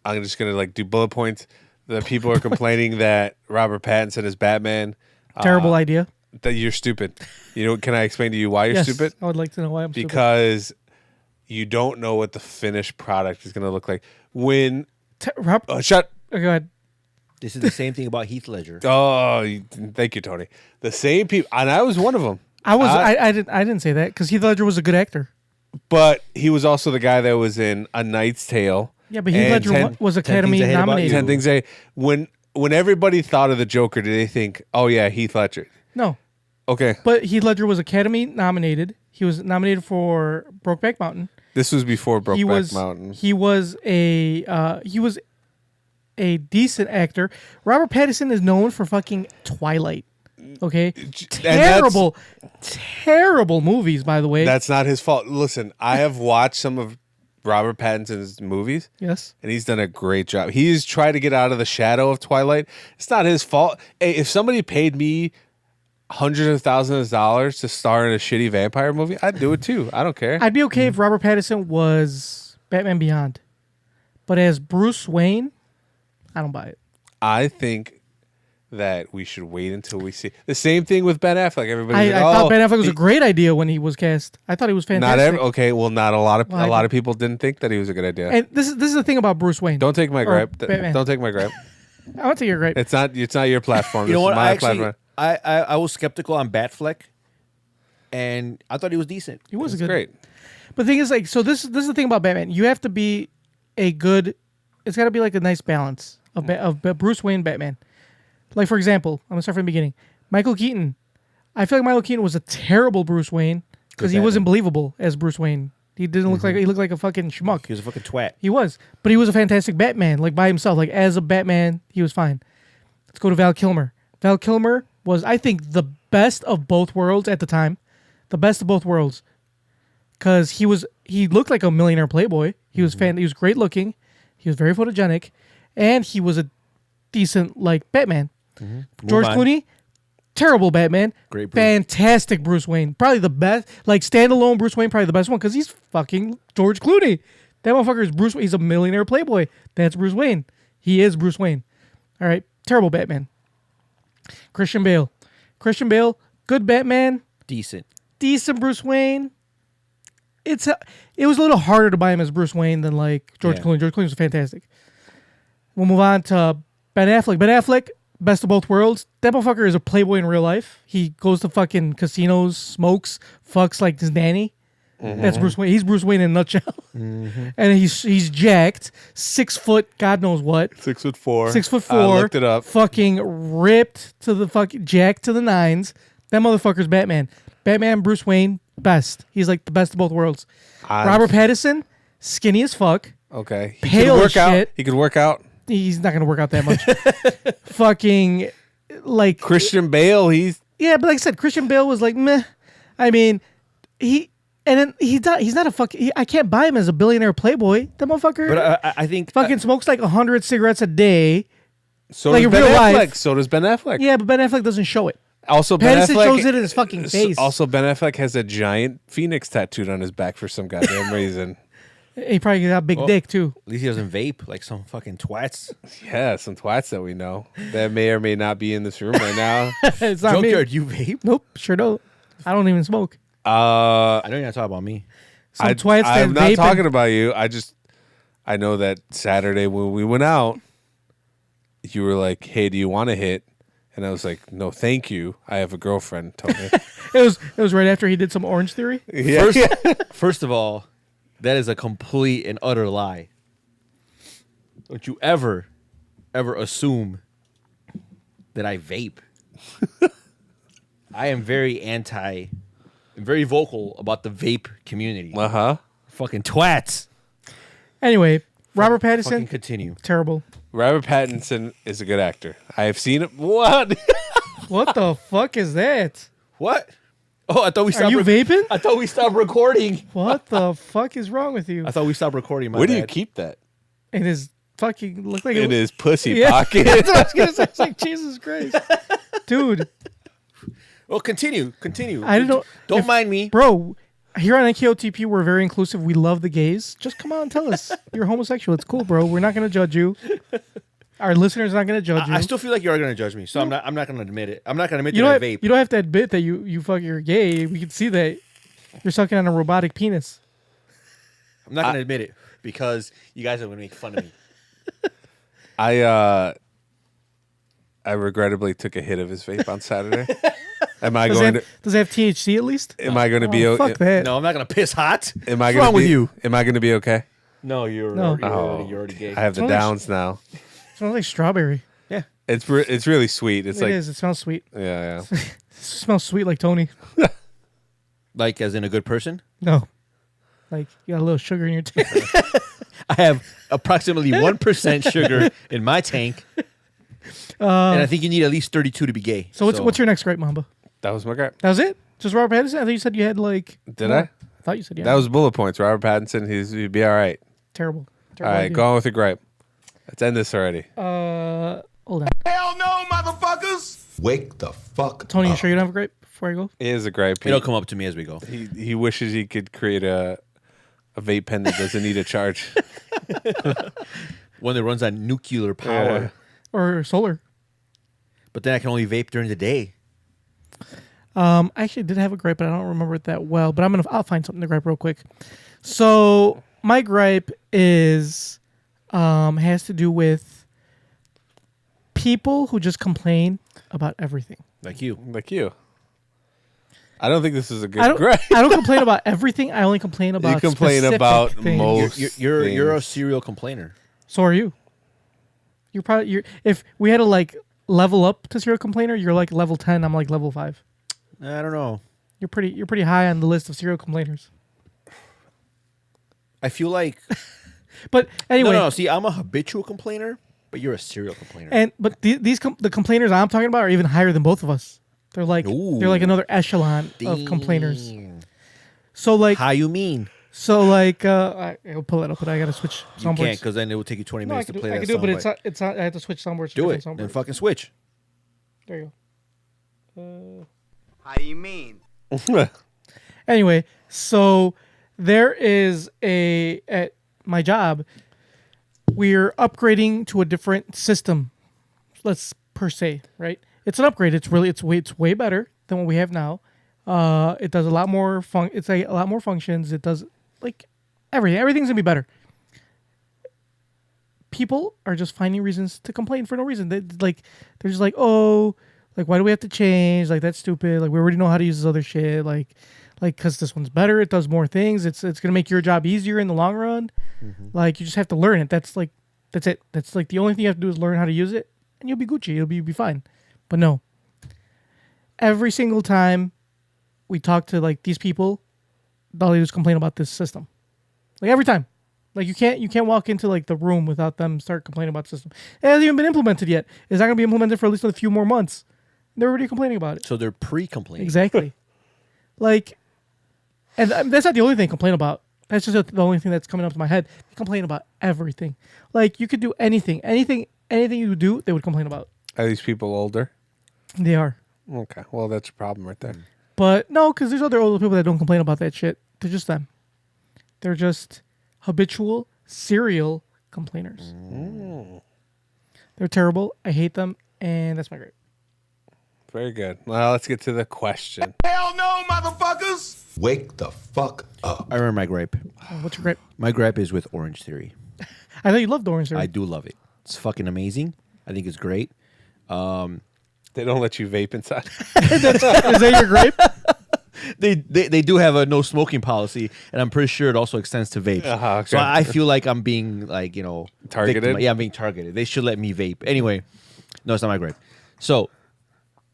just gonna like do bullet points. The people are complaining that Robert Pattinson is Batman. Terrible idea. That you're stupid. You know? Can I explain to you why you're Yes, stupid? I would like to know why I'm stupid. Because you don't know what the finished product is gonna look like when. Shut. Oh, go ahead. This is the same thing about Heath Ledger. Thank you, Tony. The same people, and I was one of them. I didn't say that because Heath Ledger was a good actor. But he was also the guy that was in A Knight's Tale. Yeah, but Heath and Ledger was Academy Things I Hate About nominated. You. 10 Things I when everybody thought of the Joker, did they think, oh yeah, Heath Ledger? No, Okay. but Heath Ledger was Academy nominated. He was nominated for Brokeback Mountain. This was before He Brokeback Mountain. He was a decent actor. Robert Pattinson is known for fucking Twilight. Okay, that's- terrible movies. By the way, That's not his fault. Listen, I have watched some of Robert Pattinson's movies, yes. and he's done a great job. He's tried to get out of the shadow of Twilight. It's not his fault. Hey, if somebody paid me hundreds of thousands of dollars to star in a shitty vampire movie, I'd do it too. I don't care. I'd be okay if Robert Pattinson was Batman Beyond, but as Bruce Wayne, I don't buy it. I think that we should wait until we see the same thing with Ben Affleck. Everybody's I like, thought Ben Affleck was a great idea when he was cast. I thought he was fantastic. okay. Well, not a lot of Well, a lot of people didn't think that he was a good idea. And this is the thing about Bruce Wayne. Don't take my Or gripe. Batman. Don't take my gripe. I want to hear great. It's not your platform. You know This what? is my platform. I was skeptical on Batfleck, and I thought he was decent. He was It's good. great. But the thing is, like, so this is the thing about Batman. You have to be a good. It's got to be like a nice balance of Bruce Wayne Batman. Like, for example, I'm gonna start from the beginning. Michael Keaton. I feel like Michael Keaton was a terrible Bruce Wayne because he wasn't believable as Bruce Wayne. He didn't look like he looked like a fucking schmuck. He was a fucking twat. He was, but he was a fantastic Batman. Like by himself, like as a Batman, he was fine. Let's go to Val Kilmer. Val Kilmer was, I think, the best of both worlds at the time. The best of both worlds, because he looked like a millionaire playboy. He was he was great looking. He was very photogenic, and he was a decent like Batman. George Clooney, terrible Batman. Great Bruce. Fantastic Bruce Wayne. Probably the best, like standalone Bruce Wayne, probably the best one because he's fucking George Clooney. That motherfucker is Bruce Wayne. He's a millionaire playboy. That's Bruce Wayne. He is Bruce Wayne. All right. Terrible Batman. Christian Bale. Christian Bale, good Batman. Decent. Decent Bruce Wayne. It was a little harder to buy him as Bruce Wayne than like George Clooney. George Clooney was fantastic. We'll move on to Ben Affleck. Ben Affleck, best of both worlds. That motherfucker is a playboy in real life. He goes to fucking casinos, smokes, fucks like his nanny. That's Bruce Wayne. He's Bruce Wayne in a nutshell. And he's jacked, 6 foot, God knows what. 6'4". 6'4". I looked it up. Fucking ripped to the fucking jacked to the nines. That motherfucker's Batman. Batman, Bruce Wayne, best. He's like the best of both worlds. Robert Pattinson, skinny as fuck. Okay. He Pale could work as out. shit. He could work out. He's not gonna work out that much. Fucking like Christian Bale, he's yeah, but like I said, Christian Bale was like meh. I mean, he's not a fucking. I can't buy him as a billionaire playboy. That motherfucker. But I think fucking smokes like 100 cigarettes a day. so Like does in Ben real Affleck. life. So does Ben Affleck. Yeah, but Ben Affleck doesn't show it. Also, Ben Pattinson Affleck shows it in his fucking face. Also, Ben Affleck has a giant phoenix tattooed on his back for some goddamn reason. He probably got a big dick too. at least he doesn't vape like some fucking twats. Yeah, some twats that we know that may or may not be in this room right now. It's not me. Junkyard, you vape? Nope, sure don't. I don't even smoke. I know you're not talking about me. Some twats that I'm not vape talking about you. I know that Saturday when we went out, you were like, "Hey, do you want to hit?" And I was like, "No, thank you. I have a girlfriend." Told me. It was right after he did some Orange Theory. Yeah. First of all, that is a complete and utter lie. Don't you ever assume that I vape. I am very very vocal about the vape community. Uh-huh. Fucking twats. Anyway, Robert Fucking Pattinson, continue. terrible. Robert Pattinson is a good actor. I have seen him. What? What the fuck is that? What? Oh, I thought we Are stopped. you vaping? I thought we stopped recording. What the fuck is wrong with you? I thought we stopped recording. My Where do bad. you keep that? It is fucking look like In his pussy yeah. pocket. That's what I was gonna say. It's like Jesus Christ, dude. Well, continue. I don't know. Don't mind me. Bro, here on NKOTP, we're very inclusive. We love the gays. Just come out and tell us you're homosexual. It's cool, bro. We're not going to judge you. Our listeners are not going to judge you. I still feel like you are going to judge me, so I'm not going to admit it. I'm not going to admit you that don't I have, vape. you don't have to admit that you're gay. We can see that you're sucking on a robotic penis. I'm not going to admit it because you guys are going to make fun of me. I regrettably took a hit of his vape on Saturday. Am I Does going it have THC at least? Am I going to be Oh, okay? fuck that. No, I'm not going to piss hot. Am I What's going wrong to be with you? Am I going to be okay? No, you're No. already gay. I have the It's only- downs now. It smells like strawberry. Yeah. It's really sweet. It's It like is. It smells sweet. yeah. It smells sweet like Tony. Like as in a good person? No. Like you got a little sugar in your tank. I have approximately 1% sugar in my tank. And I think you need at least 32 to be gay. So what's your next gripe, Mamba? That was my gripe. That was it? Just Robert Pattinson? I thought you said you had like. Did more. I? I thought you said yeah. That was bullet points. Robert Pattinson, he'd be all right. Terrible. All right, go on with your gripe. Let's end this already. Hold on. Hell no, motherfuckers! Wake the fuck Tony, you up. sure you don't have a gripe before I go? It is a gripe. It'll come up to me as we go. He wishes he could create a vape pen that doesn't need a charge. One that runs on nuclear power. Or solar? But then I can only vape during the day. I actually did have a gripe, but I don't remember it that well. But I'll find something to gripe real quick. So my gripe has to do with people who just complain about everything. Like you. Like you. I don't think this is a good gripe. I don't complain about everything. I only complain about You complain specific about things. most. You're a things. serial complainer. So are you. If we had to like level up to serial complainer, you're like level 10. I'm like level 5. I don't know. You're pretty high on the list of serial complainers. I feel like But anyway, no. See, I'm a habitual complainer, but you're a serial complainer. the complainers I'm talking about are even higher than both of us. They're like another echelon of complainers. So like How you mean? I'll pull it up, but I gotta switch You soundboards. can't, because then it will take you 20 No, I minutes can to do, play I that can do it, but soundbite. it's not. I have to switch soundboards. to Do it. different Then soundboards. fucking switch. There you How you mean? Oh, Anyway, so there is at my job, we're upgrading to a different system. Let's per se, right? It's an upgrade. It's way better than what we have now. It does a lot more a lot more functions. It does like everything. Everything's gonna be better. People are just finding reasons to complain for no reason. They're just like, oh, like why do we have to change? Like that's stupid. Like we already know how to use this other shit. Like because this one's better. It does more things. It's gonna make your job easier in the long run. Mm-hmm. Like you just have to learn it. That's it. That's like the only thing you have to do is learn how to use it, and you'll be Gucci. You'll be fine. But no. Every single time we talk to like these people, all they do is complain about this system. Like every time. Like you can't walk into like the room without them start complaining about the system. It hasn't even been implemented yet. It's not gonna be implemented for at least a few more months. They're already complaining about it. So they're pre-complaining. Exactly. Like, and that's not the only thing to complain about. That's just the only thing that's coming up to my head. They complain about everything. Like you could do anything you do, they would complain about. Are these people older? They are. Okay. Well, that's a problem right there. But no, because there's other older people that don't complain about that shit. They're just them. They're just habitual serial complainers. They're terrible. I hate them, and that's my grade. Very good. Well, let's get to the question. Hell no, motherfuckers! Wake the fuck up. I remember my gripe. What's your grade? My gripe is with Orange Theory. I thought you loved Orange Theory. I do love it. It's fucking amazing. I think it's great. They don't let you vape inside. Is that your grape? They do have a no smoking policy, and I'm pretty sure it also extends to vapes. Okay. So I feel like I'm being Targeted? Yeah, I'm being targeted. They should let me vape. Anyway, no, it's not my gripe. So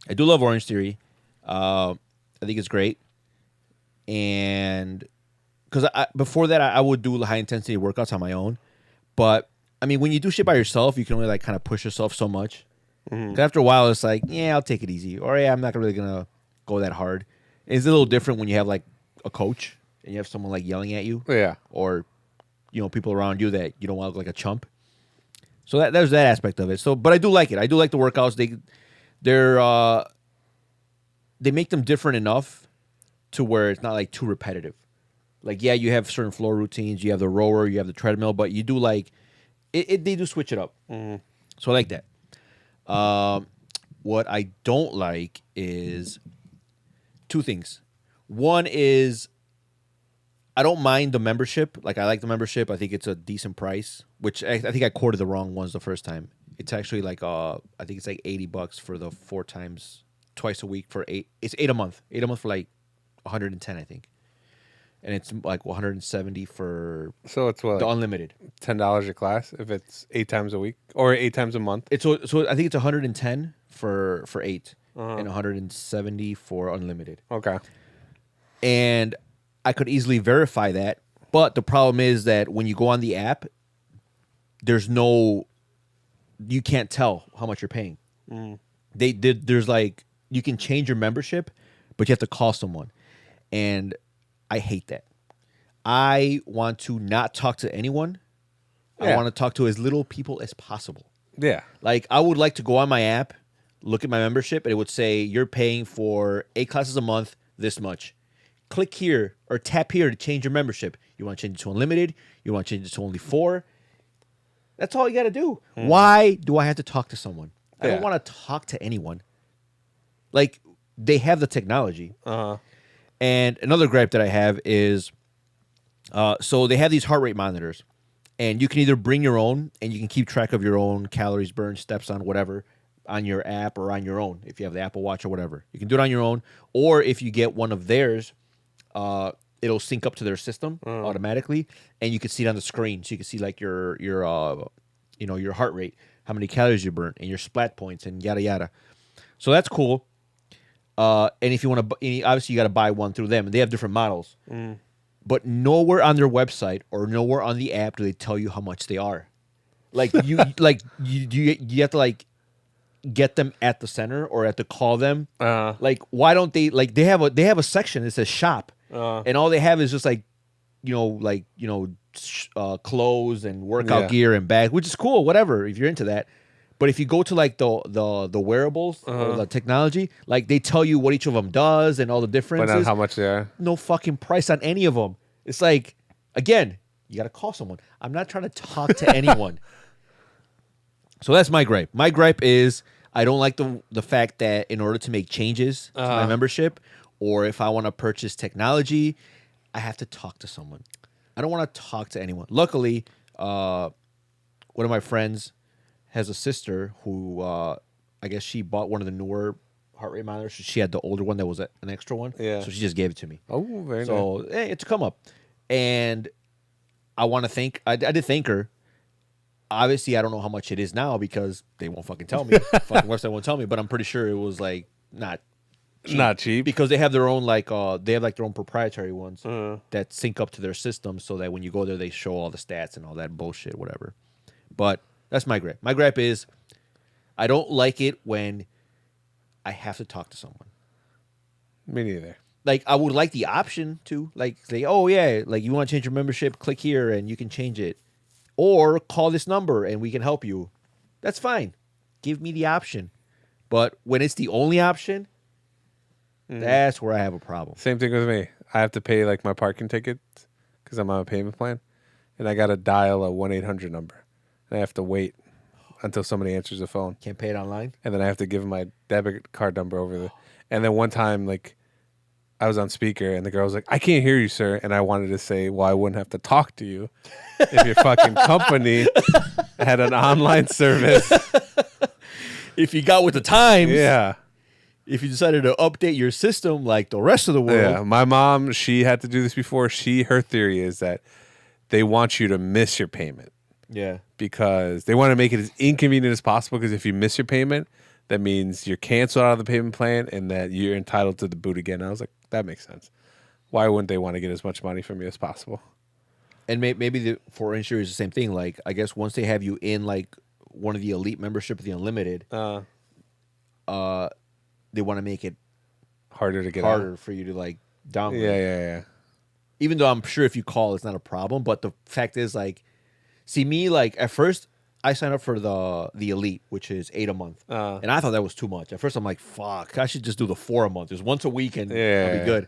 I do love Orange Theory. I think it's great, and because before that I would do high intensity workouts on my own, but I mean when you do shit by yourself, you can only like kind of push yourself so much. 'Cause after a while, it's like, yeah, I'll take it easy, or yeah, I'm not really gonna go that hard. It's a little different when you have like a coach and you have someone like yelling at you, Yeah. or people around you that you don't want to look like a chump. So there's that aspect of it. So, but I do like it. I do like the workouts. They make them different enough to where it's not like too repetitive. Like, yeah, you have certain floor routines. You have the rower, you have the treadmill, but you do like it. They do switch it up. So I like that. What I don't like is two things. One is I don't mind the membership. Like, I like the membership. I think it's a decent price, which I think I quoted the wrong ones the first time. It's actually like I think it's like $80 for the 4 times twice a week for 8. It's 8 a month. 8 a month for like 110, I think. And it's like 170 for So it's what, the like unlimited. $10 a class if it's 8 times a week or 8 times a month? It's so I think it's 110 for 8 and 170 for unlimited. Okay. And I could easily verify that, but the problem is that when you go on the app, there's no you can't tell how much you're paying. There's like you can change your membership, but you have to call someone, and I hate that. I want to not talk to anyone. I Yeah. want to talk to as little people as possible. Yeah. Like I would like to go on my app, look at my membership, and it would say you're paying for 8 classes a month, this much. Click here or tap here to change your membership. You want to change it to unlimited? You want to change it to only 4? That's all you got to do. Why do I have to talk to someone? I don't Yeah. want to talk to anyone. Like they have the technology. And another gripe that I have is, so they have these heart rate monitors, and you can either bring your own, and you can keep track of your own calories burned, steps on whatever, on your app or on your own. If you have the Apple Watch or whatever, you can do it on your own. Or if you get one of theirs, it'll sync up to their system automatically, and you can see it on the screen. So you can see like your heart rate, how many calories you burnt, and your splat points, and yada yada. So that's cool. And if you want to, obviously you got to buy one through them, and they have different models. But nowhere on their website or nowhere on the app do they tell you how much they are. Like you have to like get them at the center or have to call them. Like why don't they like they have a section that says shop, and all they have is just like clothes and workout gear and bags, which is cool, whatever if you're into that. But if you go to like the wearables or the technology, like they tell you what each of them does and all the differences. But not how much they are. No fucking price on any of them. It's like, again, you got to call someone. I'm not trying to talk to anyone. So that's my gripe. My gripe is I don't like the fact that in order to make changes to my membership, or if I want to purchase technology, I have to talk to someone. I don't want to talk to anyone. Luckily, one of my friends has a sister who I guess she bought one of the newer heart rate monitors. She had the older one that was an extra one. Yeah. So she just gave it to me. Oh, very nice. So it's a come up. And I want to thank, I did thank her. Obviously, I don't know how much it is now because they won't fucking tell me. Fucking website won't tell me, but I'm pretty sure it was like not cheap. because they have their own they have like their own proprietary ones that sync up to their system so that when you go there they show all the stats and all that bullshit, whatever. But that's my gripe. My gripe is I don't like it when I have to talk to someone. Me neither. Like I would like the option to like say, oh yeah, like you want to change your membership, click here and you can change it. Or call this number and we can help you. That's fine. Give me the option. But when it's the only option, that's where I have a problem. Same thing with me. I have to pay like my parking tickets because I'm on a payment plan, and I got to dial a 1-800 number, and I have to wait until somebody answers the phone, Can't pay it online? and then I have to give my debit card number over the. And then one time, like, I was on speaker, and the girl was like, "I can't hear you, sir," and I wanted to say, "Well, I wouldn't have to talk to you if your fucking company had an online service." If you got with the times, Yeah. if you decided to update your system like the rest of the world. Yeah, my mom, she had to do this before. Her theory is that they want you to miss your payment Yeah. because they want to make it as inconvenient as possible. Because if you miss your payment, that means you're canceled out of the payment plan and that you're entitled to the boot again. And I was like, that makes sense. Why wouldn't they want to get as much money from you as possible? And maybe the for insurance is the same thing. Like I guess once they have you in like one of the elite membership, the unlimited, they want to make it Harder to get harder out. for you to like downgrade. Yeah. Even though I'm sure if you call, it's not a problem. But the fact is, like, see me like at first I signed up for the elite, which is $8 a month, and I thought that was too much. At first I'm like, fuck, I should just do the $4 a month. There's once a week and I'll be good.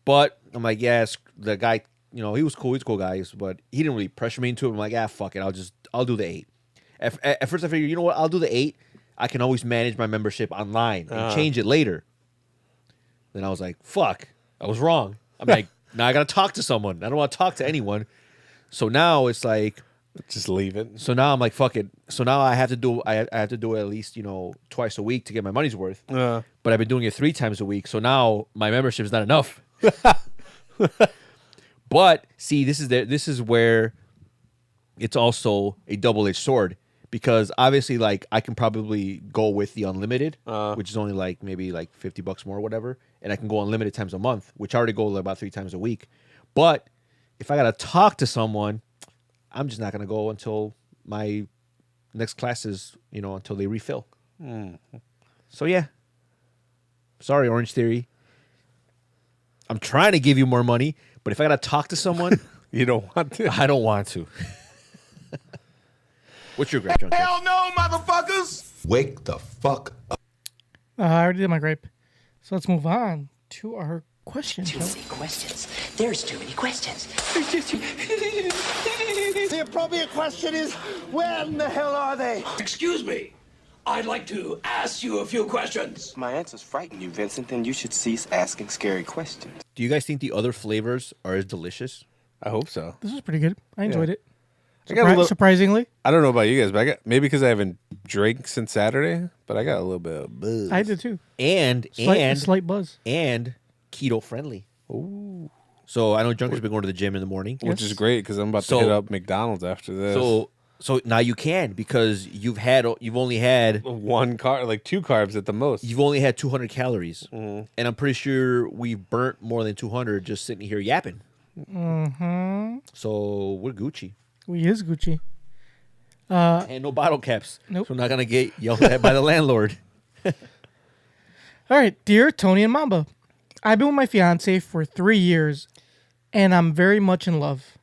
But I'm like, yes, the guy, he was cool. He's a cool guy, but he didn't really pressure me into it. I'm like, fuck it, I'll do the 8. At first I figured, you know what, I'll do the 8. I can always manage my membership online and change it later. Then I was like, fuck, I was wrong. I'm like, now I got to talk to someone. I don't want to talk to anyone. So now it's like, Just leave it. so now I'm like, fuck it. So now I have to do it at least, twice a week to get my money's worth. But I've been doing it 3 times a week. So now my membership is not enough. But see, this is where it's also a double-edged sword. Because obviously, like, I can probably go with the unlimited, which is only like maybe like $50 more or whatever, and I can go unlimited times a month, which I already go about 3 times a week. But if I gotta talk to someone, I'm just not gonna go until my next classes, until they refill. So yeah. Sorry, Orange Theory. I'm trying to give you more money, but if I gotta talk to someone, You don't want to. I don't want to. What's your gripe, Junkyard? Hell no, motherfuckers! Wake the fuck up. I already did my gripe. So let's move on to our questions. Too many questions. There's too many questions. The appropriate question is, where in the hell are they? Excuse me. I'd like to ask you a few questions. My answers frighten you, Vincent, then you should cease asking scary questions. Do you guys think the other flavors are as delicious? I hope so. This was pretty good. I enjoyed it. I got a little, Surprisingly. I don't know about you guys, but I got maybe because I haven't drank since Saturday, but I got a little bit of buzz. I did too. And Slight buzz. and keto friendly. Ooh. So I know Junker's been going to the gym in the morning, Which is great because I'm about to hit up McDonald's after this. So now you can, because you've only had one carb, like 2 carbs at the most. You've only had 200 calories, Mm-hmm. and I'm pretty sure we've burnt more than 200 just sitting here yapping. Mm-hmm. So we're Gucci. We is Gucci. And no bottle caps. Nope. So we're not gonna get yelled at by the landlord. All right, dear Tony and Mamba, I've been with my fiance for 3 years, and I'm very much in love.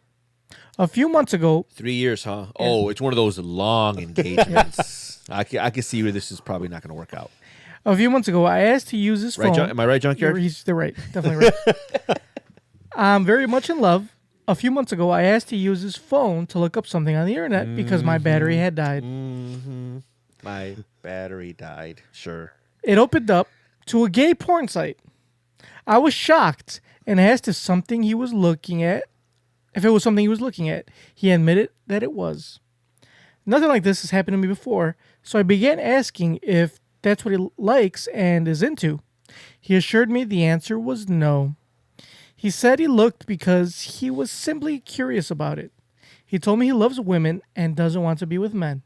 A few months ago, 3 years, huh? Oh, it's one of those long engagements. I can see where this is probably not gonna work out. I asked to use his Right, phone. am I right, Junkyard? They're right, definitely right. I'm very much in love. A few months ago, I asked to use his phone to look up something on the internet because my battery had died. My battery died. Sure. It opened up to a gay porn site. I was shocked and asked if something he was looking at, if it was something he was looking at. He admitted that it was. Nothing like this has happened to me before, so I began asking if that's what he likes and is into. He assured me the answer was no. He said he looked because he was simply curious about it. He told me he loves women and doesn't want to be with men.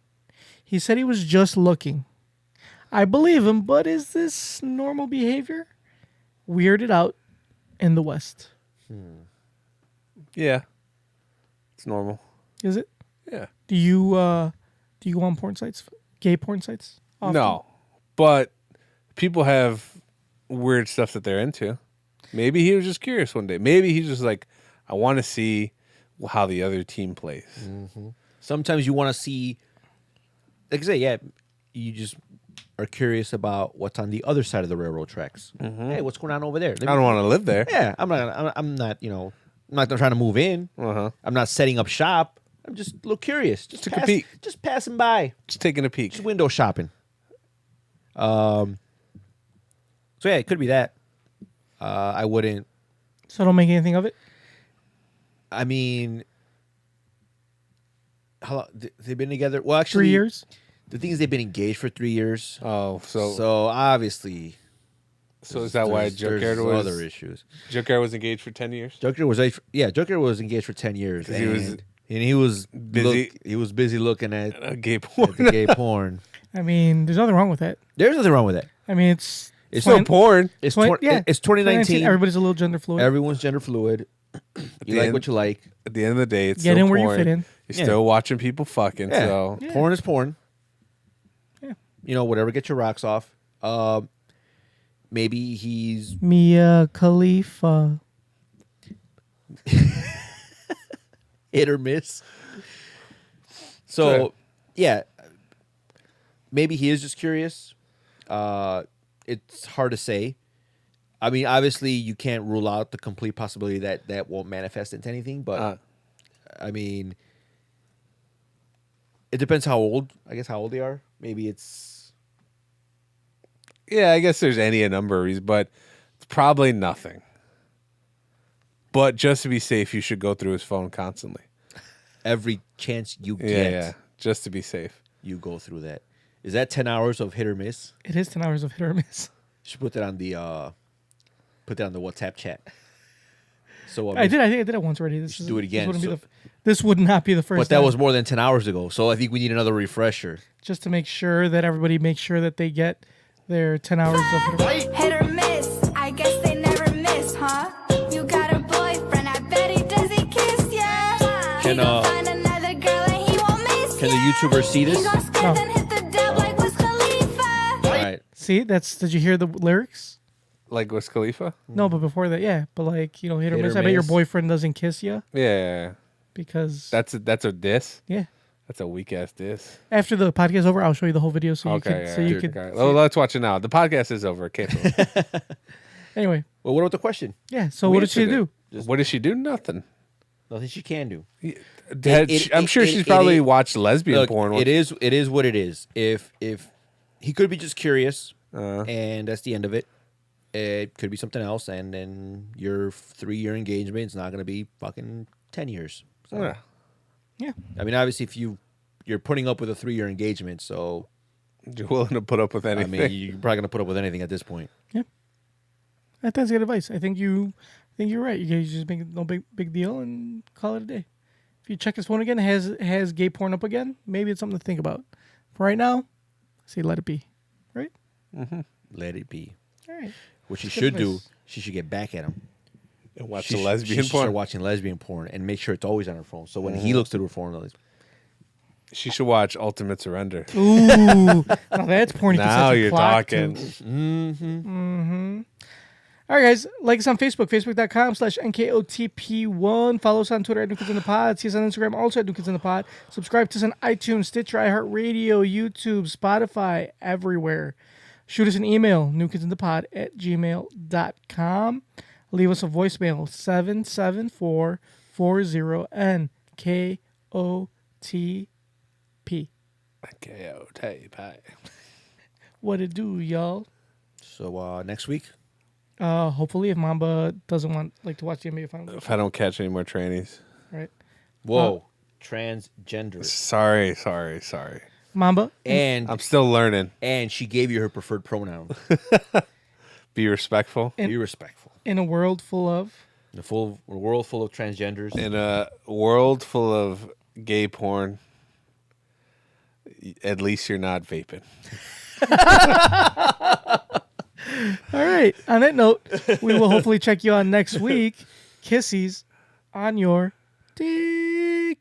He said he was just looking. I believe him, but is this normal behavior? Weirded out in the West. Yeah. It's normal. Is it? Yeah. Do you go on porn sites, gay porn sites? Often? No. But people have weird stuff that they're into. Maybe he was just curious one day. Maybe he's just like, I want to see how the other team plays. Mm-hmm. Sometimes you want to see, like I say, yeah, you just are curious about what's on the other side of the railroad tracks. Mm-hmm. Hey, what's going on over there? I don't want to live there. Yeah, I'm not trying to move in. Uh-huh. I'm not setting up shop. I'm just a little curious. Just Took a peek. Just passing by. Just taking a peek. Just window shopping. So yeah, it could be that. I wouldn't. So don't make anything of it? I mean, how long, they've been together? Well, actually, 3 years? The thing is, they've been engaged for 3 years. Oh, so obviously. So is that why Junkyard was other issues? Junkyard was engaged for 10 years. Junkyard was engaged for 10 years. He was busy. He was busy looking at Gay porn. the gay porn. I mean, there's nothing wrong with that. There's nothing wrong with that. I mean, it's still porn. It's 2019. It's 2019. Everybody's a little gender fluid. Everyone's gender fluid. You like what you like. At the end of the day, it's Get still in where porn. you fit in. You're Yeah. still watching people fucking. Yeah. So Porn is porn. Yeah. Whatever gets your rocks off. Maybe he's Mia Khalifa. hit or miss. So, Sure. yeah, maybe he is just curious. It's hard to say. I mean, obviously, you can't rule out the complete possibility that won't manifest into anything. But I mean, it depends how old. I guess how old they are. Maybe it's. yeah, I guess there's any number of reasons, but it's probably nothing. But just to be safe, you should go through his phone constantly. Every chance you get, Yeah, just to be safe. you go through that. Is that 10 hours of hit or miss? It is 10 hours of hit or miss. You should put that on the WhatsApp chat. So I think I did it once already. This should do it again, This would not be the first but that time. was more than 10 hours ago. So I think we need another refresher. Just to make sure that everybody makes sure that they get their 10 hours of Hit or miss, I guess they never miss, huh? You got a boyfriend, I bet he does he kiss ya. Can, He gon' find another girl and he won't miss Can the ya. YouTubers see this? You gon' skip No. then hit the dab like Wiz Khalifa. All right. See, did you hear the lyrics? Like Wiz Khalifa? No, but before that, yeah. But like, hit or Hit or miss. I bet your miss. boyfriend doesn't kiss you Yeah. because That's a diss. yeah. That's a weak ass diss. After the podcast is over, I'll show you the whole video so you could. Okay. Well, let's watch it now. The podcast is over. Cancel. Anyway, Well, what about the question? yeah. So We what did she answered do? What does she do? Nothing. Nothing she can do. I'm sure she's probably watched lesbian Look, porn. it is what it is. If he could be just curious, and that's the end of it. It could be something else, and then your 3-year engagement is not going to be fucking 10 years. So, Yeah. Yeah. I mean, obviously, if you're putting up with a 3-year engagement, so You're willing to put up with anything. I mean, you're probably going to put up with anything at this point. I think that's good advice. I think you're right. You guys just make it no big deal and call it a day. If you check his phone again, has gay porn up again, maybe it's something to think about. For right now, I say let it be. Right? Let it be. All right. What she Good should do, advice. she should get back at him. And watch She the should- lesbian she should porn. start watching lesbian porn and make sure it's always on her phone. So when he looks through her phone, She should watch Ultimate Surrender. Ooh, now that's porn. You can Now set your you're clock talking. to. All right, guys. Like us on Facebook, facebook.com/NKOTP1. Follow us on Twitter at New Kids in the Pod. See us on Instagram, also at New Kids in the Pod. Subscribe to us on iTunes, Stitcher, iHeartRadio, YouTube, Spotify, everywhere. Shoot us an email, newkidsinthepod@gmail.com. Leave us a voicemail, 774-40-NKOTP. NKOTP. What it do, y'all? so next week, Hopefully, if Mamba doesn't want to watch the NBA Finals, If I don't catch any more trannies. right? whoa, transgender, Sorry. Mamba, and I'm still learning. she gave you her preferred pronoun. Be respectful. Be respectful. in a world full of In a world full of transgenders. In a world full of gay porn, at least you're not vaping. All right. On that note, we will hopefully check you on next week. Kissies on your dickies.